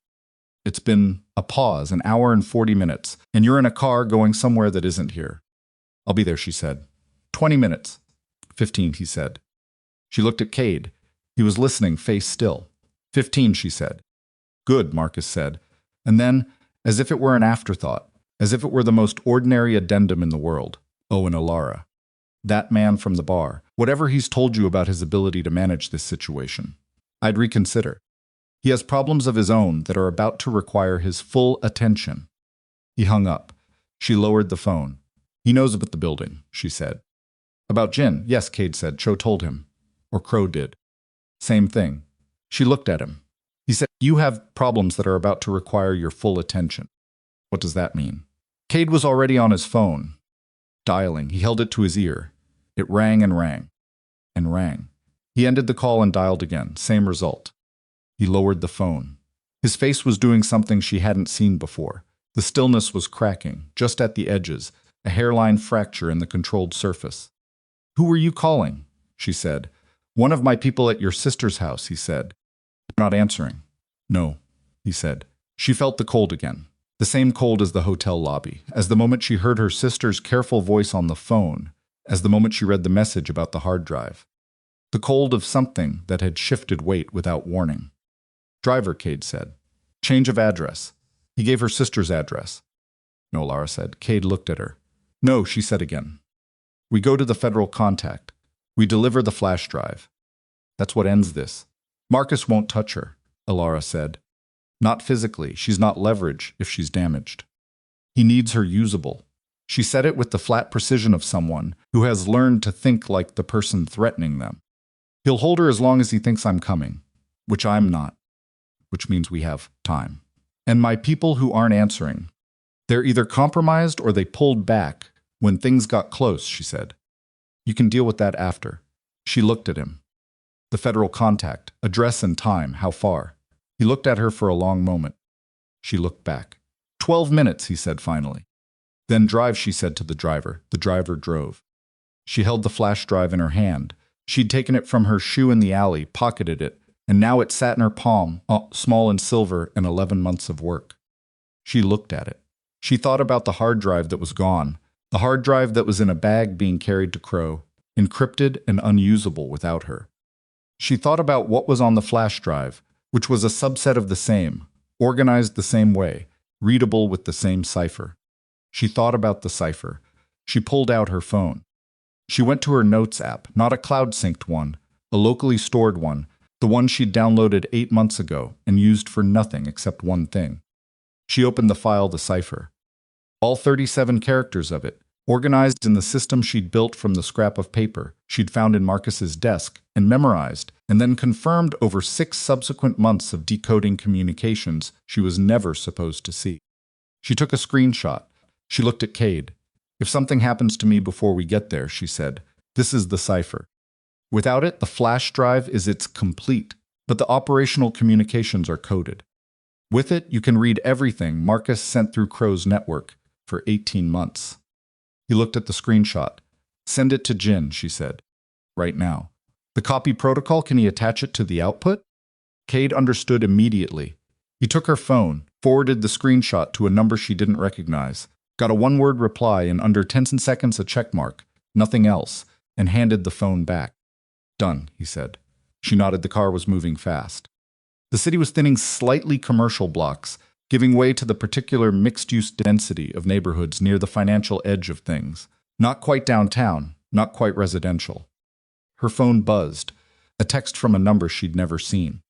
Speaker 1: It's been a pause, 1 hour and 40 minutes, and you're in a car going somewhere that isn't here. I'll be there, she said. 20 minutes. 15, he said. She looked at Kade. He was listening, face still. 15, she said. Good, Marcus said. And then, as if it were an afterthought, as if it were the most ordinary addendum in the world, oh, and Elara. That man from the bar, whatever he's told you about his ability to manage this situation, I'd reconsider. He has problems of his own that are about to require his full attention. He hung up. She lowered the phone. He knows about the building, she said. About Jin, yes, Kade said. Cho told him. Or Crowe did. Same thing. She looked at him. He said, you have problems that are about to require your full attention. What does that mean? Kade was already on his phone. Dialing. He held it to his ear. It rang and rang. And rang. He ended the call and dialed again. Same result. He lowered the phone. His face was doing something she hadn't seen before. The stillness was cracking, just at the edges, a hairline fracture in the controlled surface. Who were you calling? She said. One of my people at your sister's house, he said. You're not answering. No, he said. She felt the cold again. The same cold as the hotel lobby, as the moment she heard her sister's careful voice on the phone, as the moment she read the message about the hard drive. The cold of something that had shifted weight without warning. Driver, Kade said. Change of address. He gave her sister's address. No, Elara said. Kade looked at her. No, she said again. We go to the federal contact. We deliver the flash drive. That's what ends this. Marcus won't touch her, Elara said. Not physically. She's not leverage if she's damaged. He needs her usable. She said it with the flat precision of someone who has learned to think like the person threatening them. He'll hold her as long as he thinks I'm coming, which I'm not, which means we have time. And my people who aren't answering, they're either compromised or they pulled back when things got close, she said. You can deal with that after. She looked at him. The federal contact, address and time, how far? He looked at her for a long moment. She looked back. 12 minutes, he said finally. Then drive, she said to the driver. The driver drove. She held the flash drive in her hand. She'd taken it from her shoe in the alley, pocketed it, and now it sat in her palm, small and silver, and 11 months of work. She looked at it. She thought about the hard drive that was gone, the hard drive that was in a bag being carried to Crowe, encrypted and unusable without her. She thought about what was on the flash drive, which was a subset of the same, organized the same way, readable with the same cipher. She thought about the cipher. She pulled out her phone. She went to her notes app, not a cloud-synced one, a locally stored one, the one she'd downloaded 8 months ago and used for nothing except one thing. She opened the file, the cipher. All 37 characters of it, organized in the system she'd built from the scrap of paper she'd found in Marcus's desk and memorized, and then confirmed over 6 subsequent months of decoding communications she was never supposed to see. She took a screenshot. She looked at Kade. If something happens to me before we get there, she said, this is the cipher. Without it, the flash drive is its complete, but the operational communications are coded. With it, you can read everything Marcus sent through Crowe's network for 18 months. He looked at the screenshot. Send it to Jin, she said. Right now. The copy protocol, can he attach it to the output? Kade understood immediately. He took her phone, forwarded the screenshot to a number she didn't recognize, got a one-word reply in under 10 seconds, a checkmark, nothing else, and handed the phone back. Done, he said. She nodded. The car was moving fast. The city was thinning slightly commercial blocks, giving way to the particular mixed-use density of neighborhoods near the financial edge of things. Not quite downtown, not quite residential. Her phone buzzed, a text from a number she'd never seen.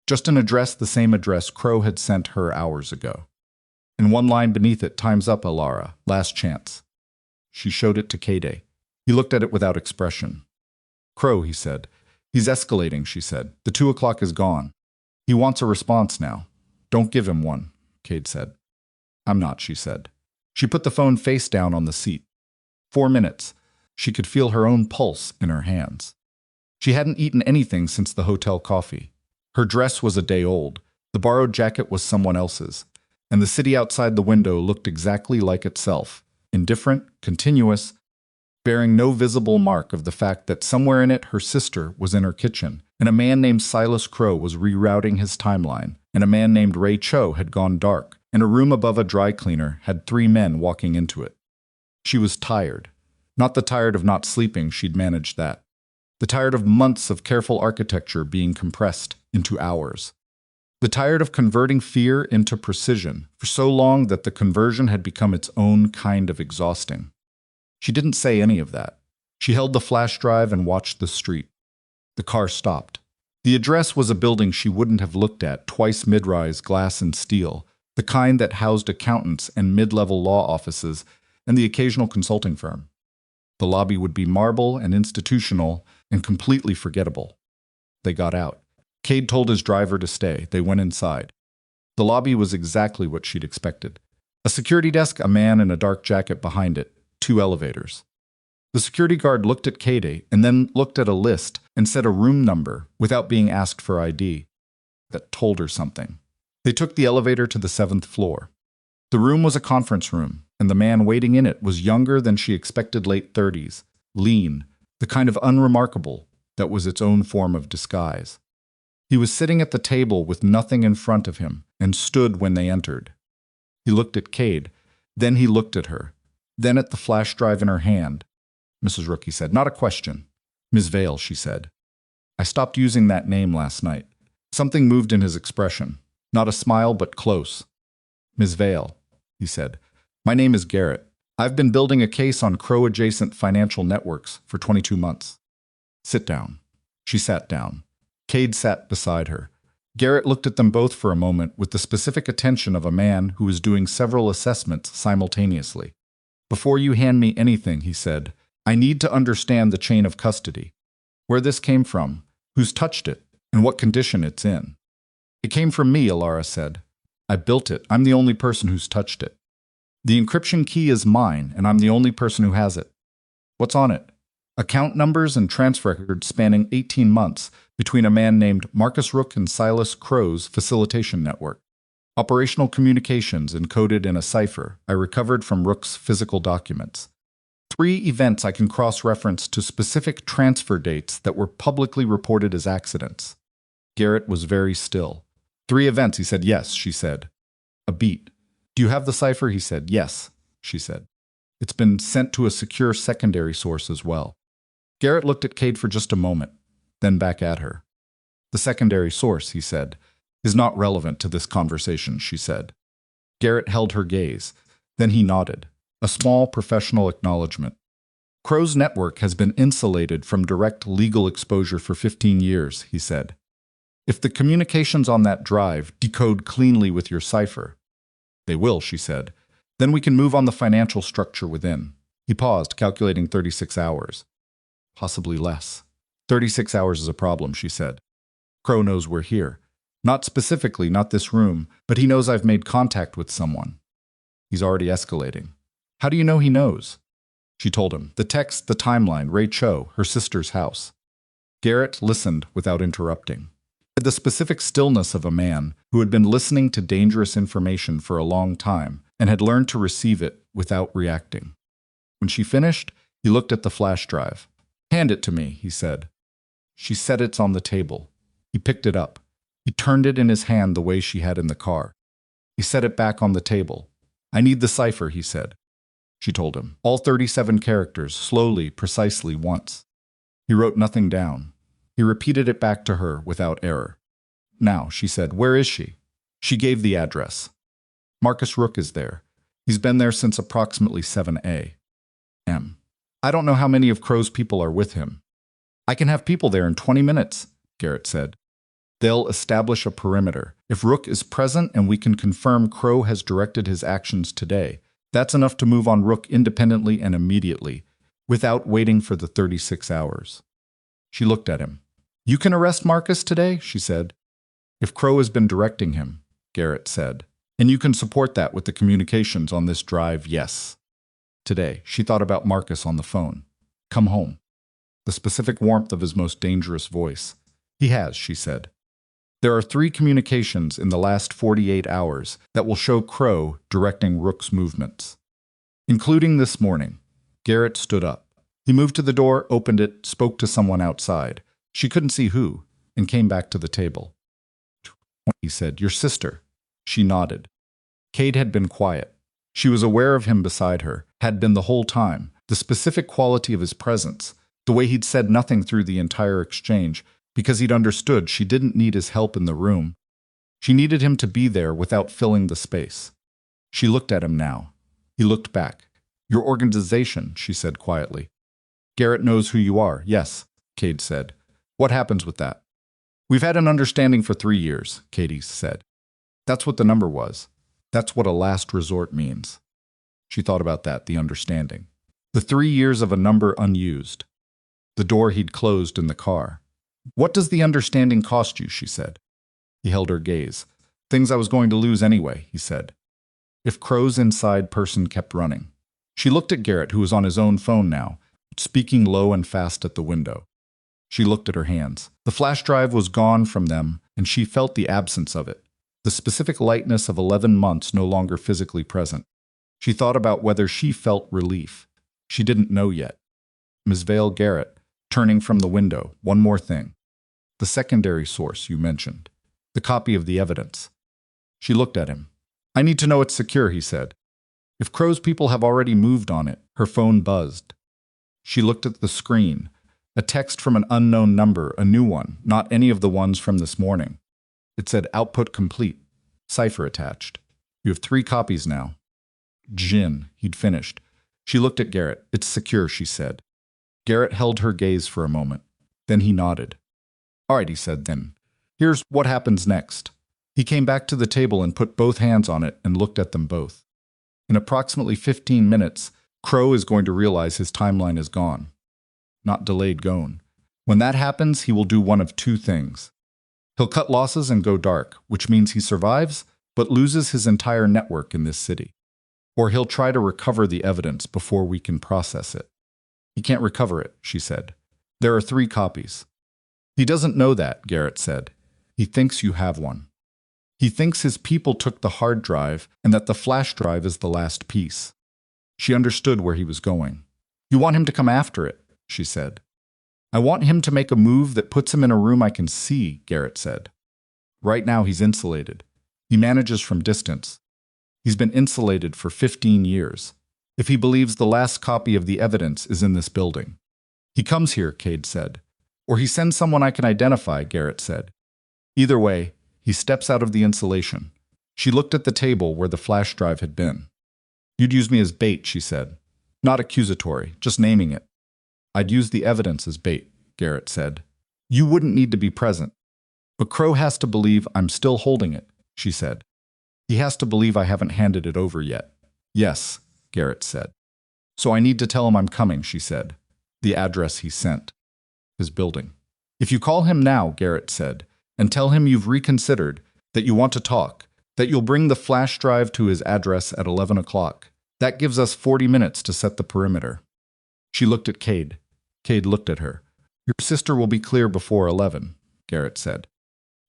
Speaker 1: Just an address, the same address Crowe had sent her hours ago. In one line beneath it, "Time's up, Elara. Last chance." She showed it to Kade. He looked at it without expression. "Crowe," he said. "He's escalating," she said. "The 2 o'clock is gone. He wants a response now." "Don't give him one," Kade said. "I'm not," she said. She put the phone face down on the seat. 4 minutes. She could feel her own pulse in her hands. She hadn't eaten anything since the hotel coffee. Her dress was a day old. The borrowed jacket was someone else's. And the city outside the window looked exactly like itself, indifferent, continuous, bearing no visible mark of the fact that somewhere in it her sister was in her kitchen, and a man named Silas Crowe was rerouting his timeline, and a man named Ray Cho had gone dark, and a room above a dry cleaner had 3 men walking into it. She was tired. Not the tired of not sleeping, she'd managed that. The tired of months of careful architecture being compressed into hours. The tired of converting fear into precision for so long that the conversion had become its own kind of exhausting. She didn't say any of that. She held the flash drive and watched the street. The car stopped. The address was a building she wouldn't have looked at, twice mid-rise, glass and steel, the kind that housed accountants and mid-level law offices and the occasional consulting firm. The lobby would be marble and institutional and completely forgettable. They got out. Kade told his driver to stay. They went inside. The lobby was exactly what she'd expected. A security desk, a man in a dark jacket behind it, 2 elevators. The security guard looked at Kade and then looked at a list and said a room number without being asked for ID. That told her something. They took the elevator to the 7th floor. The room was a conference room, and the man waiting in it was younger than she expected, late 30s, lean, the kind of unremarkable that was its own form of disguise. He was sitting at the table with nothing in front of him and stood when they entered. He looked at Kade, then he looked at her, then at the flash drive in her hand. "Mrs. Rook," he said, "not a question." "Ms. Vale," she said. "I stopped using that name last night." Something moved in his expression. Not a smile, but close. "Ms. Vale," he said, "my name is Garrett. I've been building a case on Crowe-adjacent financial networks for 22 months. Sit down." She sat down. Kade sat beside her. Garrett looked at them both for a moment with the specific attention of a man who is doing several assessments simultaneously. "Before you hand me anything," he said, "I need to understand the chain of custody. Where this came from, who's touched it, and what condition it's in." "It came from me," Elara said. "I built it. I'm the only person who's touched it. The encryption key is mine, and I'm the only person who has it." "What's on it?" "Account numbers and transfer records spanning 18 months between a man named Marcus Rook and Silas Crowe's facilitation network. Operational communications encoded in a cipher I recovered from Rook's physical documents. 3 events I can cross-reference to specific transfer dates that were publicly reported as accidents." Garrett was very still. "3 events," he said. "Yes," she said. A beat. "Do you have the cipher?" He said. "Yes," she said. "It's been sent to a secure secondary source as well." Garrett looked at Kade for just a moment, then back at her. "The secondary source," he said, "is not relevant to this conversation," she said. Garrett held her gaze. Then he nodded, a small professional acknowledgement. "Crowe's network has been insulated from direct legal exposure for 15 years, he said. "If the communications on that drive decode cleanly with your cipher—" "They will," she said. "Then we can move on the financial structure within." He paused, calculating 36 hours. "Possibly less." 36 hours is a problem, she said. "Crowe knows we're here. Not specifically, not this room, but he knows I've made contact with someone. He's already escalating." "How do you know he knows?" She told him. The text, the timeline, Ray Cho, her sister's house. Garrett listened without interrupting. The specific stillness of a man who had been listening to dangerous information for a long time and had learned to receive it without reacting. When she finished, he looked at the flash drive. "Hand it to me," he said. She said, "It's on the table." He picked it up. He turned it in his hand the way she had in the car. He set it back on the table. I need the cipher, he said. She told him. All 37 characters, slowly, precisely, once. He wrote nothing down. He repeated it back to her without error. Now, she said, where is she? She gave the address. Marcus Rook is there. He's been there since approximately 7 a.m. I don't know how many of Crowe's people are with him. I can have people there in 20 minutes, Garrett said. They'll establish a perimeter. If Rook is present and we can confirm Crowe has directed his actions today, that's enough to move on Rook independently and immediately, without waiting for the 36 hours. She looked at him. You can arrest Marcus today, she said. If Crowe has been directing him, Garrett said. And you can support that with the communications on this drive, yes. Today, she thought about Marcus on the phone. Come home. The specific warmth of his most dangerous voice. He has, she said. There are 3 communications in the last 48 hours that will show Crowe directing Rook's movements. Including this morning. Garrett stood up. He moved to the door, opened it, spoke to someone outside. She couldn't see who, and came back to the table. He said, your sister. She nodded. Kade had been quiet. She was aware of him beside her, had been the whole time, the specific quality of his presence, the way he'd said nothing through the entire exchange, because he'd understood she didn't need his help in the room. She needed him to be there without filling the space. She looked at him now. He looked back. Your organization, she said quietly. Garrett knows who you are, yes, Kade said. What happens with that? We've had an understanding for 3 years, Kade said. That's what the number was. That's what a last resort means. She thought about that, the understanding. The 3 years of a number unused. The door he'd closed in the car. What does the understanding cost you, she said. He held her gaze. Things I was going to lose anyway, he said. If Crowe's inside person kept running. She looked at Garrett, who was on his own phone now, speaking low and fast at the window. She looked at her hands. The flash drive was gone from them, and she felt the absence of it. The specific lightness of 11 months no longer physically present. She thought about whether she felt relief. She didn't know yet. Ms. Vale Garrett, turning from the window, one more thing. The secondary source you mentioned. The copy of the evidence. She looked at him. I need to know it's secure, he said. If Crowe's people have already moved on it, her phone buzzed. She looked at the screen. A text from an unknown number, a new one, not any of the ones from this morning. It said, output complete. Cipher attached. You have 3 copies now. Jin, he'd finished. She looked at Garrett. It's secure, she said. Garrett held her gaze for a moment. Then he nodded. All right, he said then. Here's what happens next. He came back to the table and put both hands on it and looked at them both. In approximately 15 minutes, Crowe is going to realize his timeline is gone. Not delayed gone. When that happens, he will do one of 2 things. He'll cut losses and go dark, which means he survives, but loses his entire network in this city. Or he'll try to recover the evidence before we can process it. He can't recover it, she said. There are 3 copies. He doesn't know that, Garrett said. He thinks you have one. He thinks his people took the hard drive and that the flash drive is the last piece. She understood where he was going. You want him to come after it, she said. I want him to make a move that puts him in a room I can see, Garrett said. Right now he's insulated. He manages from distance. He's been insulated for 15 years. If he believes the last copy of the evidence is in this building. He comes here, Kade said. Or he sends someone I can identify, Garrett said. Either way, he steps out of the insulation. She looked at the table where the flash drive had been. You'd use me as bait, she said. Not accusatory, just naming it. I'd use the evidence as bait, Garrett said. You wouldn't need to be present. But Crowe has to believe I'm still holding it, she said. He has to believe I haven't handed it over yet. Yes, Garrett said. So I need to tell him I'm coming, she said. The address he sent. His building. If you call him now, Garrett said, and tell him you've reconsidered, that you want to talk, that you'll bring the flash drive to his address at 11 o'clock. That gives us 40 minutes to set the perimeter. She looked at Kade. Kade looked at her. Your sister will be clear before 11, Garrett said.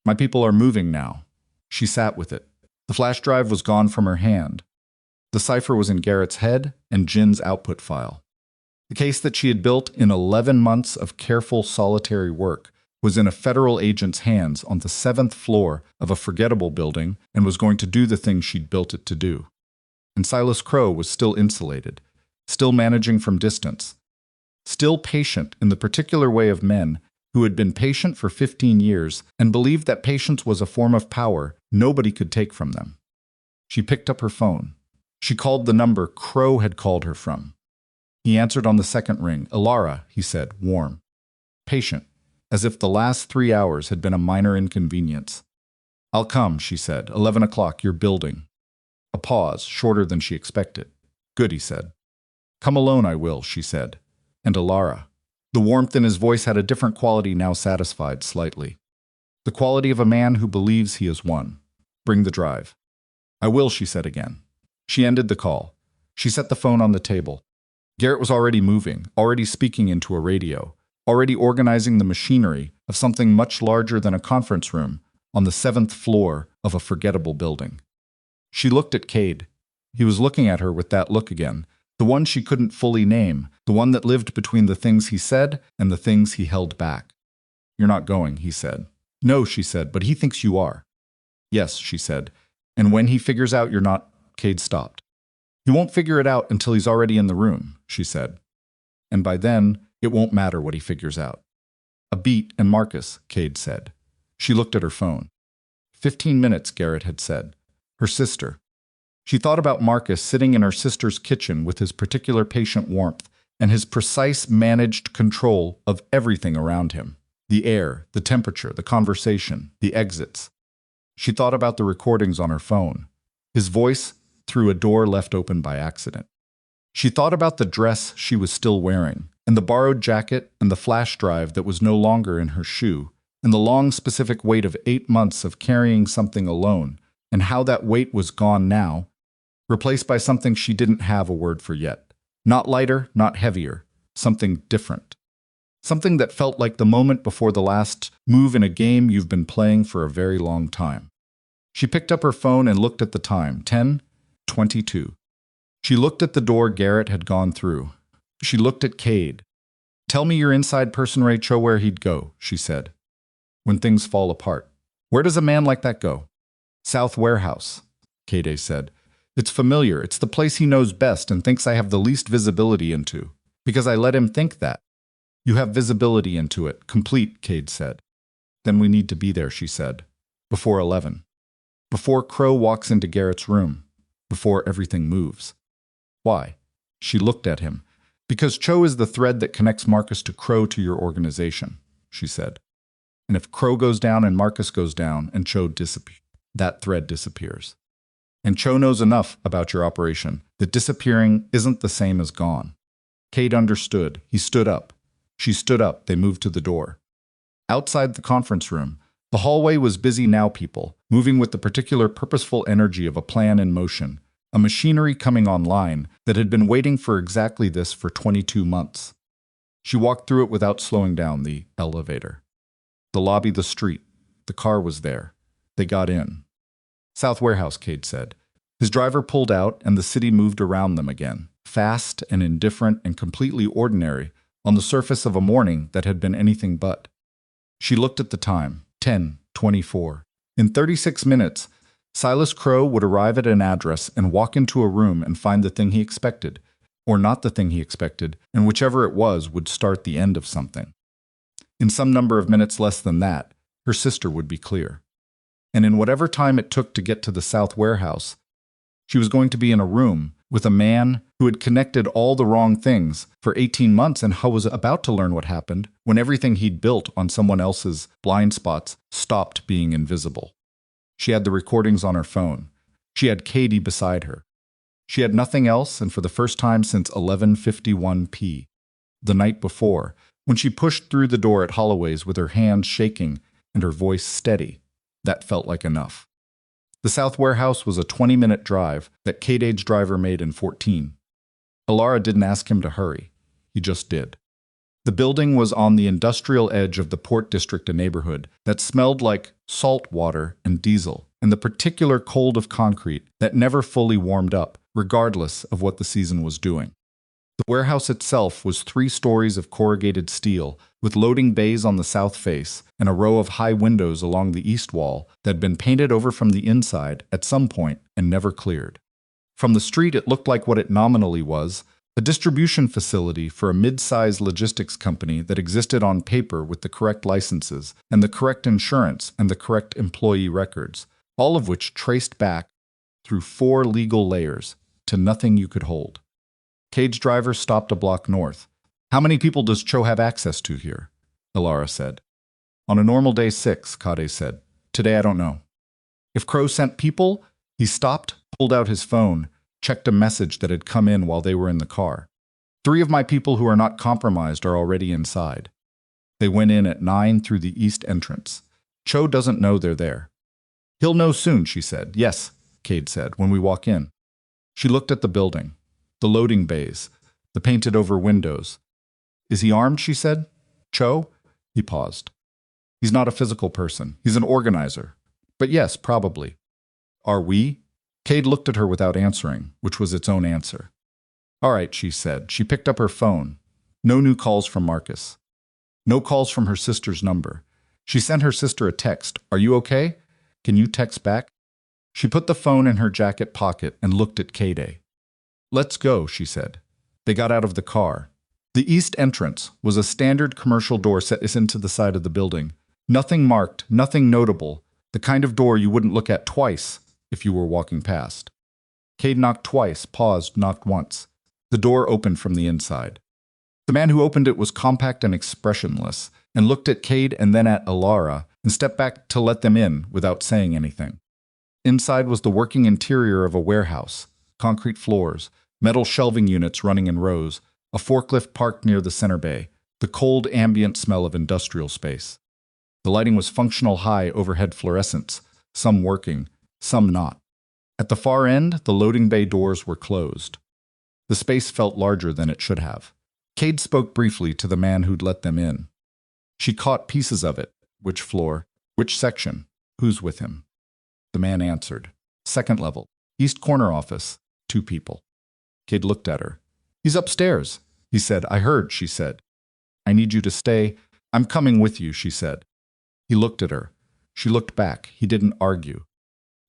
Speaker 1: My people are moving now. She sat with it. The flash drive was gone from her hand. The cipher was in Garrett's head and Jin's output file. The case that she had built in 11 months of careful solitary work was in a federal agent's hands on the 7th floor of a forgettable building and was going to do the thing she'd built it to do. And Silas Crowe was still insulated, still managing from distance, still patient in the particular way of men who had been patient for 15 years and believed that patience was a form of power nobody could take from them. She picked up her phone. She called the number Crowe had called her from. He answered on the second ring. "Elara," he said, warm, patient, as if the last 3 hours had been a minor inconvenience. "I'll come," she said. 11 o'clock, your building." A pause, shorter than she expected. "Good," he said. "Come alone, I will," she said. "And Elara." The warmth in his voice had a different quality now satisfied slightly. The quality of a man who believes he has won. "Bring the drive." "I will," she said again. She ended the call. She set the phone on the table. Garrett was already moving, already speaking into a radio, already organizing the machinery of something much larger than a conference room on the 7th floor of a forgettable building. She looked at Kade. He was looking at her with that look again, the one she couldn't fully name, the one that lived between the things he said and the things he held back. "You're not going," he said. "No," she said, "but he thinks you are." "Yes," she said. "And when he figures out you're not—" Kade stopped. "He won't figure it out until he's already in the room," she said. "And by then, it won't matter what he figures out." "A beat and Marcus," Kade said. She looked at her phone. 15 minutes, Garrett had said. Her sister. She thought about Marcus sitting in her sister's kitchen with his particular patient warmth and his precise managed control of everything around him. The air, the temperature, the conversation, the exits. She thought about the recordings on her phone. His voice through a door left open by accident. She thought about the dress she was still wearing, and the borrowed jacket and the flash drive that was no longer in her shoe, and the long specific weight of 8 months of carrying something alone, and how that weight was gone now, replaced by something she didn't have a word for yet. Not lighter, not heavier, something different. Something that felt like the moment before the last move in a game you've been playing for a very long time. She picked up her phone and looked at the time, 10:22. She looked at the door Garrett had gone through. She looked at Kade. "Tell me your inside person Ray Cho where he'd go," she said. "When things fall apart." "Where does a man like that go?" "South Warehouse," Kade said. "It's familiar. It's the place he knows best and thinks I have the least visibility into. Because I let him think that." "You have visibility into it. Complete," Kade said. "Then we need to be there," she said. "Before 11. Before Crowe walks into Garrett's room. Before everything moves." "Why?" She looked at him. "Because Cho is the thread that connects Marcus to Crowe to your organization," she said. "And if Crowe goes down and Marcus goes down and Cho disappears, that thread disappears. And Cho knows enough about your operation that disappearing isn't the same as gone." Kade understood. He stood up. She stood up. They moved to the door. Outside the conference room, the hallway was busy now, people, moving with the particular purposeful energy of a plan in motion, a machinery coming online that had been waiting for exactly this for 22 months. She walked through it without slowing down. The elevator. The lobby, the street. The car was there. They got in. "South Warehouse," Kade said. His driver pulled out, and the city moved around them again, fast and indifferent and completely ordinary, on the surface of a morning that had been anything but. She looked at the time, 10:24. In 36 minutes, Silas Crowe would arrive at an address and walk into a room and find the thing he expected, or not the thing he expected, and whichever it was would start the end of something. In some number of minutes less than that, her sister would be clear. And in whatever time it took to get to the South Warehouse, she was going to be in a room with a man who had connected all the wrong things for 18 months and who was about to learn what happened when everything he'd built on someone else's blind spots stopped being invisible. She had the recordings on her phone. She had Kade beside her. She had nothing else, and for the first time since 11:51 p. The night before, when she pushed through the door at Holloway's with her hands shaking and her voice steady, that felt like enough. The South Warehouse was a 20-minute drive that Kade's driver made in 14. Elara didn't ask him to hurry. He just did. The building was on the industrial edge of the Port District, a neighborhood that smelled like salt water and diesel, and the particular cold of concrete that never fully warmed up, regardless of what the season was doing. The warehouse itself was 3 stories of corrugated steel, with loading bays on the south face and a row of high windows along the east wall that had been painted over from the inside at some point and never cleared. From the street, it looked like what it nominally was, a distribution facility for a mid-sized logistics company that existed on paper with the correct licenses and the correct insurance and the correct employee records, all of which traced back through 4 legal layers to nothing you could hold. Kade's driver stopped a block north. "How many people does Cho have access to here?" Elara said. "On a normal day, 6, Kade said. "Today I don't know." "If Crowe sent people?" He stopped, pulled out his phone, checked a message that had come in while they were in the car. "3 of my people who are not compromised are already inside. They went in at 9 through the east entrance. Cho doesn't know they're there." "He'll know soon," she said. "Yes," Kade said, "when we walk in." She looked at the building, the loading bays, the painted-over windows. "Is he armed?" she said. "Cho?" He paused. "He's not a physical person. He's an organizer. But yes, probably." "Are we?" Kade looked at her without answering, which was its own answer. "All right," she said. She picked up her phone. No new calls from Marcus. No calls from her sister's number. She sent her sister a text. "Are you okay? Can you text back?" She put the phone in her jacket pocket and looked at Kade. "Let's go," she said. They got out of the car. The east entrance was a standard commercial door set into the side of the building. Nothing marked, nothing notable, the kind of door you wouldn't look at twice if you were walking past. Kade knocked twice, paused, knocked once. The door opened from the inside. The man who opened it was compact and expressionless, and looked at Kade and then at Elara, and stepped back to let them in without saying anything. Inside was the working interior of a warehouse, concrete floors, metal shelving units running in rows, a forklift parked near the center bay, the cold ambient smell of industrial space. The lighting was functional high overhead fluorescents, some working, some not. At the far end, the loading bay doors were closed. The space felt larger than it should have. Kade spoke briefly to the man who'd let them in. She caught pieces of it. Which floor? Which section? Who's with him? The man answered. "Second level. East corner office. 2 people. Kade looked at her. "He's upstairs," he said. "I heard," she said. "I need you to stay." "I'm coming with you," she said. He looked at her. She looked back. He didn't argue.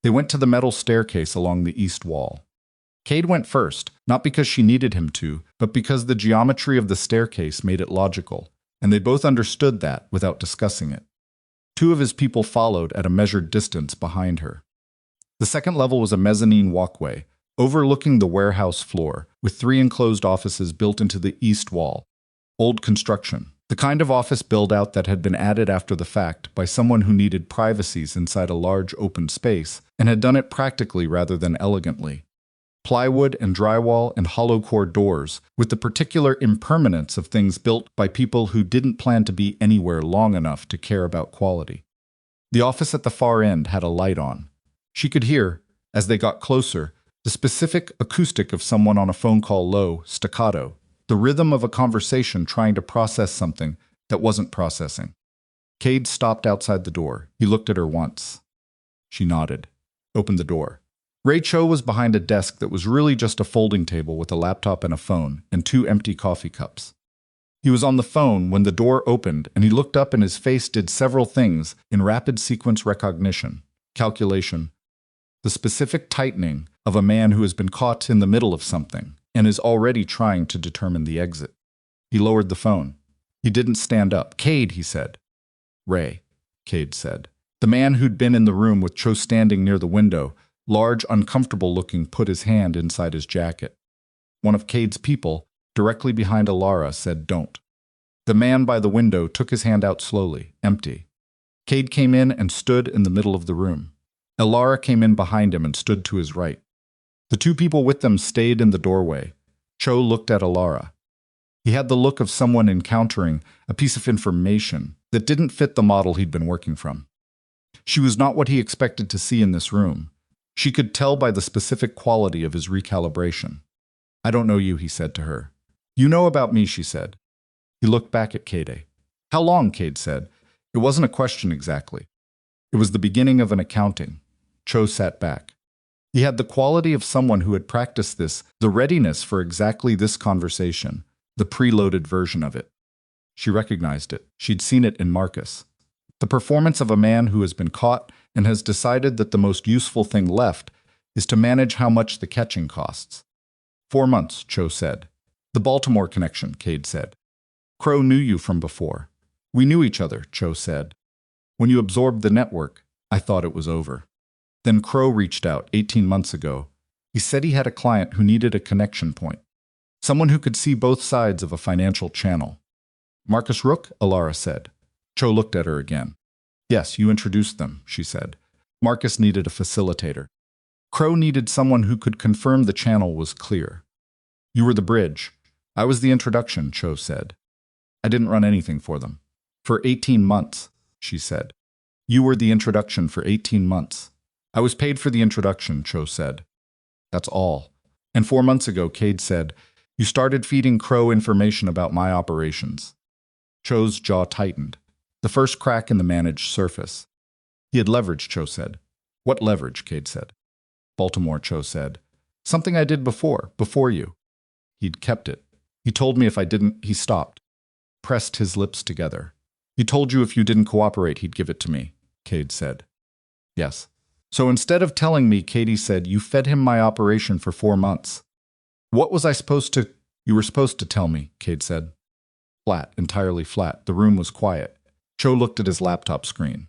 Speaker 1: They went to the metal staircase along the east wall. Kade went first, not because she needed him to, but because the geometry of the staircase made it logical, and they both understood that without discussing it. 2 of his people followed at a measured distance behind her. The second level was a mezzanine walkway, overlooking the warehouse floor, with 3 enclosed offices built into the east wall. Old construction. The kind of office build-out that had been added after the fact by someone who needed privacies inside a large open space, and had done it practically rather than elegantly. Plywood and drywall and hollow-core doors, with the particular impermanence of things built by people who didn't plan to be anywhere long enough to care about quality. The office at the far end had a light on. She could hear, as they got closer, the specific acoustic of someone on a phone call low, staccato, the rhythm of a conversation trying to process something that wasn't processing. Kade stopped outside the door. He looked at her once. She nodded, opened the door. Ray Cho was behind a desk that was really just a folding table with a laptop and a phone, and 2 empty coffee cups. He was on the phone when the door opened, and he looked up and his face did several things in rapid sequence recognition, calculation, the specific tightening of a man who has been caught in the middle of something and is already trying to determine the exit. He lowered the phone. He didn't stand up. "Kade," he said. "Ray," Kade said. The man who'd been in the room with Cho standing near the window, large, uncomfortable-looking, put his hand inside his jacket. One of Kade's people, directly behind Elara, said, "Don't." The man by the window took his hand out slowly, empty. Kade came in and stood in the middle of the room. Elara came in behind him and stood to his right. The 2 people with them stayed in the doorway. Cho looked at Elara. He had the look of someone encountering a piece of information that didn't fit the model he'd been working from. She was not what he expected to see in this room. She could tell by the specific quality of his recalibration. "I don't know you," he said to her. "You know about me," she said. He looked back at Kade. "How long?" Kade said. It wasn't a question exactly. It was the beginning of an accounting. Cho sat back. He had the quality of someone who had practiced this, the readiness for exactly this conversation, the preloaded version of it. She recognized it. She'd seen it in Marcus. The performance of a man who has been caught and has decided that the most useful thing left is to manage how much the catching costs. 4 months, Cho said. The Baltimore connection, Kade said. Crowe knew you from before. We knew each other, Cho said. When you absorbed the network, I thought it was over. Then Crowe reached out 18 months ago. He said he had a client who needed a connection point. Someone who could see both sides of a financial channel. Marcus Rook, Elara said. Cho looked at her again. Yes, you introduced them, she said. Marcus needed a facilitator. Crowe needed someone who could confirm the channel was clear. You were the bridge. I was the introduction, Cho said. I didn't run anything for them. For 18 months, she said. You were the introduction for 18 months. I was paid for the introduction, Cho said. That's all. And 4 months ago, Kade said, you started feeding Crowe information about my operations. Cho's jaw tightened. The first crack in the managed surface. He had leverage, Cho said. What leverage, Kade said. Baltimore, Cho said. Something I did before you. He'd kept it. He told me if I didn't, he stopped. Pressed his lips together. He told you if you didn't cooperate, he'd give it to me, Kade said. Yes. So instead of telling me, Kade said, you fed him my operation for 4 months. What was I supposed to? You were supposed to tell me, Kade said. Flat, entirely flat. The room was quiet. Cho looked at his laptop screen.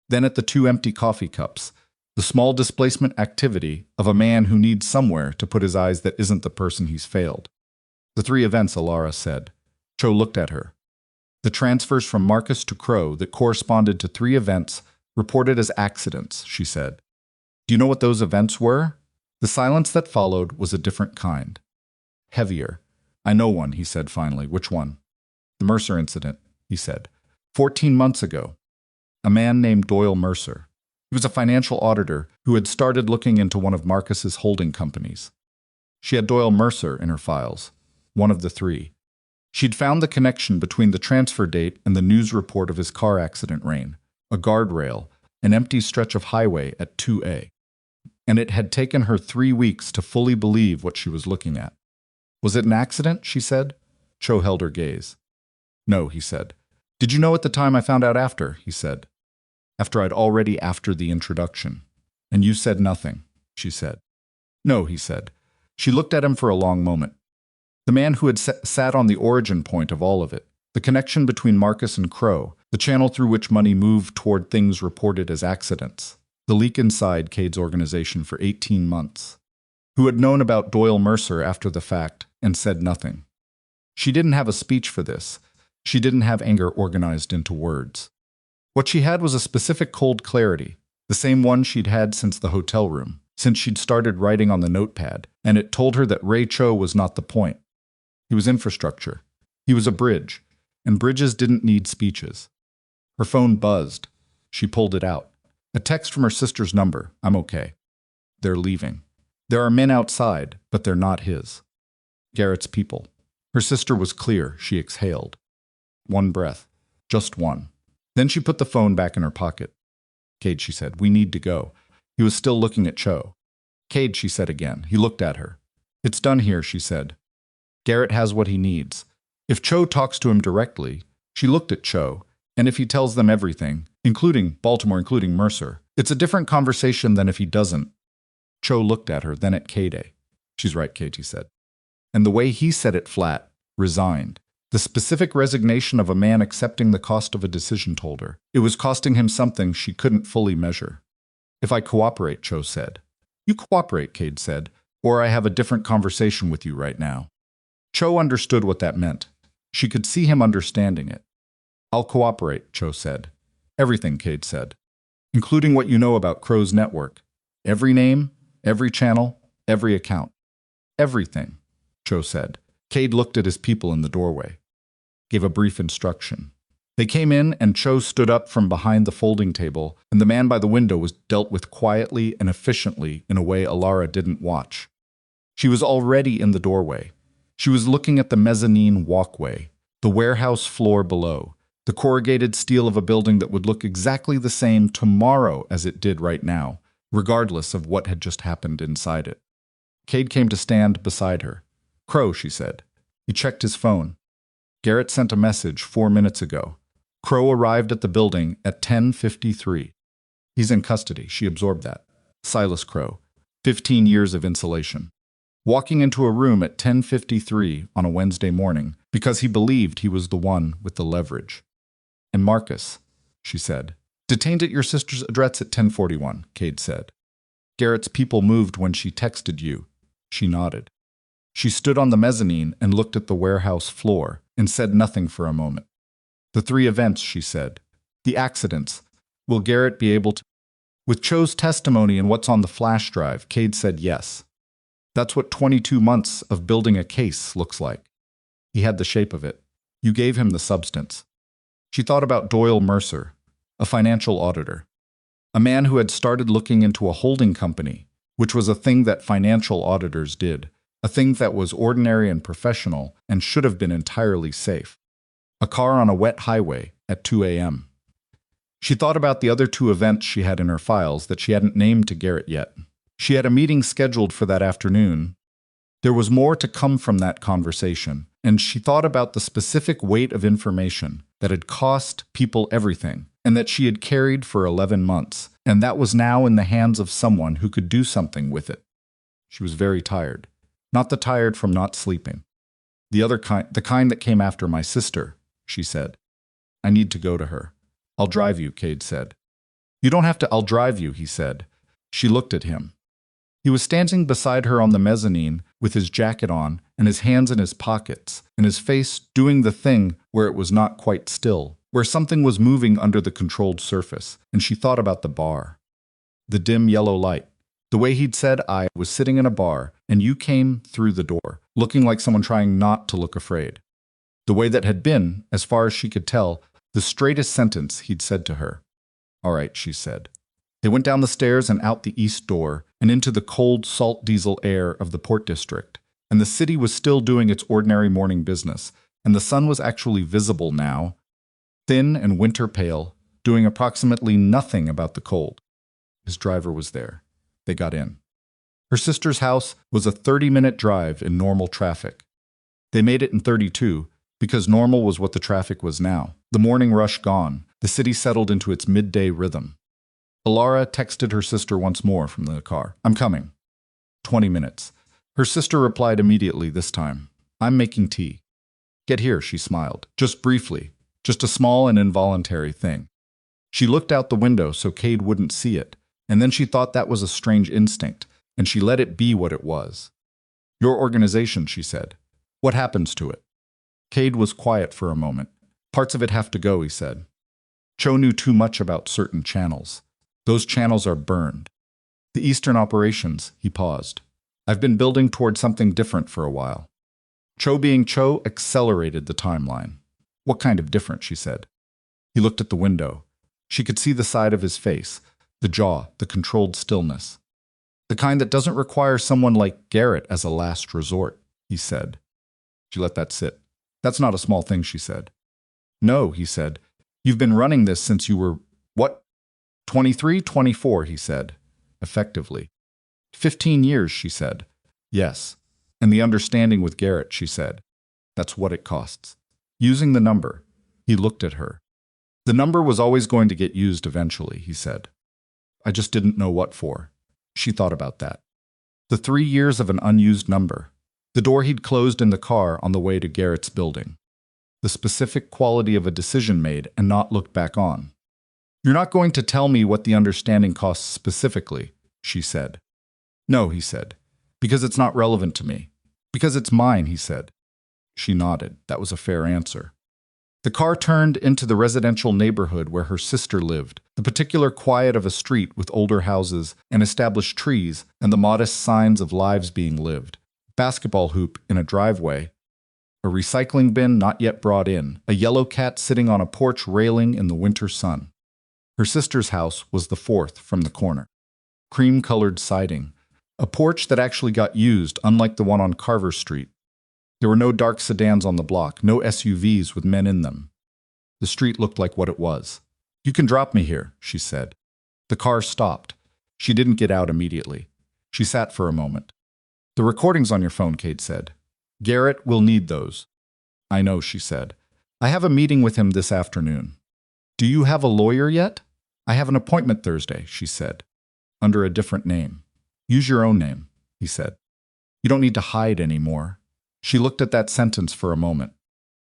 Speaker 1: Then at the 2 empty coffee cups, the small displacement activity of a man who needs somewhere to put his eyes that isn't the person he's failed. The 3 events, Elara said. Cho looked at her. The transfers from Marcus to Crowe that corresponded to 3 events reported as accidents, she said. Do you know what those events were? The silence that followed was a different kind. Heavier. I know one, he said finally. Which one? The Mercer incident, he said. 14 months ago. A man named Doyle Mercer. He was a financial auditor who had started looking into one of Marcus's holding companies. She had Doyle Mercer in her files, one of the 3. She'd found the connection between the transfer date and the news report of his car accident reign, a guardrail, an empty stretch of highway at 2A. And it had taken her 3 weeks to fully believe what she was looking at. Was it an accident, she said? Cho held her gaze. No, he said. Did you know at the time? I found out after, he said. After the introduction. And you said nothing, she said. No, he said. She looked at him for a long moment. The man who had sat on the origin point of all of it, the connection between Marcus and Crowe, the channel through which money moved toward things reported as accidents, the leak inside Kade's organization for 18 months, who had known about Doyle Mercer after the fact and said nothing. She didn't have a speech for this. She didn't have anger organized into words. What she had was a specific cold clarity, the same one she'd had since the hotel room, since she'd started writing on the notepad, and it told her that Ray Cho was not the point. He was infrastructure. He was a bridge, and bridges didn't need speeches. Her phone buzzed. She pulled it out. A text from her sister's number. I'm okay. They're leaving. There are men outside, but they're not his. Garrett's people. Her sister was clear. She exhaled. One breath. Just one. Then she put the phone back in her pocket. Kade, she said, we need to go. He was still looking at Cho. Kade, she said again. He looked at her. It's done here, she said. Garrett has what he needs. If Cho talks to him directly, she looked at Cho, and if he tells them everything, including Baltimore, including Mercer, it's a different conversation than if he doesn't. Cho looked at her, then at Kade. She's right, Kade, he said. And the way he said it flat, resigned. The specific resignation of a man accepting the cost of a decision told her. It was costing him something she couldn't fully measure. If I cooperate, Cho said. You cooperate, Kade said, or I have a different conversation with you right now. Cho understood what that meant. She could see him understanding it. I'll cooperate, Cho said. Everything, Kade said. Including what you know about Crowe's network. Every name, every channel, every account. Everything, Cho said. Kade looked at his people in the doorway. Gave a brief instruction. They came in, and Cho stood up from behind the folding table, and the man by the window was dealt with quietly and efficiently in a way Elara didn't watch. She was already in the doorway. She was looking at the mezzanine walkway, the warehouse floor below, the corrugated steel of a building that would look exactly the same tomorrow as it did right now, regardless of what had just happened inside it. Kade came to stand beside her. "Crowe," she said. He checked his phone. Garrett sent a message 4 minutes ago. Crowe arrived at the building at 10:53. He's in custody, she absorbed that. Silas Crowe, 15 years of insulation. Walking into a room at 10:53 on a Wednesday morning because he believed he was the one with the leverage. "And Marcus," she said. "Detained at your sister's address at 10:41, Kade said. "Garrett's people moved when she texted you." She nodded. She stood on the mezzanine and looked at the warehouse floor and said nothing for a moment. "The 3 events," she said. "The accidents. Will Garrett be able to—" With Cho's testimony and what's on the flash drive, Kade said yes. That's what 22 months of building a case looks like. He had the shape of it. You gave him the substance. She thought about Doyle Mercer, a financial auditor. A man who had started looking into a holding company, which was a thing that financial auditors did, a thing that was ordinary and professional and should have been entirely safe. A car on a wet highway at 2 a.m. She thought about the other 2 events she had in her files that she hadn't named to Garrett yet. She had a meeting scheduled for that afternoon. There was more to come from that conversation, and she thought about the specific weight of information that had cost people everything, and that she had carried for 11 months, and that was now in the hands of someone who could do something with it. She was very tired. Not the tired from not sleeping. The kind that came after my sister, she said. "I need to go to her." "I'll drive you," Kade said. "You don't have to, I'll drive you," he said. She looked at him. He was standing beside her on the mezzanine with his jacket on and his hands in his pockets, and his face doing the thing where it was not quite still, where something was moving under the controlled surface, and she thought about the bar. The dim yellow light. The way he'd said, "I was sitting in a bar, and you came through the door, looking like someone trying not to look afraid." The way that had been, as far as she could tell, the straightest sentence he'd said to her. "All right," she said. They went down the stairs and out the east door and into the cold salt diesel air of the Port District, and the city was still doing its ordinary morning business, and the sun was actually visible now, thin and winter pale, doing approximately nothing about the cold. His driver was there. They got in. Her sister's house was a 30-minute drive in normal traffic. They made it in 32, because normal was what the traffic was now. The morning rush gone, the city settled into its midday rhythm. Elara texted her sister once more from the car. "I'm coming." 20 minutes. Her sister replied immediately this time. "I'm making tea." "Get here," she smiled. Just briefly. Just a small and involuntary thing. She looked out the window so Kade wouldn't see it, and then she thought that was a strange instinct, and she let it be what it was. "Your organization," she said. "What happens to it?" Kade was quiet for a moment. "Parts of it have to go," he said. Cho knew too much about certain channels. "Those channels are burned." "The Eastern operations," he paused. "I've been building toward something different for a while." Cho being Cho accelerated the timeline. "What kind of different?" she said. He looked at the window. She could see the side of his face, the jaw, the controlled stillness. "The kind that doesn't require someone like Garrett as a last resort," he said. She let that sit. "That's not a small thing," she said. "No," he said. "You've been running this since you were, what? 23, 24, he said, effectively. 15 years, she said. "Yes. And the understanding with Garrett," she said. "That's what it costs." Using the number. He looked at her. "The number was always going to get used eventually," he said. "I just didn't know what for." She thought about that. The 3 years of an unused number. The door he'd closed in the car on the way to Garrett's building. The specific quality of a decision made and not looked back on. "You're not going to tell me what the understanding costs specifically," she said. "No," he said. "Because it's not relevant to me." "Because it's mine," he said. She nodded. That was a fair answer. The car turned into the residential neighborhood where her sister lived, the particular quiet of a street with older houses and established trees and the modest signs of lives being lived. Basketball hoop in a driveway. A recycling bin not yet brought in. A yellow cat sitting on a porch railing in the winter sun. Her sister's house was the 4th from the corner. Cream-colored siding. A porch that actually got used, unlike the one on Carver Street. There were no dark sedans on the block, no SUVs with men in them. The street looked like what it was. "You can drop me here," she said. The car stopped. She didn't get out immediately. She sat for a moment. The recording's on your phone, Kade said. Garrett will need those. I know, she said. I have a meeting with him this afternoon. Do you have a lawyer yet? I have an appointment Thursday, she said. Under a different name. Use your own name, he said. You don't need to hide anymore. She looked at that sentence for a moment.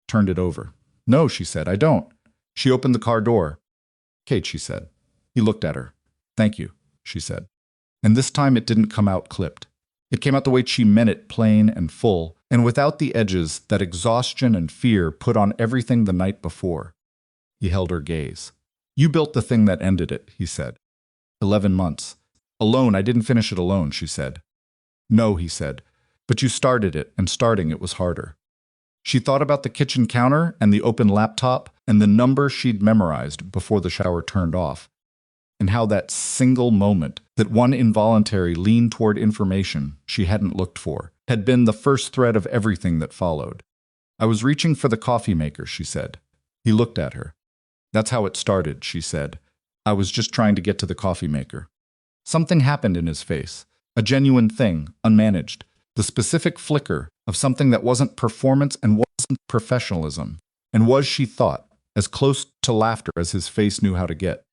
Speaker 1: Turned it over. No, she said, I don't. She opened the car door. Kade, she said. He looked at her. Thank you, she said. And this time it didn't come out clipped. It came out the way she meant it, plain and full, and without the edges that exhaustion and fear put on everything the night before. He held her gaze. You built the thing that ended it, he said. 11 months. Alone, I didn't finish it alone, she said. No, he said, but you started it, and starting it was harder. She thought about the kitchen counter and the open laptop and the number she'd memorized before the shower turned off, and how that single moment, that one involuntary lean toward information she hadn't looked for, had been the first thread of everything that followed. I was reaching for the coffee maker, she said. He looked at her. That's how it started, she said. I was just trying to get to the coffee maker. Something happened in his face, a genuine thing, unmanaged, the specific flicker of something that wasn't performance and wasn't professionalism, and was, she thought, as close to laughter as his face knew how to get.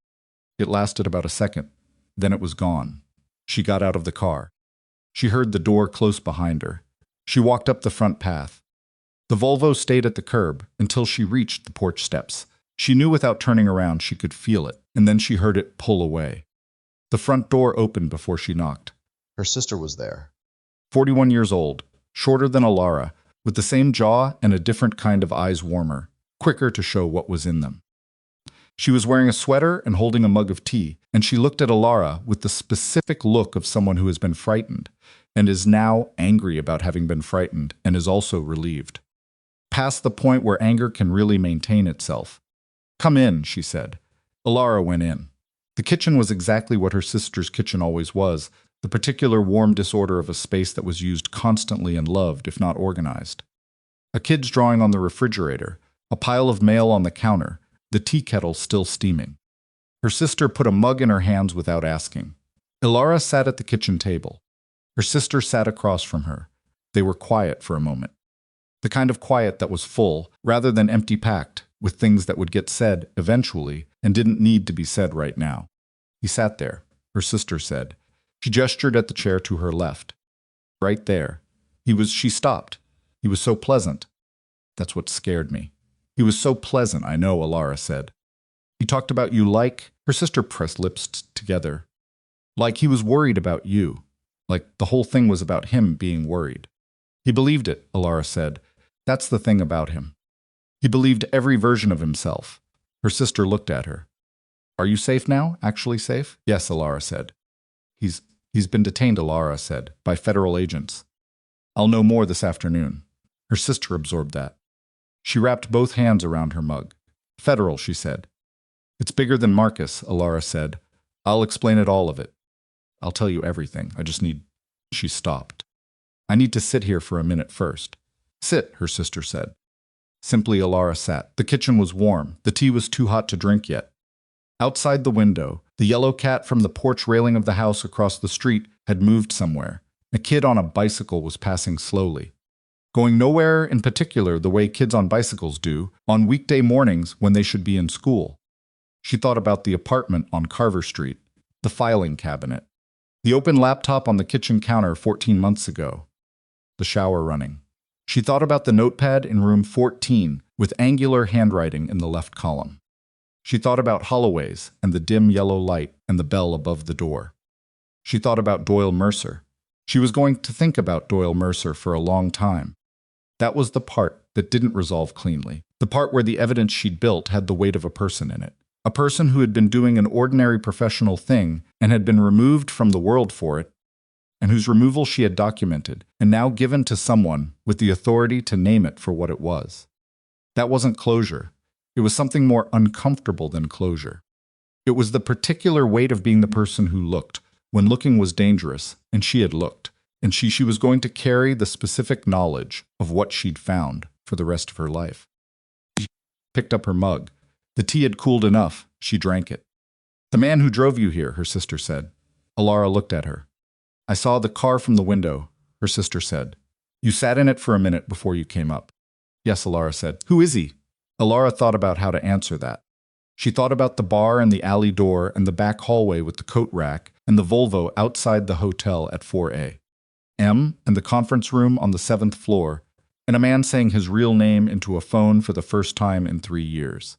Speaker 1: It lasted about a second. Then it was gone. She got out of the car. She heard the door close behind her. She walked up the front path. The Volvo stayed at the curb until she reached the porch steps. She knew without turning around she could feel it, and then she heard it pull away. The front door opened before she knocked.
Speaker 2: Her sister was there.
Speaker 1: 41 years old, shorter than Elara, with the same jaw and a different kind of eyes warmer, quicker to show what was in them. She was wearing a sweater and holding a mug of tea, and she looked at Elara with the specific look of someone who has been frightened, and is now angry about having been frightened, and is also relieved. Past the point where anger can really maintain itself. Come in, she said. Elara went in. The kitchen was exactly what her sister's kitchen always was, the particular warm disorder of a space that was used constantly and loved, if not organized. A kid's drawing on the refrigerator, a pile of mail on the counter, the tea kettle still steaming. Her sister put a mug in her hands without asking. Elara sat at the kitchen table. Her sister sat across from her. They were quiet for a moment. The kind of quiet that was full, rather than empty-packed, with things that would get said eventually and didn't need to be said right now. He sat there, her sister said. She gestured at the chair to her left. Right there. She stopped. He was so pleasant. That's what scared me. He was so pleasant, I know, Elara said. He talked about you like, her sister pressed lips together. Like he was worried about you. Like the whole thing was about him being worried. He believed it, Elara said. That's the thing about him. He believed every version of himself. Her sister looked at her. Are you safe now? Actually safe? Yes, Elara said. He's been detained, Elara said, by federal agents. I'll know more this afternoon. Her sister absorbed that. She wrapped both hands around her mug. Federal, she said. It's bigger than Marcus, Elara said. I'll explain all of it. I'll tell you everything. I just need... She stopped. I need to sit here for a minute first. Sit, her sister said. Simply Elara sat. The kitchen was warm. The tea was too hot to drink yet. Outside the window, the yellow cat from the porch railing of the house across the street had moved somewhere. A kid on a bicycle was passing slowly. Going nowhere in particular the way kids on bicycles do on weekday mornings when they should be in school. She thought about the apartment on Carver Street, the filing cabinet, the open laptop on the kitchen counter 14 months ago, the shower running. She thought about the notepad in room 14 with angular handwriting in the left column. She thought about Holloway's and the dim yellow light and the bell above the door. She thought about Doyle Mercer. She was going to think about Doyle Mercer for a long time. That was the part that didn't resolve cleanly, the part where the evidence she'd built had the weight of a person in it. A person who had been doing an ordinary professional thing and had been removed from the world for it, and whose removal she had documented, and now given to someone with the authority to name it for what it was. That wasn't closure. It was something more uncomfortable than closure. It was the particular weight of being the person who looked, when looking was dangerous, and she had looked, and she was going to carry the specific knowledge of what she'd found for the rest of her life. She picked up her mug. The tea had cooled enough. She drank it. The man who drove you here, her sister said. Elara looked at her. I saw the car from the window, her sister said. You sat in it for a minute before you came up. Yes, Elara said. Who is he? Elara thought about how to answer that. She thought about the bar and the alley door and the back hallway with the coat rack and the Volvo outside the hotel at 4A. M and the conference room on the 7th floor, and a man saying his real name into a phone for the first time in 3 years.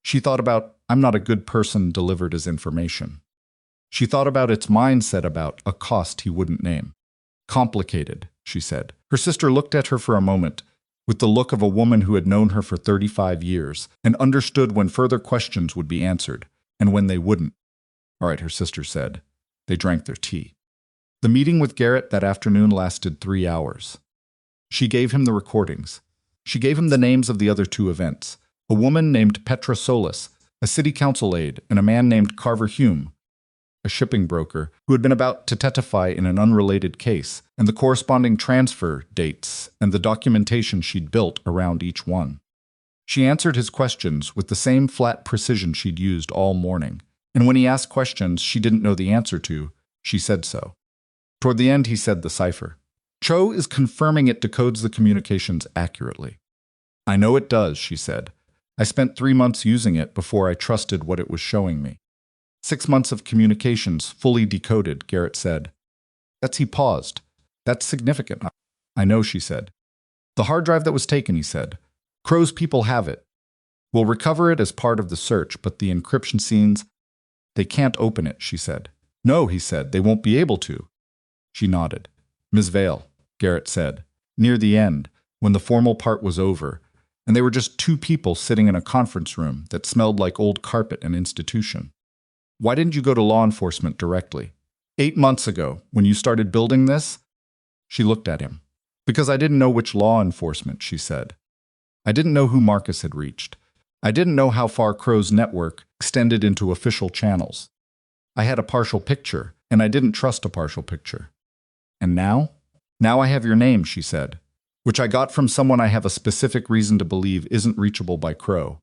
Speaker 1: She thought about, I'm not a good person delivered as information. She thought about its mindset about a cost he wouldn't name. Complicated, she said. Her sister looked at her for a moment, with the look of a woman who had known her for 35 years and understood when further questions would be answered and when they wouldn't. All right, her sister said. They drank their tea. The meeting with Garrett that afternoon lasted 3 hours. She gave him the recordings. She gave him the names of the other 2 events, a woman named Petra Solis, a city council aide, and a man named Carver Hume, a shipping broker who had been about to testify in an unrelated case, and the corresponding transfer dates and the documentation she'd built around each one. She answered his questions with the same flat precision she'd used all morning, and when he asked questions she didn't know the answer to, she said so. Toward the end he said the cipher. Cho is confirming it decodes the communications accurately. I know it does, she said. I spent 3 months using it before I trusted what it was showing me. 6 months of communications fully decoded, Garrett said. He paused. That's significant. I know, she said. The hard drive that was taken, he said. Crowe's people have it. We'll recover it as part of the search, but the encryption scenes, they can't open it, she said. No, he said, they won't be able to. She nodded. Ms. Vale, Garrett said, near the end, when the formal part was over, and they were just 2 people sitting in a conference room that smelled like old carpet and institution. Why didn't you go to law enforcement directly? 8 months ago, when you started building this? She looked at him. Because I didn't know which law enforcement, she said. I didn't know who Marcus had reached. I didn't know how far Crowe's network extended into official channels. I had a partial picture, and I didn't trust a partial picture. And now? Now I have your name, she said, which I got from someone I have a specific reason to believe isn't reachable by Crowe.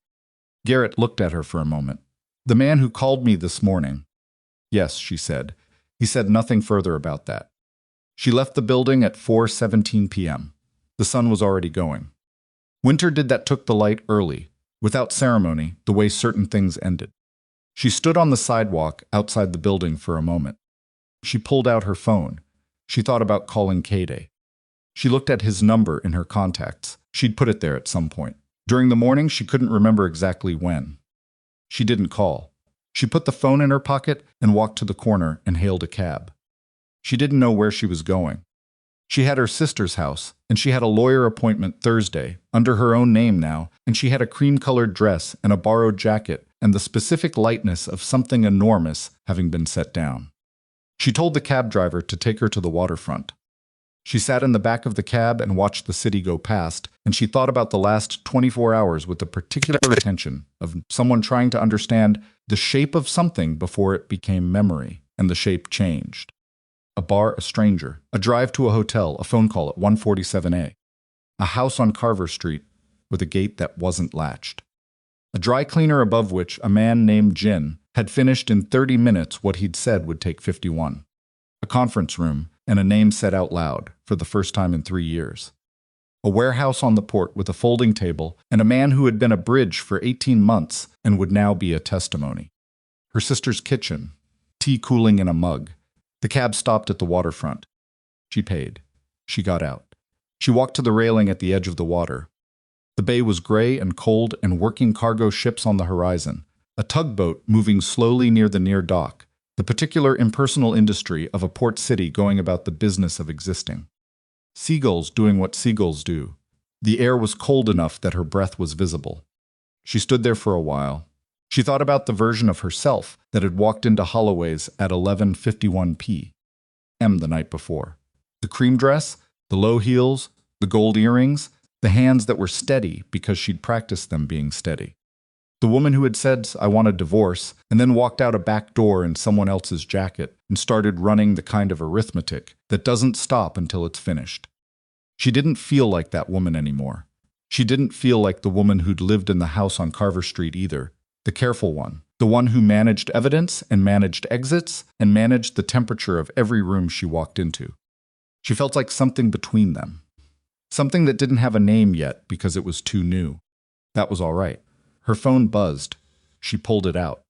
Speaker 1: Garrett looked at her for a moment. The man who called me this morning. Yes, she said. He said nothing further about that. She left the building at 4:17 p.m. The sun was already going. Winter did that took the light early, without ceremony, the way certain things ended. She stood on the sidewalk outside the building for a moment. She pulled out her phone. She thought about calling Kade. She looked at his number in her contacts. She'd put it there at some point. During the morning, she couldn't remember exactly when. She didn't call. She put the phone in her pocket and walked to the corner and hailed a cab. She didn't know where she was going. She had her sister's house, and she had a lawyer appointment Thursday, under her own name now, and she had a cream-colored dress and a borrowed jacket and the specific lightness of something enormous having been set down. She told the cab driver to take her to the waterfront. She sat in the back of the cab and watched the city go past, and she thought about the last 24 hours with the particular attention of someone trying to understand the shape of something before it became memory, and the shape changed. A bar, a stranger, a drive to a hotel, a phone call at 147A, a house on Carver Street with a gate that wasn't latched, a dry cleaner above which a man named Jin had finished in 30 minutes what he'd said would take 51, a conference room, and a name said out loud for the first time in 3 years. A warehouse on the port with a folding table and a man who had been a bridge for 18 months and would now be a testimony. Her sister's kitchen, tea cooling in a mug. The cab stopped at the waterfront. She paid. She got out. She walked to the railing at the edge of the water. The bay was gray and cold and working cargo ships on the horizon, a tugboat moving slowly near the near dock, the particular impersonal industry of a port city going about the business of existing. Seagulls doing what seagulls do. The air was cold enough that her breath was visible. She stood there for a while. She thought about the version of herself that had walked into Holloway's at 11:51 p.m. the night before. The cream dress, the low heels, the gold earrings, the hands that were steady because she'd practiced them being steady. The woman who had said, "I want a divorce," and then walked out a back door in someone else's jacket and started running the kind of arithmetic that doesn't stop until it's finished. She didn't feel like that woman anymore. She didn't feel like the woman who'd lived in the house on Carver Street either, the careful one, The one who managed evidence and managed exits and managed the temperature of every room she walked into. She felt like something between them. Something that didn't have a name yet because it was too new. That was all right. Her phone buzzed. She pulled it out.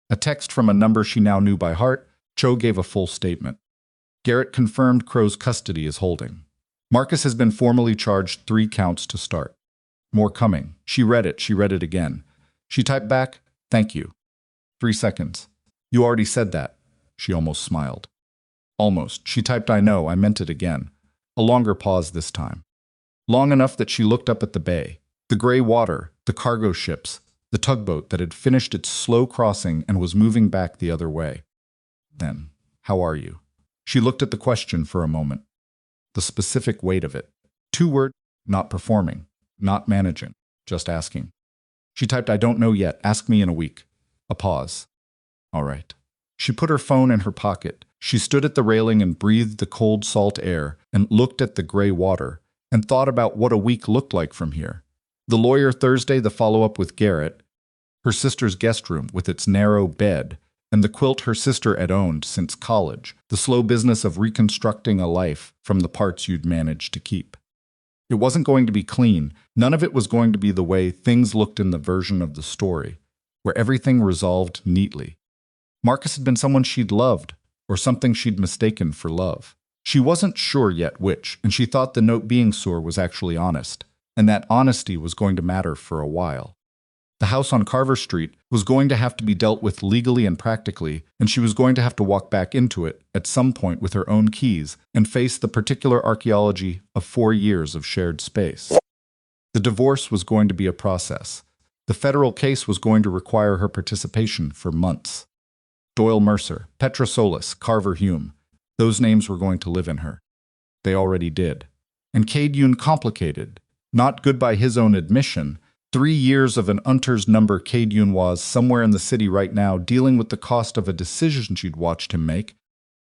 Speaker 1: A text from a number she now knew by heart. Cho gave a full statement. Garrett confirmed Crowe's custody is holding. Marcus has been formally charged 3 counts to start. More coming. She read it again. She typed back, "Thank you." 3 seconds. "You already said that." She almost smiled. Almost. She typed, "I know, I meant it again." A longer pause this time. Long enough that she looked up at the bay. The gray water, the cargo ships, the tugboat that had finished its slow crossing and was moving back the other way. Then, "How are you?" She looked at the question for a moment. The specific weight of it. 2 words, not performing, not managing, just asking. She typed, "I don't know yet, ask me in a week." A pause. All right. She put her phone in her pocket. She stood at the railing and breathed the cold salt air and looked at the gray water and thought about what a week looked like from here. The lawyer Thursday, the follow-up with Garrett, her sister's guest room with its narrow bed, and the quilt her sister had owned since college, the slow business of reconstructing a life from the parts you'd managed to keep. It wasn't going to be clean. None of it was going to be the way things looked in the version of the story, where everything resolved neatly. Marcus had been someone she'd loved, or something she'd mistaken for love. She wasn't sure yet which, and she thought the note being sore was actually honest, and that honesty was going to matter for a while. The house on Carver Street was going to have to be dealt with legally and practically, and she was going to have to walk back into it at some point with her own keys and face the particular archaeology of 4 years of shared space. The divorce was going to be a process. The federal case was going to require her participation for months. Doyle Mercer, Petra Solis, Carver Hume, those names were going to live in her. They already did. And Kade Yun complicated, not good by his own admission. 3 years of an Unter's number Kade Yun was somewhere in the city right now dealing with the cost of a decision she'd watched him make,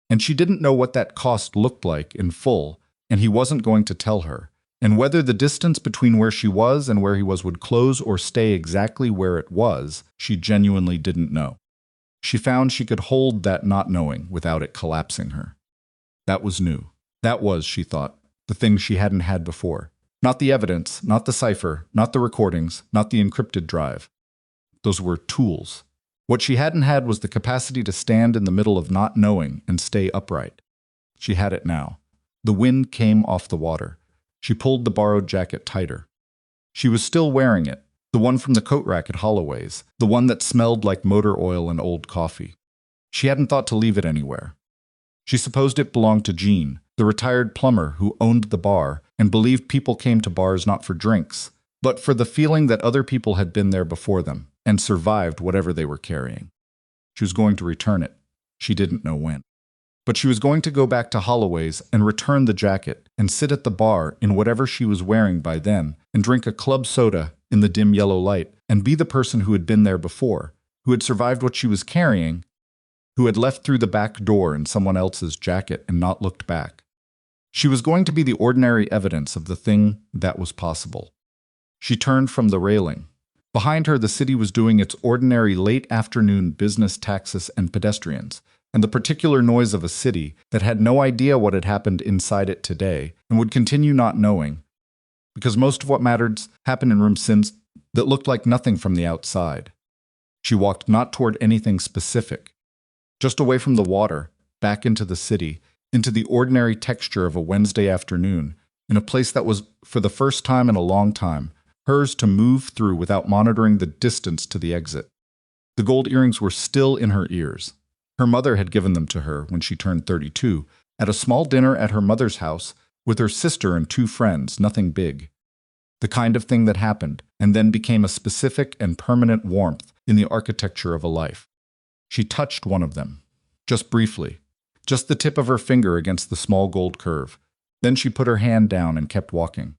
Speaker 1: and she didn't know what that cost looked like in full, and he wasn't going to tell her, and whether the distance between where she was and where he was would close or stay exactly where it was, she genuinely didn't know. She found she could hold that not knowing without it collapsing her. That was new. That was, she thought, the thing she hadn't had before. Not the evidence, not the cipher, not the recordings, not the encrypted drive. Those were tools. What she hadn't had was the capacity to stand in the middle of not knowing and stay upright. She had it now. The wind came off the water. She pulled the borrowed jacket tighter. She was still wearing it, the one from the coat rack at Holloway's, the one that smelled like motor oil and old coffee. She hadn't thought to leave it anywhere. She supposed it belonged to Jean, the retired plumber who owned the bar and believed people came to bars not for drinks, but for the feeling that other people had been there before them and survived whatever they were carrying. She was going to return it. She didn't know when. But she was going to go back to Holloway's and return the jacket and sit at the bar in whatever she was wearing by then and drink a club soda in the dim yellow light and be the person who had been there before, who had survived what she was carrying, who had left through the back door in someone else's jacket and not looked back. She was going to be the ordinary evidence of the thing that was possible. She turned from the railing. Behind her, the city was doing its ordinary late afternoon business, taxis, and pedestrians, and the particular noise of a city that had no idea what had happened inside it today and would continue not knowing, because most of what mattered happened in room sins that looked like nothing from the outside. She walked not toward anything specific, just away from the water, back into the city, into the ordinary texture of a Wednesday afternoon, in a place that was, for the first time in a long time, hers to move through without monitoring the distance to the exit. The gold earrings were still in her ears. Her mother had given them to her when she turned 32, at a small dinner at her mother's house with her sister and 2 friends, nothing big. The kind of thing that happened, and then became a specific and permanent warmth in the architecture of a life. She touched one of them, just briefly, just the tip of her finger against the small gold curve. Then she put her hand down and kept walking.